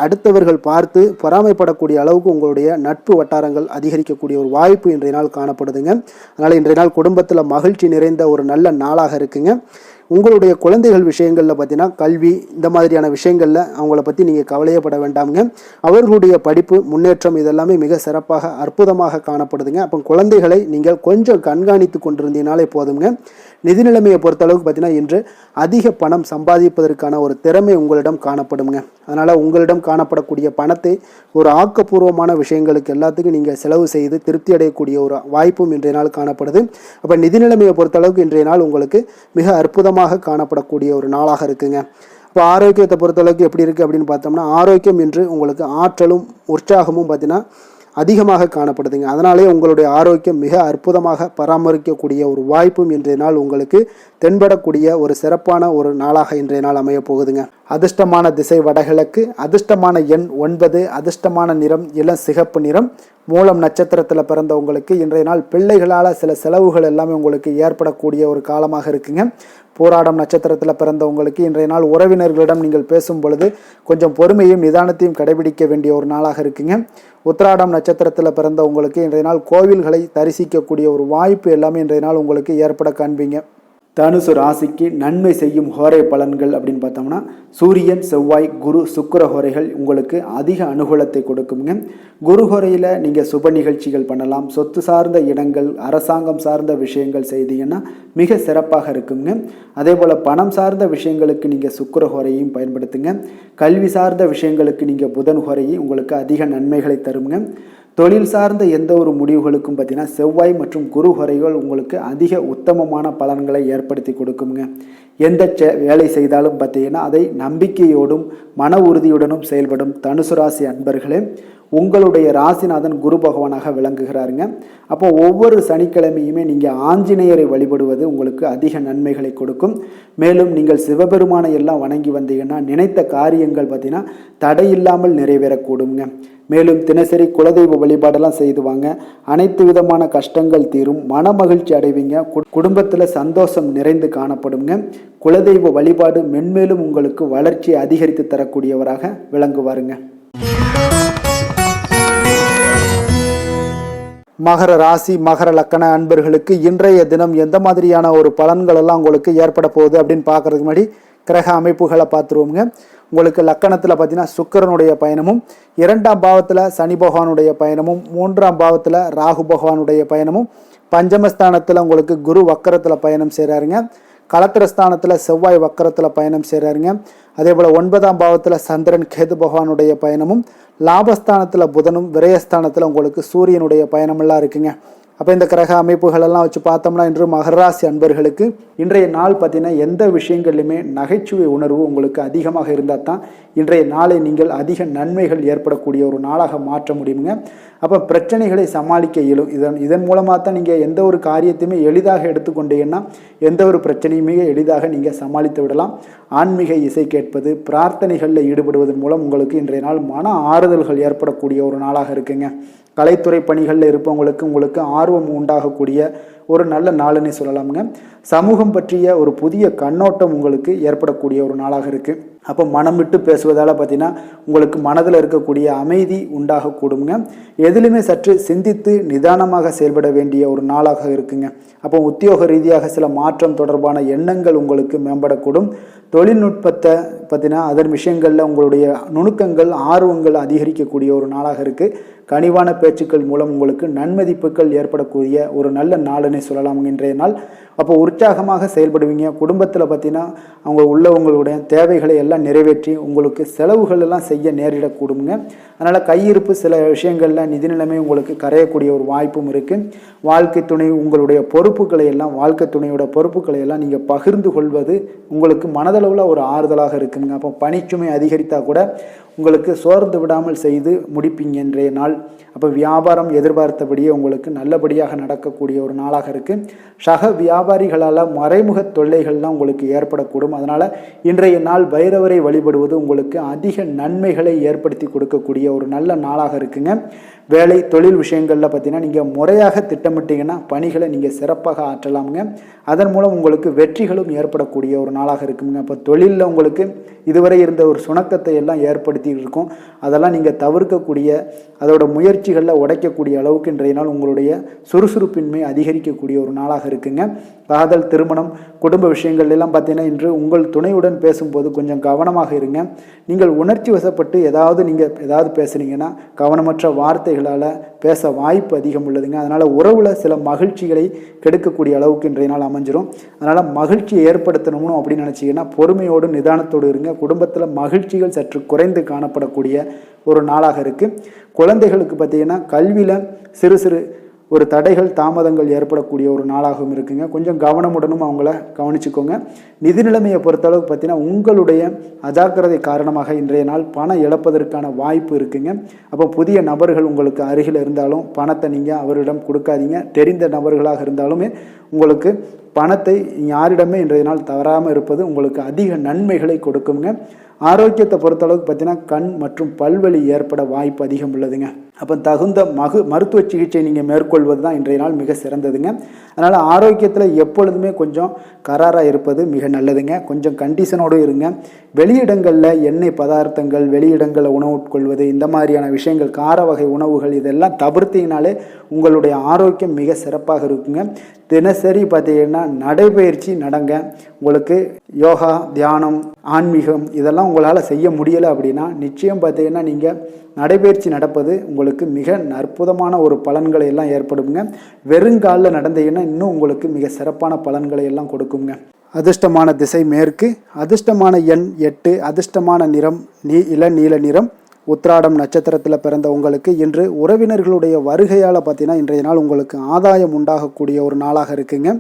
அடுத்தவர்கள் பார்த்து பொறாமைப்படக்கூடிய அளவுக்கு உங்களுடைய நட்பு வட்டாரங்கள் அதிகரிக்கக்கூடிய ஒரு வாய்ப்பு இன்றைய நாள் காணப்படுதுங்க. அதனால் இன்றைய நாள் குடும்பத்தில் மகிழ்ச்சி நிறைந்த ஒரு நல்ல நாளாக இருக்குங்க. உங்களுடைய குழந்தைகள் விஷயங்களில் பார்த்தீங்கன்னா கல்வி இந்த மாதிரியான விஷயங்களில் அவங்கள பற்றி நீங்கள் கவலையப்பட வேண்டாமுங்க. அவர்களுடைய படிப்பு முன்னேற்றம் இதெல்லாமே மிக சிறப்பாக அற்புதமாக காணப்படுதுங்க. அப்போ குழந்தைகளை நீங்கள் கொஞ்சம் கண்காணித்து கொண்டிருந்தீங்கனாலே போதுங்க. நிதி நிலைமையை பொறுத்தளவுக்கு பார்த்தீங்கன்னா இன்று அதிக பணம் சம்பாதிப்பதற்கான ஒரு திறமை உங்களிடம் காணப்படுங்க. அதனால் உங்களிடம் காணப்படக்கூடிய பணத்தை ஒரு ஆக்கப்பூர்வமான விஷயங்களுக்கு எல்லாத்துக்கும் நீங்கள் செலவு செய்து திருப்தி அடையக்கூடிய ஒரு வாய்ப்பும் இன்றைய நாள் காணப்படுது. அப்போ நிதி நிலைமையை பொறுத்தளவுக்கு இன்றைய நாள் உங்களுக்கு மிக அற்புதமாக காணப்படக்கூடிய ஒரு நாளாக இருக்குங்க. இப்போ ஆரோக்கியத்தை பொறுத்தளவுக்கு எப்படி இருக்குது அப்படின்னு பார்த்தோம்னா ஆரோக்கியம் இன்று உங்களுக்கு ஆற்றலும் உற்சாகமும் பார்த்தீங்கன்னா அதிகமாக காணப்படுதுங்க. அதனாலே உங்களுடைய ஆரோக்கியம் மிக அற்புதமாக பராமரிக்கக்கூடிய ஒரு வாய்ப்பும் இன்றைய நாள் உங்களுக்கு தென்படக்கூடிய ஒரு சிறப்பான ஒரு நாளாக இன்றைய நாள் அமைய போகுதுங்க. அதிர்ஷ்டமான திசை வடகிழக்கு, அதிர்ஷ்டமான எண் 9, அதிர்ஷ்டமான நிறம் இளம் சிகப்பு நிறம். மூலம் நட்சத்திரத்தில் பிறந்தவங்களுக்கு இன்றைய நாள் பிள்ளைகளால் சில செலவுகள் எல்லாமே உங்களுக்கு ஏற்படக்கூடிய ஒரு காலமாக இருக்குங்க. போராடம் நட்சத்திரத்தில் பிறந்தவங்களுக்கு இன்றைய நாள் உறவினர்களிடம் நீங்கள் பேசும் பொழுது கொஞ்சம் பொறுமையும் நிதானத்தையும் கடைபிடிக்க வேண்டிய ஒரு நாளாக இருக்குங்க. உத்திராடம் நட்சத்திரத்தில் பிறந்தவங்களுக்கு இன்றைய நாள் கோவில்களை தரிசிக்கக்கூடிய ஒரு வாய்ப்பு எல்லாமே இன்றைய நாள் உங்களுக்கு ஏற்பட காண்பீங்க. தனுசு ராசிக்கு நன்மை செய்யும் ஹோரை பலன்கள் அப்படின்னு பார்த்தோம்னா சூரியன், செவ்வாய், குரு, சுக்கிர ஹோரைகள் உங்களுக்கு அதிக அனுகூலத்தை கொடுக்குங்க. குரு ஹோரையில் நீங்கள் சுப நிகழ்ச்சிகள் பண்ணலாம். சொத்து சார்ந்த இடங்கள், அரசாங்கம் சார்ந்த விஷயங்கள் செய்தீங்கன்னா மிக சிறப்பாக இருக்குங்க. அதே போல் பணம் சார்ந்த விஷயங்களுக்கு நீங்கள் சுக்கிர ஹோரையும் பயன்படுத்துங்க. கல்வி சார்ந்த விஷயங்களுக்கு நீங்கள் புதன் ஹோரையும் உங்களுக்கு அதிக நன்மைகளை தருங்க. தொழில் சார்ந்த எந்த ஒரு முடிவுகளுக்கும் பார்த்தீங்கன்னா செவ்வாய் மற்றும் குரு ஹோரைகள் உங்களுக்கு அதிக உத்தமமான பலன்களை ஏற்படுத்தி கொடுக்குங்க. எந்த வேலை செய்தாலும் பார்த்தீங்கன்னா அதை நம்பிக்கையோடும் மன உறுதியுடனும் செயல்படும் தனுசு ராசி அன்பர்களே, உங்களுடைய ராசிநாதன் குரு பகவானாக விளங்குகிறாருங்க. அப்போ ஒவ்வொரு சனிக்கிழமையுமே நீங்கள் ஆஞ்சநேயரை வழிபடுவது உங்களுக்கு அதிக நன்மைகளை கொடுக்கும். மேலும் நீங்கள் சிவபெருமானை எல்லாம் வணங்கி வந்தீங்கன்னா நினைத்த காரியங்கள் பார்த்தீங்கன்னா தடையில்லாமல் நிறைவேறக்கூடுங்க. மேலும் தினசரி குலதெய்வ வழிபாடெல்லாம் செய்துவாங்க. அனைத்து விதமான கஷ்டங்கள் தீரும், மன மகிழ்ச்சி அடைவீங்க. குடும்பத்தில் சந்தோஷம் நிறைந்து காணப்படுங்க. குலதெய்வ வழிபாடு மென்மேலும் உங்களுக்கு வளர்ச்சியை அதிகரித்து தரக்கூடியவராக விளங்குவாருங்க. மகர ராசி மகர லக்கண அன்பர்களுக்கு இன்றைய தினம் எந்த மாதிரியான ஒரு பலன்கள் எல்லாம் உங்களுக்கு ஏற்பட போகுது அப்படின்னு பார்க்கறதுக்கு முன்னாடி கிரக அமைப்புகளை பார்த்துருவோங்க. உங்களுக்கு லக்கணத்தில் பார்த்தீங்கன்னா சுக்கிரனுடைய பயணமும், 2ஆம் பாவத்தில் சனி பகவானுடைய பயணமும், 3ஆம் பாவத்தில் ராகு பகவானுடைய பயணமும், பஞ்சமஸ்தானத்தில் உங்களுக்கு குரு வக்கரத்தில் பயணம் செய்கிறாருங்க. களத்திரஸ்தானத்தில் செவ்வாய் வக்கரத்தில் பயணம் செய்கிறாருங்க. அதே போல் 9ஆம் பாவத்தில் சந்திரன் கேது பகவானுடைய பயணமும், லாபஸ்தானத்தில் புதனும், விரயஸ்தானத்தில் உங்களுக்கு சூரியனுடைய பயணமெல்லாம் இருக்குங்க. அப்போ இந்த கிரக அமைப்புகளெல்லாம் வச்சு பார்த்தோம்னா இன்று மகராசி அன்பர்களுக்கு இன்றைய நாள் பார்த்தீங்கன்னா எந்த விஷயங்கள்லையுமே நகைச்சுவை உணர்வு உங்களுக்கு அதிகமாக இருந்தால் தான் இன்றைய நாளை நீங்கள் அதிக நன்மைகள் ஏற்படக்கூடிய ஒரு நாளாக மாற்ற முடியுங்க. அப்போ பிரச்சனைகளை சமாளிக்க இயலும். இதன் மூலமாக தான் நீங்கள் எந்த ஒரு காரியத்தையுமே எளிதாக எடுத்துக்கொண்டீங்கன்னா எந்த ஒரு பிரச்சனையுமே எளிதாக நீங்கள் சமாளித்து விடலாம். ஆன்மீக இசை கேட்பது, பிரார்த்தனைகளில் ஈடுபடுவதன் மூலம் உங்களுக்கு இன்றைய நாள் மன ஆறுதல்கள் ஏற்படக்கூடிய ஒரு நாளாக இருக்குங்க. கலைத்துறை பணிகளில் இருப்பவங்களுக்கு உங்களுக்கு ஆர்வம் உண்டாகக்கூடிய ஒரு நல்ல நாளுன்னு சொல்லலாமுங்க. சமூகம் பற்றிய ஒரு புதிய கண்ணோட்டம் உங்களுக்கு ஏற்படக்கூடிய ஒரு நாளாக இருக்குது. அப்போ மனம் விட்டு பேசுவதால் பார்த்தீங்கன்னா உங்களுக்கு மனதில் இருக்கக்கூடிய அமைதி உண்டாகக்கூடுங்க. எதிலுமே சற்று சிந்தித்து நிதானமாக செயல்பட வேண்டிய ஒரு நாளாக இருக்குங்க. அப்போ உத்தியோக ரீதியாக சில மாற்றம் தொடர்பான எண்ணங்கள் உங்களுக்கு மேம்படக்கூடும். தொழில்நுட்பத்தை பார்த்தீங்கன்னா அதன் விஷயங்களில் உங்களுடைய நுணுக்கங்கள், ஆர்வங்கள் அதிகரிக்கக்கூடிய ஒரு நாளாக இருக்குது. கனிவான பேச்சுக்கள் மூலம் உங்களுக்கு நன்மதிப்புகள் ஏற்படக்கூடிய ஒரு நல்ல நாளுன்னு சொல்லலாம். இன்றைய நாள் அப்போ உற்சாகமாக செயல்படுவீங்க. குடும்பத்தில் பார்த்தீங்கன்னா அவங்க உள்ளவங்களுடைய தேவைகளை எல்லாம் நிறைவேற்றி உங்களுக்கு செலவுகள் எல்லாம் செய்ய நேரிடக்கூடுங்க. அதனால் கையிருப்பு சில விஷயங்களில் நிதி நிலைமை உங்களுக்கு கரையக்கூடிய ஒரு வாய்ப்பும் இருக்குது. வாழ்க்கை துணை உங்களுடைய பொறுப்புகளை எல்லாம் வாழ்க்கை துணையோட பொறுப்புகளை எல்லாம் நீங்கள் பகிர்ந்து கொள்வது உங்களுக்கு மனதளவில் ஒரு ஆறுதலாக இருக்குங்க. அப்போ பணிச்சுமை அதிகரித்தால் கூட உங்களுக்கு சோர்ந்து விடாமல் செய்து முடிப்பீங்க இன்றைய நாள். அப்போ வியாபாரம் எதிர்பார்த்தபடியே உங்களுக்கு நல்லபடியாக நடக்கக்கூடிய ஒரு நாளாக இருக்குது. சக வியாபாரிகளால் மறைமுக தொல்லைகள்லாம் உங்களுக்கு ஏற்படக்கூடும். அதனால் இன்றைய நாள் பைரவரை வழிபடுவது உங்களுக்கு அதிக நன்மைகளை ஏற்படுத்தி கொடுக்கக்கூடிய ஒரு நல்ல நாளாக இருக்குங்க. வேலை தொழில் விஷயங்களில் பார்த்தீங்கன்னா நீங்கள் முறையாக திட்டமிட்டீங்கன்னா பணிகளை நீங்கள் சிறப்பாக ஆற்றலாமுங்க. அதன் மூலம் உங்களுக்கு வெற்றிகளும் ஏற்படக்கூடிய ஒரு நாளாக இருக்குங்க. அப்போ தொழிலில் உங்களுக்கு இதுவரை இருந்த ஒரு சுணக்கத்தை எல்லாம் ஏற்படுத்தி இருக்கும். அதெல்லாம் நீங்கள் தவிர்க்கக்கூடிய அதோட முயற்சிகளில் உடைக்கக்கூடிய அளவுக்கு இன்றைய நாள் உங்களுடைய சுறுசுறுப்பின்மை அதிகரிக்கக்கூடிய ஒரு நாளாக இருக்குங்க. காதல், திருமணம், குடும்ப விஷயங்கள் எல்லாம் பார்த்தீங்கன்னா இன்று உங்கள் துணையுடன் பேசும்போது கொஞ்சம் கவனமாக இருங்க. நீங்கள் உணர்ச்சி வசப்பட்டு ஏதாவது பேசுனீங்கன்னா கவனமற்ற வார்த்தைகளால் பேச வாய்ப்பு அதிகம் உள்ளதுங்க. அதனால் உறவில் சில மகிழ்ச்சிகளை கெடுக்கக்கூடிய அளவுக்கு இன்றைய நாள் அமைஞ்சிரும். அதனால் மகிழ்ச்சியை ஏற்படுத்தணும்னு அப்படின்னு நினச்சிங்கன்னா பொறுமையோடு நிதானத்தோடு இருங்க. குடும்பத்தில் மகிழ்ச்சிகள் சற்று குறைந்து காணப்படக்கூடிய ஒரு நாளாக இருக்குது. குழந்தைகளுக்கு பார்த்தீங்கன்னா கல்வியில் சிறு சிறு ஒரு தடைகள் தாமதங்கள் ஏற்படக்கூடிய ஒரு நாளாகவும் இருக்குங்க. கொஞ்சம் கவனமுடனும் அவங்கள கவனிச்சுக்கோங்க. நிதி நிலைமையை பொறுத்தளவுக்கு பார்த்தீங்கன்னா உங்களுடைய அஜாக்கிரதை காரணமாக இன்றைய நாள் பணம் இழப்பதற்கான வாய்ப்பு இருக்குங்க. அப்போ புதிய நபர்கள் உங்களுக்கு அருகில் இருந்தாலும் பணத்தை நீங்கள் அவரிடம் கொடுக்காதீங்க. தெரிந்த நபர்களாக இருந்தாலுமே உங்களுக்கு பணத்தை யாரிடமே இன்றைய நாள் தவறாமல் இருப்பது உங்களுக்கு அதிக நன்மைகளை கொடுக்குங்க. ஆரோக்கியத்தை பொறுத்தளவுக்கு பார்த்தீங்கன்னா கண் மற்றும் பல்வலி ஏற்பட வாய்ப்பு அதிகம் உள்ளதுங்க. அப்போ தகுந்த மருத்துவ சிகிச்சை நீங்கள் மேற்கொள்வது தான் இன்றைய நாள் மிக சிறந்ததுங்க. அதனால் ஆரோக்கியத்தில் எப்பொழுதுமே கொஞ்சம் கராராக இருப்பது மிக நல்லதுங்க. கொஞ்சம் கண்டிஷனோடு இருங்க. வெளியிடங்களில் எண்ணெய் பதார்த்தங்கள், வெளியிடங்களில் உணவு உட்கொள்வது, இந்த மாதிரியான விஷயங்கள், கார வகை உணவுகள் இதெல்லாம் தவிர்த்தீங்கனாலே உங்களுடைய ஆரோக்கியம் மிக சிறப்பாக இருக்குங்க. தினசரி பார்த்தீங்கன்னா நடைபயிற்சி நடங்க. உங்களுக்கு யோகா, தியானம், ஆன்மீகம் இதெல்லாம் உங்களால் செய்ய முடியலை அப்படின்னா நிச்சயம் பார்த்தீங்கன்னா நீங்கள் நடைபயிற்சி நடப்பது உங்களுக்கு மிக அற்புதமான ஒரு பலன்களை எல்லாம் ஏற்படுங்க. வெறுங்காலில் நடந்தீங்கன்னா இன்னும் உங்களுக்கு மிக சிறப்பான பலன்களை எல்லாம் கொடுக்குங்க. அதிர்ஷ்டமான திசை மேற்கு, அதிர்ஷ்டமான எண் 8, அதிர்ஷ்டமான நிறம் இளநீல நிறம். உத்திராடம் நட்சத்திரத்தில் பிறந்த உங்களுக்கு இன்று உறவினர்களுடைய வருகையால் பார்த்தீங்கன்னா இன்றைய நாள் உங்களுக்கு ஆதாயம் உண்டாகக்கூடிய ஒரு நாளாக இருக்குங்க.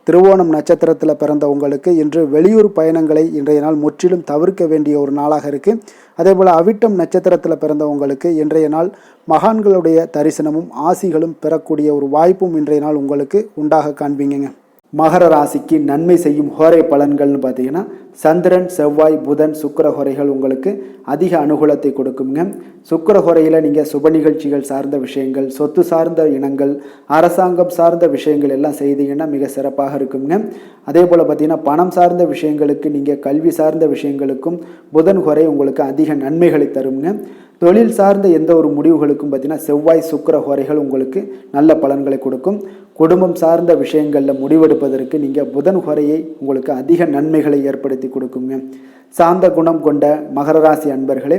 திருவோணம் நட்சத்திரத்தில் பிறந்த உங்களுக்கு இன்று வெளியூர் பயணங்களை இன்றைய நாள் முற்றிலும் தவிர்க்க வேண்டிய ஒரு நாளாக இருக்குது. அதே போல் அவிட்டம் நட்சத்திரத்தில் பிறந்தவங்களுக்கு இன்றைய நாள் மகான்களுடைய தரிசனமும் ஆசிகளும் பெறக்கூடிய ஒரு வாய்ப்பும் இன்றைய நாள் உங்களுக்கு உண்டாக காண்பீங்க. மகர ராசிக்கு நன்மை செய்யும் ஹோரை பலன்கள்னு பார்த்தீங்கன்னா சந்திரன், செவ்வாய், புதன், சுக்கிர ஹோரைகள் உங்களுக்கு அதிக அனுகூலத்தை கொடுக்குங்க. சுக்கிர ஹோரையில் நீங்கள் சுப நிகழ்ச்சிகள் சார்ந்த விஷயங்கள், சொத்து சார்ந்த இனங்கள், அரசாங்கம் சார்ந்த விஷயங்கள் எல்லாம் செய்தீங்கன்னா மிக சிறப்பாக இருக்குங்க. அதே போல் பார்த்தீங்கன்னா பணம் சார்ந்த விஷயங்களுக்கு, நீங்கள் கல்வி சார்ந்த விஷயங்களுக்கும் புதன் ஹோரை உங்களுக்கு அதிக நன்மைகளை தருங்க. தொழில் சார்ந்த எந்த ஒரு முடிவுகளுக்கும் பார்த்தீங்கன்னா செவ்வாய், சுக்கிர ஹோரைகள் உங்களுக்கு நல்ல பலன்களை கொடுக்கும். குடும்பம் சார்ந்த விஷயங்களில் முடிவெடுப்பதற்கு நீங்கள் புதன் ஹோரையை உங்களுக்கு அதிக நன்மைகளை ஏற்படுத்தி கொடுக்குங்க. சாந்த குணம் கொண்ட மகர ராசி அன்பர்களே,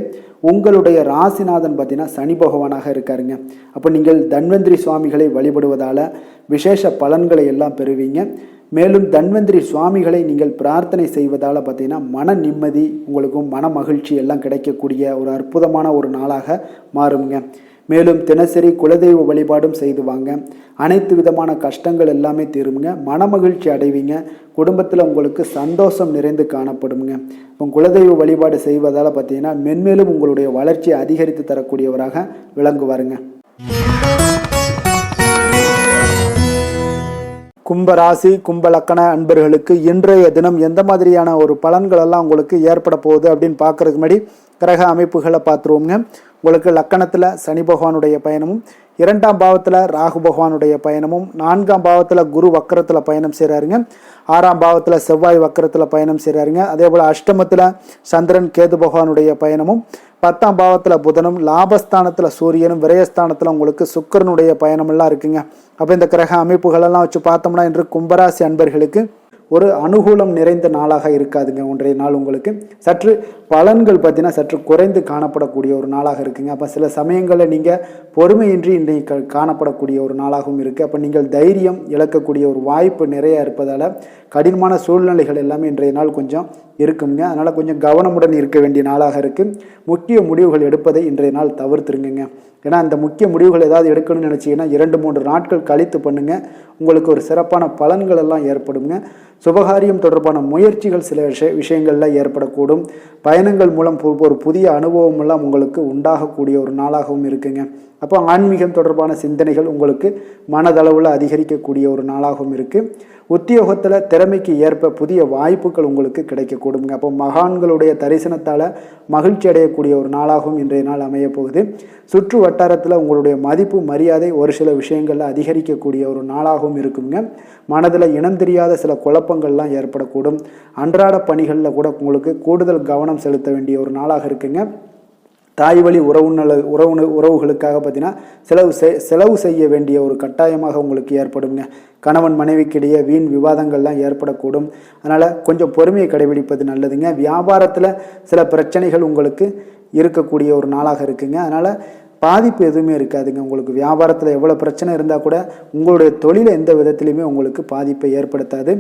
உங்களுடைய ராசிநாதன் பார்த்தீங்கன்னா சனி பகவானாக இருக்காருங்க. அப்போ நீங்கள் தன்வந்திரி சுவாமிகளை வழிபடுவதால் விசேஷ பலன்களை எல்லாம் பெறுவீங்க. மேலும் தன்வந்திரி சுவாமிகளை நீங்கள் பிரார்த்தனை செய்வதால் பார்த்தீங்கன்னா மன நிம்மதி, உங்களுக்கும் மன மகிழ்ச்சி எல்லாம் கிடைக்கக்கூடிய ஒரு அற்புதமான ஒரு நாளாக மாறுங்க. மேலும் தினசரி குலதெய்வ வழிபாடும் செய்து வாங்க. அனைத்து விதமான கஷ்டங்கள் எல்லாமே தீருங்க. மனமகிழ்ச்சி அடைவீங்க. குடும்பத்தில் உங்களுக்கு சந்தோஷம் நிறைந்து காணப்படுங்க. இப்போ குலதெய்வ வழிபாடு செய்வதால் பார்த்தீங்கன்னா மென்மேலும் உங்களுடைய வளர்ச்சியை அதிகரித்து தரக்கூடியவராக விளங்குவாருங்க. கும்பராசி, கும்பலக்கண அன்பர்களுக்கு இன்றைய தினம் எந்த மாதிரியான ஒரு பலன்கள் எல்லாம் உங்களுக்கு ஏற்பட போகுது அப்படின்னு பார்க்கறதுக்கு முன்னாடி கிரக அமைப்புகளை பார்த்துருவோங்க. உங்களுக்கு லக்கணத்தில் சனி பகவானுடைய பயணமும், 2ஆம் பாவத்தில் ராகு பகவானுடைய பயணமும், 4ஆம் பாவத்தில் குரு வக்கரத்தில் பயணம் செய்கிறாருங்க, 6ஆம் பாவத்தில் செவ்வாய் வக்கரத்தில் பயணம் செய்கிறாருங்க. அதே போல் அஷ்டமத்தில் சந்திரன் கேது பகவானுடைய பயணமும், 10ஆம் பாவத்தில் புதனும், லாபஸ்தானத்தில் சூரியனும், விரயஸ்தானத்தில் உங்களுக்கு சுக்கிரனுடைய பயணமெல்லாம் இருக்குங்க. அப்போ இந்த கிரக அமைப்புகளெல்லாம் வச்சு பார்த்தோம்னா இன்று கும்பராசி அன்பர்களுக்கு ஒரு அனுகூலம் நிறைந்த நாளாக இருக்காதுங்க. இன்றைய நாள் உங்களுக்கு சற்று பலன்கள் பார்த்தீங்கன்னா சற்று குறைந்து காணப்படக்கூடிய ஒரு நாளாக இருக்குங்க. அப்போ சில சமயங்களில் நீங்கள் பொறுமையின்றி இன்றைக்கு காணப்படக்கூடிய ஒரு நாளாகவும் இருக்குது. அப்போ நீங்கள் தைரியம் இழக்கக்கூடிய ஒரு வாய்ப்பு நிறைய இருப்பதால் கடினமான சூழ்நிலைகள் எல்லாமே இன்றைய நாள் கொஞ்சம் இருக்குங்க. அதனால் கொஞ்சம் கவனமுடன் இருக்க வேண்டிய நாளாக இருக்குது. முக்கிய முடிவுகள் எடுப்பதை இன்றைய நாள் தவிர்த்துருங்க. ஏன்னா அந்த முக்கிய முடிவுகள் ஏதாவது எடுக்கணும்னு நினச்சிங்கன்னா 2-3 நாட்கள் கழித்து பண்ணுங்கள். உங்களுக்கு ஒரு சிறப்பான பலன்கள் எல்லாம் ஏற்படுங்க. சுபகாரியம் தொடர்பான முயற்சிகள் சில விஷயங்களில் ஏற்படக்கூடும். பயணங்கள் மூலம் ஒரு புதிய அனுபவம் எல்லாம் உங்களுக்கு உண்டாகக்கூடிய ஒரு நாளாகவும் இருக்குங்க. அப்போ ஆன்மீகம் தொடர்பான சிந்தனைகள் உங்களுக்கு மனதளவில் அதிகரிக்கக்கூடிய ஒரு நாளாகவும் இருக்குது. உத்தியோகத்தில் திறமைக்கு ஏற்ப புதிய வாய்ப்புகள் உங்களுக்கு கிடைக்கக்கூடுங்க. அப்போ மகான்களுடைய தரிசனத்தால் மகிழ்ச்சி அடையக்கூடிய ஒரு நாளாகவும் இன்றைய நாள் அமைய போகுது. சுற்று வட்டாரத்தில் உங்களுடைய மதிப்பு மரியாதை ஒரு சில விஷயங்களில் அதிகரிக்கக்கூடிய ஒரு நாளாகவும் இருக்குங்க. மனதில் இனம் தெரியாத சில குழப்பங்கள்லாம் ஏற்படக்கூடும். அன்றாட பணிகளில் கூட உங்களுக்கு கூடுதல் கவனம் செலுத்த வேண்டிய ஒரு நாளாக இருக்குங்க. தாய் வழி உறவுகளுக்காக பார்த்தீங்கன்னா செலவு செய்ய வேண்டிய ஒரு கட்டாயமாக உங்களுக்கு ஏற்படுங்க. கணவன் மனைவிக்கிடையே வீண் விவாதங்கள்லாம் ஏற்படக்கூடும். அதனால் கொஞ்சம் பொறுமையை கடைபிடிப்பது நல்லதுங்க. வியாபாரத்தில் சில பிரச்சனைகள் உங்களுக்கு இருக்கக்கூடிய ஒரு நாளாக இருக்குங்க. அதனால் பாதிப்பு எதுவுமே இருக்காதுங்க. உங்களுக்கு வியாபாரத்தில் எவ்வளோ பிரச்சனை இருந்தால் கூட உங்களுடைய தொழிலை எந்த விதத்திலையுமே உங்களுக்கு பாதிப்பை ஏற்படுத்தாது.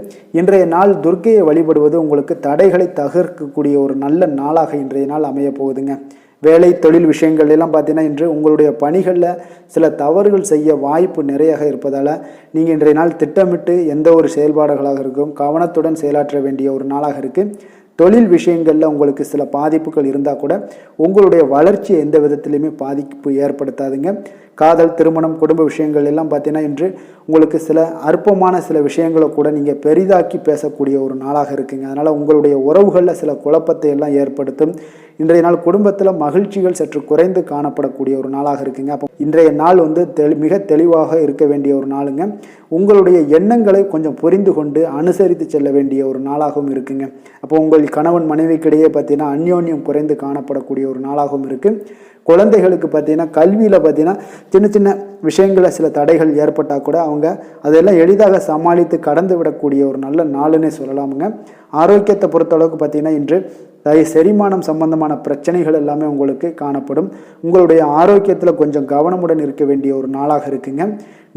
இன்றைய நாள் துர்க்கையை வழிபடுவது உங்களுக்கு தடைகளை தகர்க்கக்கூடிய ஒரு நல்ல நாளாக இன்றைய நாள் அமைய போகுதுங்க. வேலை தொழில் விஷயங்கள் எல்லாம் பார்த்தீங்கன்னா இன்று உங்களுடைய பணிகளில் சில தவறுகள் செய்ய வாய்ப்பு நிறையாக இருப்பதால் நீங்கள் இன்றைய நாள் திட்டமிட்டு எந்த ஒரு செயல்பாடுகளாக இருக்கும் கவனத்துடன் செயலாற்ற வேண்டிய ஒரு நாளாக இருக்குது. தொழில் விஷயங்களில் உங்களுக்கு சில பாதிப்புகள் இருந்தால் கூட உங்களுடைய வளர்ச்சியை எந்த விதத்திலையுமே பாதிப்பு ஏற்படுத்தாதுங்க. காதல், திருமணம், குடும்ப விஷயங்கள் எல்லாம் பார்த்தீங்கன்னா இன்று உங்களுக்கு சில அற்பமான சில விஷயங்களை கூட நீங்கள் பெரிதாக்கி பேசக்கூடிய ஒரு நாளாக இருக்குங்க. அதனால் உங்களுடைய உறவுகளில் சில குழப்பத்தை எல்லாம் ஏற்படுத்தும். இன்றைய நாள் குடும்பத்தில் மகிழ்ச்சிகள் சற்று குறைந்து காணப்படக்கூடிய ஒரு நாளாக இருக்குங்க. அப்போ இன்றைய நாள் மிக தெளிவாக இருக்க வேண்டிய ஒரு நாளுங்க. உங்களுடைய எண்ணங்களை கொஞ்சம் புரிந்து கொண்டு அனுசரித்து செல்ல வேண்டிய ஒரு நாளாகவும் இருக்குங்க. அப்போ உங்கள் கணவன் மனைவிக்கிடையே பார்த்தீங்கன்னா அந்யோன்யம் குறைந்து காணப்படக்கூடிய ஒரு நாளாகவும் இருக்குது. குழந்தைகளுக்கு பார்த்தீங்கன்னா கல்வியில் பார்த்தீங்கன்னா சின்ன சின்ன விஷயங்களில் சில தடைகள் ஏற்பட்டால் கூட அவங்க அதெல்லாம் எளிதாக சமாளித்து கடந்து விடக்கூடிய ஒரு நல்ல நாளுன்னே சொல்லலாமுங்க. ஆரோக்கியத்தை பொறுத்தளவுக்கு பார்த்தீங்கன்னா இன்று செரிமானம் சம்பந்தமான பிரச்சனைகள் எல்லாமே உங்களுக்கு காணப்படும். உங்களுடைய ஆரோக்கியத்தில் கொஞ்சம் கவனமுடன் இருக்க வேண்டிய ஒரு நாளாக இருக்குங்க.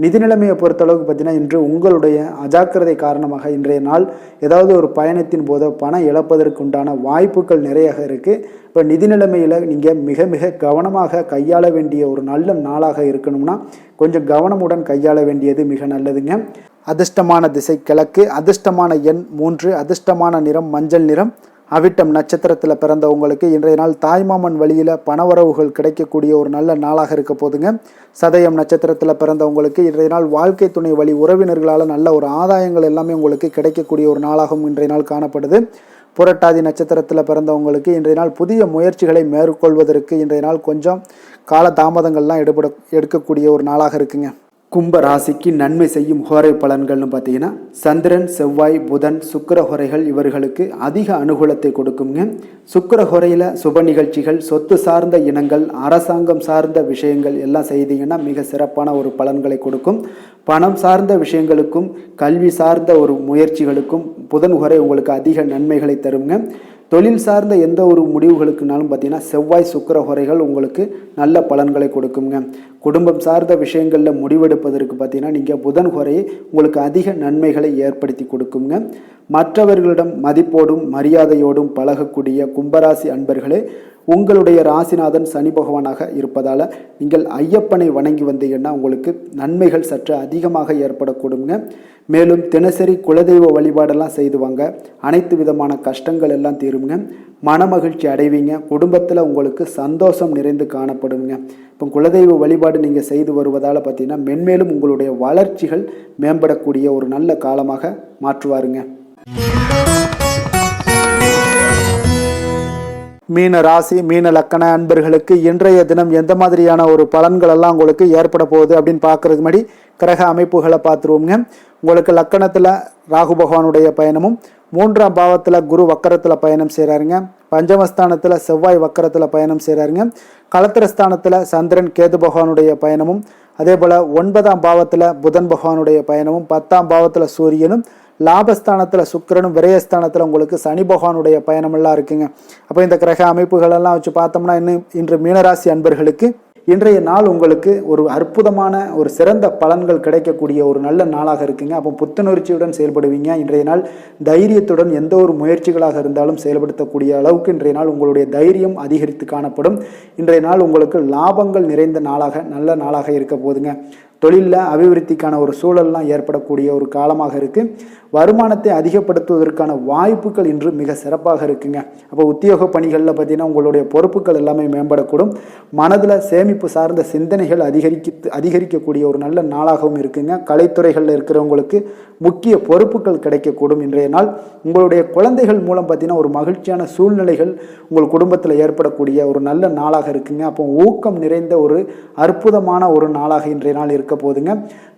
நிதி நிலைமையை பொறுத்தளவுக்கு பார்த்தீங்கன்னா இன்று உங்களுடைய அஜாக்கிரதை காரணமாக இன்றைய நாள் ஏதாவது ஒரு பயணத்தின் போது பணம் இழப்பதற்கு உண்டான வாய்ப்புகள் நிறைய இருக்குது. இப்போ நிதி நிலைமையில் நீங்கள் மிக மிக கவனமாக கையாள வேண்டிய ஒரு நல்ல நாளாக இருக்கணும்னா கொஞ்சம் கவனமுடன் கையாள வேண்டியது மிக நல்லதுங்க. அதிர்ஷ்டமான திசை கிழக்கு, அதிர்ஷ்டமான எண் 3, அதிர்ஷ்டமான நிறம் மஞ்சள் நிறம். அவிட்டம் நட்சத்திரத்தில் பிறந்தவங்களுக்கு இன்றைய நாள் தாய்மாமன் வழியில் பணவரவுகள் கிடைக்கக்கூடிய ஒரு நல்ல நாளாக இருக்க போதுங்க. சதயம் நட்சத்திரத்தில் பிறந்தவங்களுக்கு இன்றைய நாள் வாழ்க்கை துணை வழி உறவினர்களால் நல்ல ஒரு ஆதாயங்கள் எல்லாமே உங்களுக்கு கிடைக்கக்கூடிய ஒரு நாளாகவும் இன்றைய நாள் காணப்படுது. புரட்டாதி நட்சத்திரத்தில் பிறந்தவங்களுக்கு இன்றைய நாள் புதிய முயற்சிகளை மேற்கொள்வதற்கு இன்றைய நாள் கொஞ்சம் கால தாமதங்கள்லாம் எடுக்கக்கூடிய ஒரு நாளாக இருக்குங்க. கும்ப ராசிக்கு நன்மை செய்யும் ஹோரை பலன்கள்னு பார்த்தீங்கன்னா சந்திரன், செவ்வாய், புதன், சுக்கிர ஹோரைகள் இவர்களுக்கு அதிக அனுகூலத்தை கொடுக்குங்க. சுக்கிர ஹோரையில் சுப நிகழ்ச்சிகள், சொத்து சார்ந்த இனங்கள், அரசாங்கம் சார்ந்த விஷயங்கள் எல்லாம் செய்தீங்கன்னா மிக சிறப்பான ஒரு பலன்களை கொடுக்கும். பணம் சார்ந்த விஷயங்களுக்கும் கல்வி சார்ந்த ஒரு முயற்சிகளுக்கும் புதன் ஹோரை உங்களுக்கு அதிக நன்மைகளை தருங்க. தொழில் சார்ந்த எந்த ஒரு முடிவுகளுக்குனாலும் பார்த்தீங்கன்னா செவ்வாய், சுக்கிர ஹோரைகள் உங்களுக்கு நல்ல பலன்களை கொடுக்குங்க. குடும்பம் சார்ந்த விஷயங்களில் முடிவெடுப்பதற்கு பார்த்தீங்கன்னா நீங்கள் புதன் ஹோரையை உங்களுக்கு அதிக நன்மைகளை ஏற்படுத்தி கொடுக்குங்க. மற்றவர்களிடம் மதிப்போடும் மரியாதையோடும் பழகக்கூடிய கும்பராசி அன்பர்களே, உங்களுடைய ராசிநாதன் சனி பகவானாக இருப்பதால் நீங்கள் ஐயப்பனை வணங்கி வந்தீங்கன்னா உங்களுக்கு நன்மைகள் சற்று அதிகமாக ஏற்படக்கூடுங்க. மேலும் தினசரி குலதெய்வ வழிபாடெல்லாம் செய்து வாங்க, அனைத்து விதமான கஷ்டங்கள் எல்லாம் தீருங்க, மனமகிழ்ச்சி அடைவீங்க, குடும்பத்தில் உங்களுக்கு சந்தோஷம் நிறைந்து காணப்படுங்க. இப்போ குலதெய்வ வழிபாடு நீங்கள் செய்து வருவதால் பார்த்தீங்கன்னா மென்மேலும் உங்களுடைய வளர்ச்சிகள் மேம்படக்கூடிய ஒரு நல்ல காலமாக மாற்றுவாருங்க. மீன ராசி, மீன லக்கண அன்பர்களுக்கு இன்றைய தினம் எந்த மாதிரியான ஒரு பலன்கள் எல்லாம் உங்களுக்கு ஏற்பட போகுது அப்படின்னு பார்க்கறதுக்கு முன்னாடி கிரக அமைப்புகளை பார்த்துருவோங்க. உங்களுக்கு லக்கணத்தில் ராகு பகவானுடைய பயணமும், 3ஆம் பாவத்தில் குரு வக்கரத்தில் பயணம் செய்கிறாருங்க. பஞ்சமஸ்தானத்தில் செவ்வாய் வக்கரத்தில் பயணம் செய்கிறாருங்க. களத்திரஸ்தானத்தில் சந்திரன் கேது பகவானுடைய பயணமும், அதே போல் 9ஆம் பாவத்தில் புதன் பகவானுடைய பயணமும், 10ஆம் பாவத்தில் சூரியனும், லாபஸ்தானத்தில் சுக்கிரனும், விரயஸ்தானத்தில் உங்களுக்கு சனி பகவானுடைய பயணமெல்லாம் இருக்குங்க. அப்போ இந்த கிரக அமைப்புகள் எல்லாம் வச்சு பார்த்தோம்னா இன்று மீனராசி அன்பர்களுக்கு இன்றைய நாள் உங்களுக்கு ஒரு அற்புதமான ஒரு சிறந்த பலன்கள் கிடைக்கக்கூடிய ஒரு நல்ல நாளாக இருக்குங்க. அப்போ புத்துணர்ச்சியுடன் செயல்படுவீங்க. இன்றைய நாள் தைரியத்துடன் எந்த ஒரு முயற்சிகளாக இருந்தாலும் செயல்படுத்தக்கூடிய அளவுக்கு இன்றைய நாள் உங்களுடைய தைரியம் அதிகரித்து காணப்படும். இன்றைய நாள் உங்களுக்கு லாபங்கள் நிறைந்த நாளாக, நல்ல நாளாக இருக்க போதுங்க. தொழிலில் அபிவிருத்திக்கான ஒரு சூழல்லாம் ஏற்படக்கூடிய ஒரு காலமாக இருக்குது. வருமானத்தை அதிகப்படுத்துவதற்கான வாய்ப்புகள் இன்று மிக சிறப்பாக இருக்குங்க. அப்போ உத்தியோக பணிகளில் பார்த்தீங்கன்னா உங்களுடைய பொறுப்புகள் எல்லாமே மேம்படக்கூடும். மனதில் சேமிப்பு சார்ந்த சிந்தனைகள் அதிகரிக்கக்கூடிய ஒரு நல்ல நாளாகவும் இருக்குங்க. கலைத்துறைகளில் இருக்கிறவங்களுக்கு முக்கிய பொறுப்புகள் கிடைக்கக்கூடும். இன்றைய நாள் உங்களுடைய குழந்தைகள் மூலம் பார்த்தீங்கன்னா ஒரு மகிழ்ச்சியான சூழ்நிலைகள் உங்கள் குடும்பத்தில் ஏற்படக்கூடிய ஒரு நல்ல நாளாக இருக்குங்க. அப்போ ஊக்கம் நிறைந்த ஒரு அற்புதமான ஒரு நாளாக இன்றைய நாள் இருக்க போதுங்க.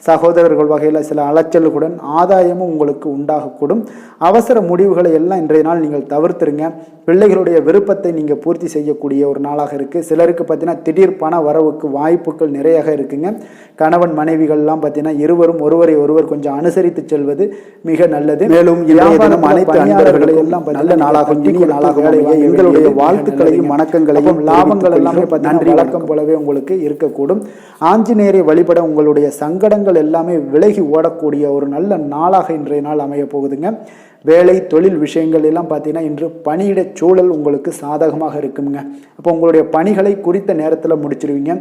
சகோதரர்கள் வகையில் சில அலைச்சல்களுடன் ஆதாயமும் உங்களுக்கு உண்டாகக்கூடும். அவசர முடிவுகளை எல்லாம் இன்றைய நாள் நீங்கள் தவிர்த்துருங்க. பிள்ளைகளுடைய விருப்பத்தை நீங்கள் பூர்த்தி செய்யக்கூடிய ஒரு நாளாக இருக்குது. சிலருக்கு பார்த்தீங்கன்னா திடீர் பண வரவுக்கு வாய்ப்புகள் நிறையாக இருக்குங்க. கணவன் மனைவிகள்லாம் பார்த்தீங்கன்னா இருவரும் ஒருவரை ஒருவர் கொஞ்சம் அனுசரித்து செல்வது மிக நல்லது. மேலும் அனைத்து அன்பர்களை எல்லாம் நல்ல நாளாக, இனிய நாளாக எங்களுடைய வாழ்த்துக்களையும் வணக்கங்களையும் லாபங்கள் எல்லாமே நன்றி வழக்கம் போலவே உங்களுக்கு இருக்கக்கூடும். ஆஞ்சநேயரை வழிபட உங்களுடைய சங்கடங்கள் எல்லாமே விலகி ஓடக்கூடிய ஒரு நல்ல நாளாக இன்றைய நாள் அமைய போகுதுங்க. வேலை தொழில் விஷயங்கள் எல்லாம் பார்த்தீங்கன்னா இன்று பணியிட சூழல் உங்களுக்கு சாதகமாக இருக்குங்க. அப்போ உங்களுடைய பணிகளை குறித்த நேரத்தில் முடிச்சிருவீங்க.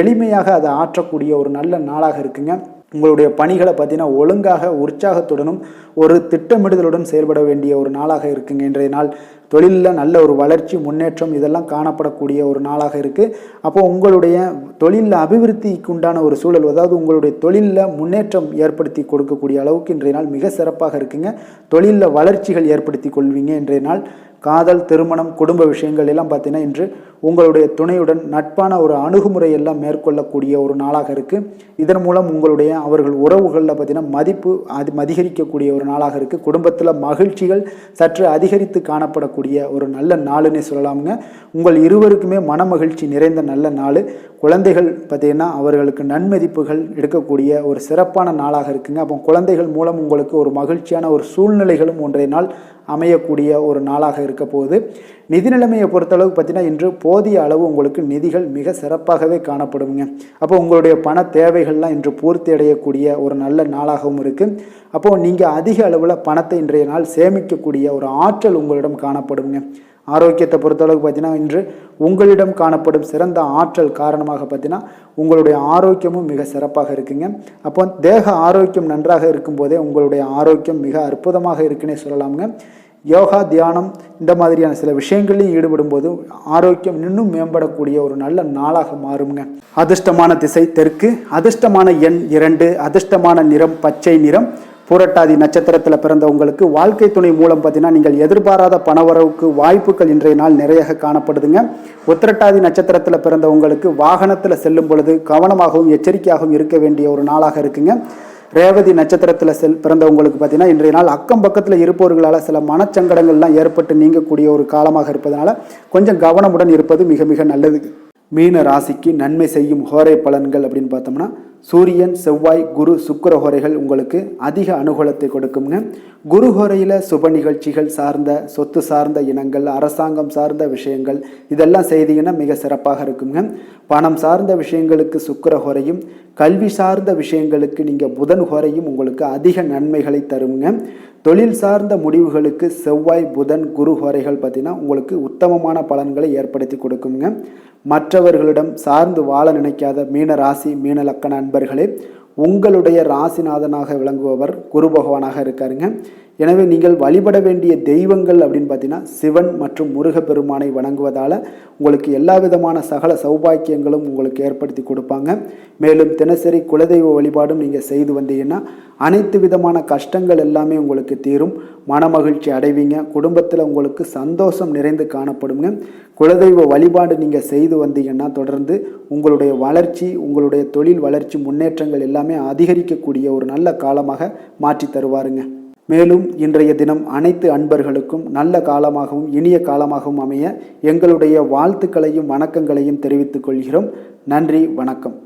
எளிமையாக அதை ஆற்றக்கூடிய ஒரு நல்ல நாளாக இருக்குங்க. உங்களுடைய பணிகளை பார்த்தீங்கன்னா ஒழுங்காக, உற்சாகத்துடனும் ஒரு திட்டமிடுதலுடன் செயல்பட வேண்டிய ஒரு நாளாக இருக்குங்க. இன்றைய நாள் தொழிலில் நல்ல ஒரு வளர்ச்சி, முன்னேற்றம் இதெல்லாம் காணப்படக்கூடிய ஒரு நாளாக இருக்குது. அப்போ உங்களுடைய தொழிலில் அபிவிருத்திக்கு உண்டான ஒரு சூழல், அதாவது உங்களுடைய தொழிலில் முன்னேற்றம் ஏற்படுத்தி கொடுக்கக்கூடிய அளவுக்கு இன்றைய நாள் மிக சிறப்பாக இருக்குங்க. தொழிலில் வளர்ச்சிகள் ஏற்படுத்தி கொள்வீங்க. இன்றைய நாள் காதல், திருமணம், குடும்ப விஷயங்கள் எல்லாம் பார்த்தீங்கன்னா இன்று உங்களுடைய துணையுடன் நட்பான ஒரு அணுகுமுறை எல்லாம் மேற்கொள்ளக்கூடிய ஒரு நாளாக இருக்குது. இதன் மூலம் உங்களுடைய அவர்கள் உறவுகளில் பார்த்தீங்கன்னா மதிப்பு அதிகரிக்கக்கூடிய ஒரு நாளாக இருக்குது. குடும்பத்தில் மகிழ்ச்சிகள் சற்று அதிகரித்து காணப்படக்கூடிய ஒரு நல்ல நாளுன்னே சொல்லலாமுங்க. உங்கள் இருவருக்குமே மன மகிழ்ச்சி நிறைந்த நல்ல நாள். குழந்தைகள் பார்த்தீங்கன்னா அவர்களுக்கு நன்மதிப்புகள் எடுக்கக்கூடிய ஒரு சிறப்பான நாளாக இருக்குங்க. அப்போ குழந்தைகள் மூலம் உங்களுக்கு ஒரு மகிழ்ச்சியான ஒரு சூழ்நிலைகளும் ஒன்றைய நாள் அமையக்கூடிய ஒரு நாளாக இருக்க போகுது. நிதி நிலைமையை பொறுத்தளவுக்கு பார்த்தீங்கன்னா இன்று போதிய அளவு உங்களுக்கு நிதிகள் மிக சிறப்பாகவே காணப்படுங்க. அப்போ உங்களுடைய பண தேவைகள்லாம் இன்று பூர்த்தி அடையக்கூடிய ஒரு நல்ல நாளாகவும் இருக்குது. அப்போது நீங்கள் அதிக அளவில் பணத்தை இன்றைய நாள் சேமிக்கக்கூடிய ஒரு ஆற்றல் உங்களிடம் காணப்படுங்க. ஆரோக்கியத்தை பொறுத்தளவுக்கு பார்த்தீங்கன்னா இன்று உங்களிடம் காணப்படும் சிறந்த ஆற்றல் காரணமாக பார்த்தீங்கன்னா உங்களுடைய ஆரோக்கியமும் மிக சிறப்பாக இருக்குங்க. அப்போ தேக ஆரோக்கியம் நன்றாக இருக்கும்போதே உங்களுடைய ஆரோக்கியம் மிக அற்புதமாக இருக்குன்னே சொல்லலாமுங்க. யோகா, தியானம் இந்த மாதிரியான சில விஷயங்களையும் ஈடுபடும் போது ஆரோக்கியம் இன்னும் மேம்படக்கூடிய ஒரு நல்ல நாளாக மாறுங்க. அதிர்ஷ்டமான திசை தெற்கு, அதிர்ஷ்டமான எண் 2, அதிர்ஷ்டமான நிறம் பச்சை நிறம். பூரட்டாதி நட்சத்திரத்தில் பிறந்தவங்களுக்கு வாழ்க்கை துணை மூலம் பார்த்தீங்கன்னா நீங்கள் எதிர்பாராத பணவரவுக்கு வாய்ப்புகள் இன்றைய நாள் நிறைய காணப்படுதுங்க. உத்திரட்டாதி நட்சத்திரத்தில் பிறந்தவங்களுக்கு வாகனத்தில் செல்லும் பொழுது கவனமாகவும் எச்சரிக்கையாகவும் இருக்க வேண்டிய ஒரு நாளாக இருக்குங்க. ரேவதி நட்சத்திரத்தில் பிறந்தவங்களுக்கு பார்த்தீங்கன்னா இன்றைய நாள் அக்கம் பக்கத்தில் இருப்பவர்களால் சில மனச்சங்கடங்கள்லாம் ஏற்பட்டு நீங்கக்கூடிய ஒரு காலமாக இருப்பதனால கொஞ்சம் கவனமுடன் இருப்பது மிக மிக நல்லது. மீன ராசிக்கு நன்மை செய்யும் ஹோரை பலன்கள் அப்படின்னு பார்த்தோம்னா சூரியன், செவ்வாய், குரு, சுக்கிர ஹோரைகள் உங்களுக்கு அதிக அனுகூலத்தை கொடுக்குங்க. குரு ஹோரையில் சுப நிகழ்ச்சிகள் சார்ந்த, சொத்து சார்ந்த இனங்கள், அரசாங்கம் சார்ந்த விஷயங்கள் இதெல்லாம் செய்தீங்கன்னா மிக சிறப்பாக இருக்குங்க. பணம் சார்ந்த விஷயங்களுக்கு சுக்கிர ஹோரையும், கல்வி சார்ந்த விஷயங்களுக்கு நீங்கள் புதன் ஹோரையும் உங்களுக்கு அதிக நன்மைகளை தருங்க. தொழில் சார்ந்த முடிவுகளுக்கு செவ்வாய், புதன், குரு ஹோரைகள் பார்த்தீங்கன்னா உங்களுக்கு உத்தமமான பலன்களை ஏற்படுத்தி கொடுக்குங்க. மற்றவர்களிடம் சார்ந்து வாழ நினைக்காத மீன ராசி, மீன லக்கண அன்பர்களே, உங்களுடைய ராசிநாதனாக விளங்குபவர் குரு பகவானாக இருக்காருங்க. எனவே நீங்கள் வழிபட வேண்டிய தெய்வங்கள் அப்படின்னு பார்த்தீங்கன்னா சிவன் மற்றும் முருகப்பெருமானை வணங்குவதால் உங்களுக்கு எல்லா விதமான சகல சௌபாக்கியங்களும் உங்களுக்கு ஏற்படுத்தி கொடுப்பாங்க. மேலும் தினசரி குலதெய்வ வழிபாடும் நீங்கள் செய்து வந்தீங்கன்னா அனைத்து விதமான கஷ்டங்கள் எல்லாமே உங்களுக்கு தீரும். மனமகிழ்ச்சி அடைவீங்க. குடும்பத்தில் உங்களுக்கு சந்தோஷம் நிறைந்து காணப்படுங்க. குலதெய்வ வழிபாடு நீங்கள் செய்து வந்தீங்கன்னா தொடர்ந்து உங்களுடைய வளர்ச்சி, உங்களுடைய தொழில் வளர்ச்சி, முன்னேற்றங்கள் எல்லாமே அதிகரிக்கக்கூடிய ஒரு நல்ல காலமாக மாற்றி தருவாருங்க. மேலும் இன்றைய தினம் அனைத்து அன்பர்களுக்கும் நல்ல காலமாகவும் இனிய காலமாகவும் அமைய எங்களுடைய வாழ்த்துக்களையும் வணக்கங்களையும் தெரிவித்துக் கொள்கிறோம். நன்றி, வணக்கம்.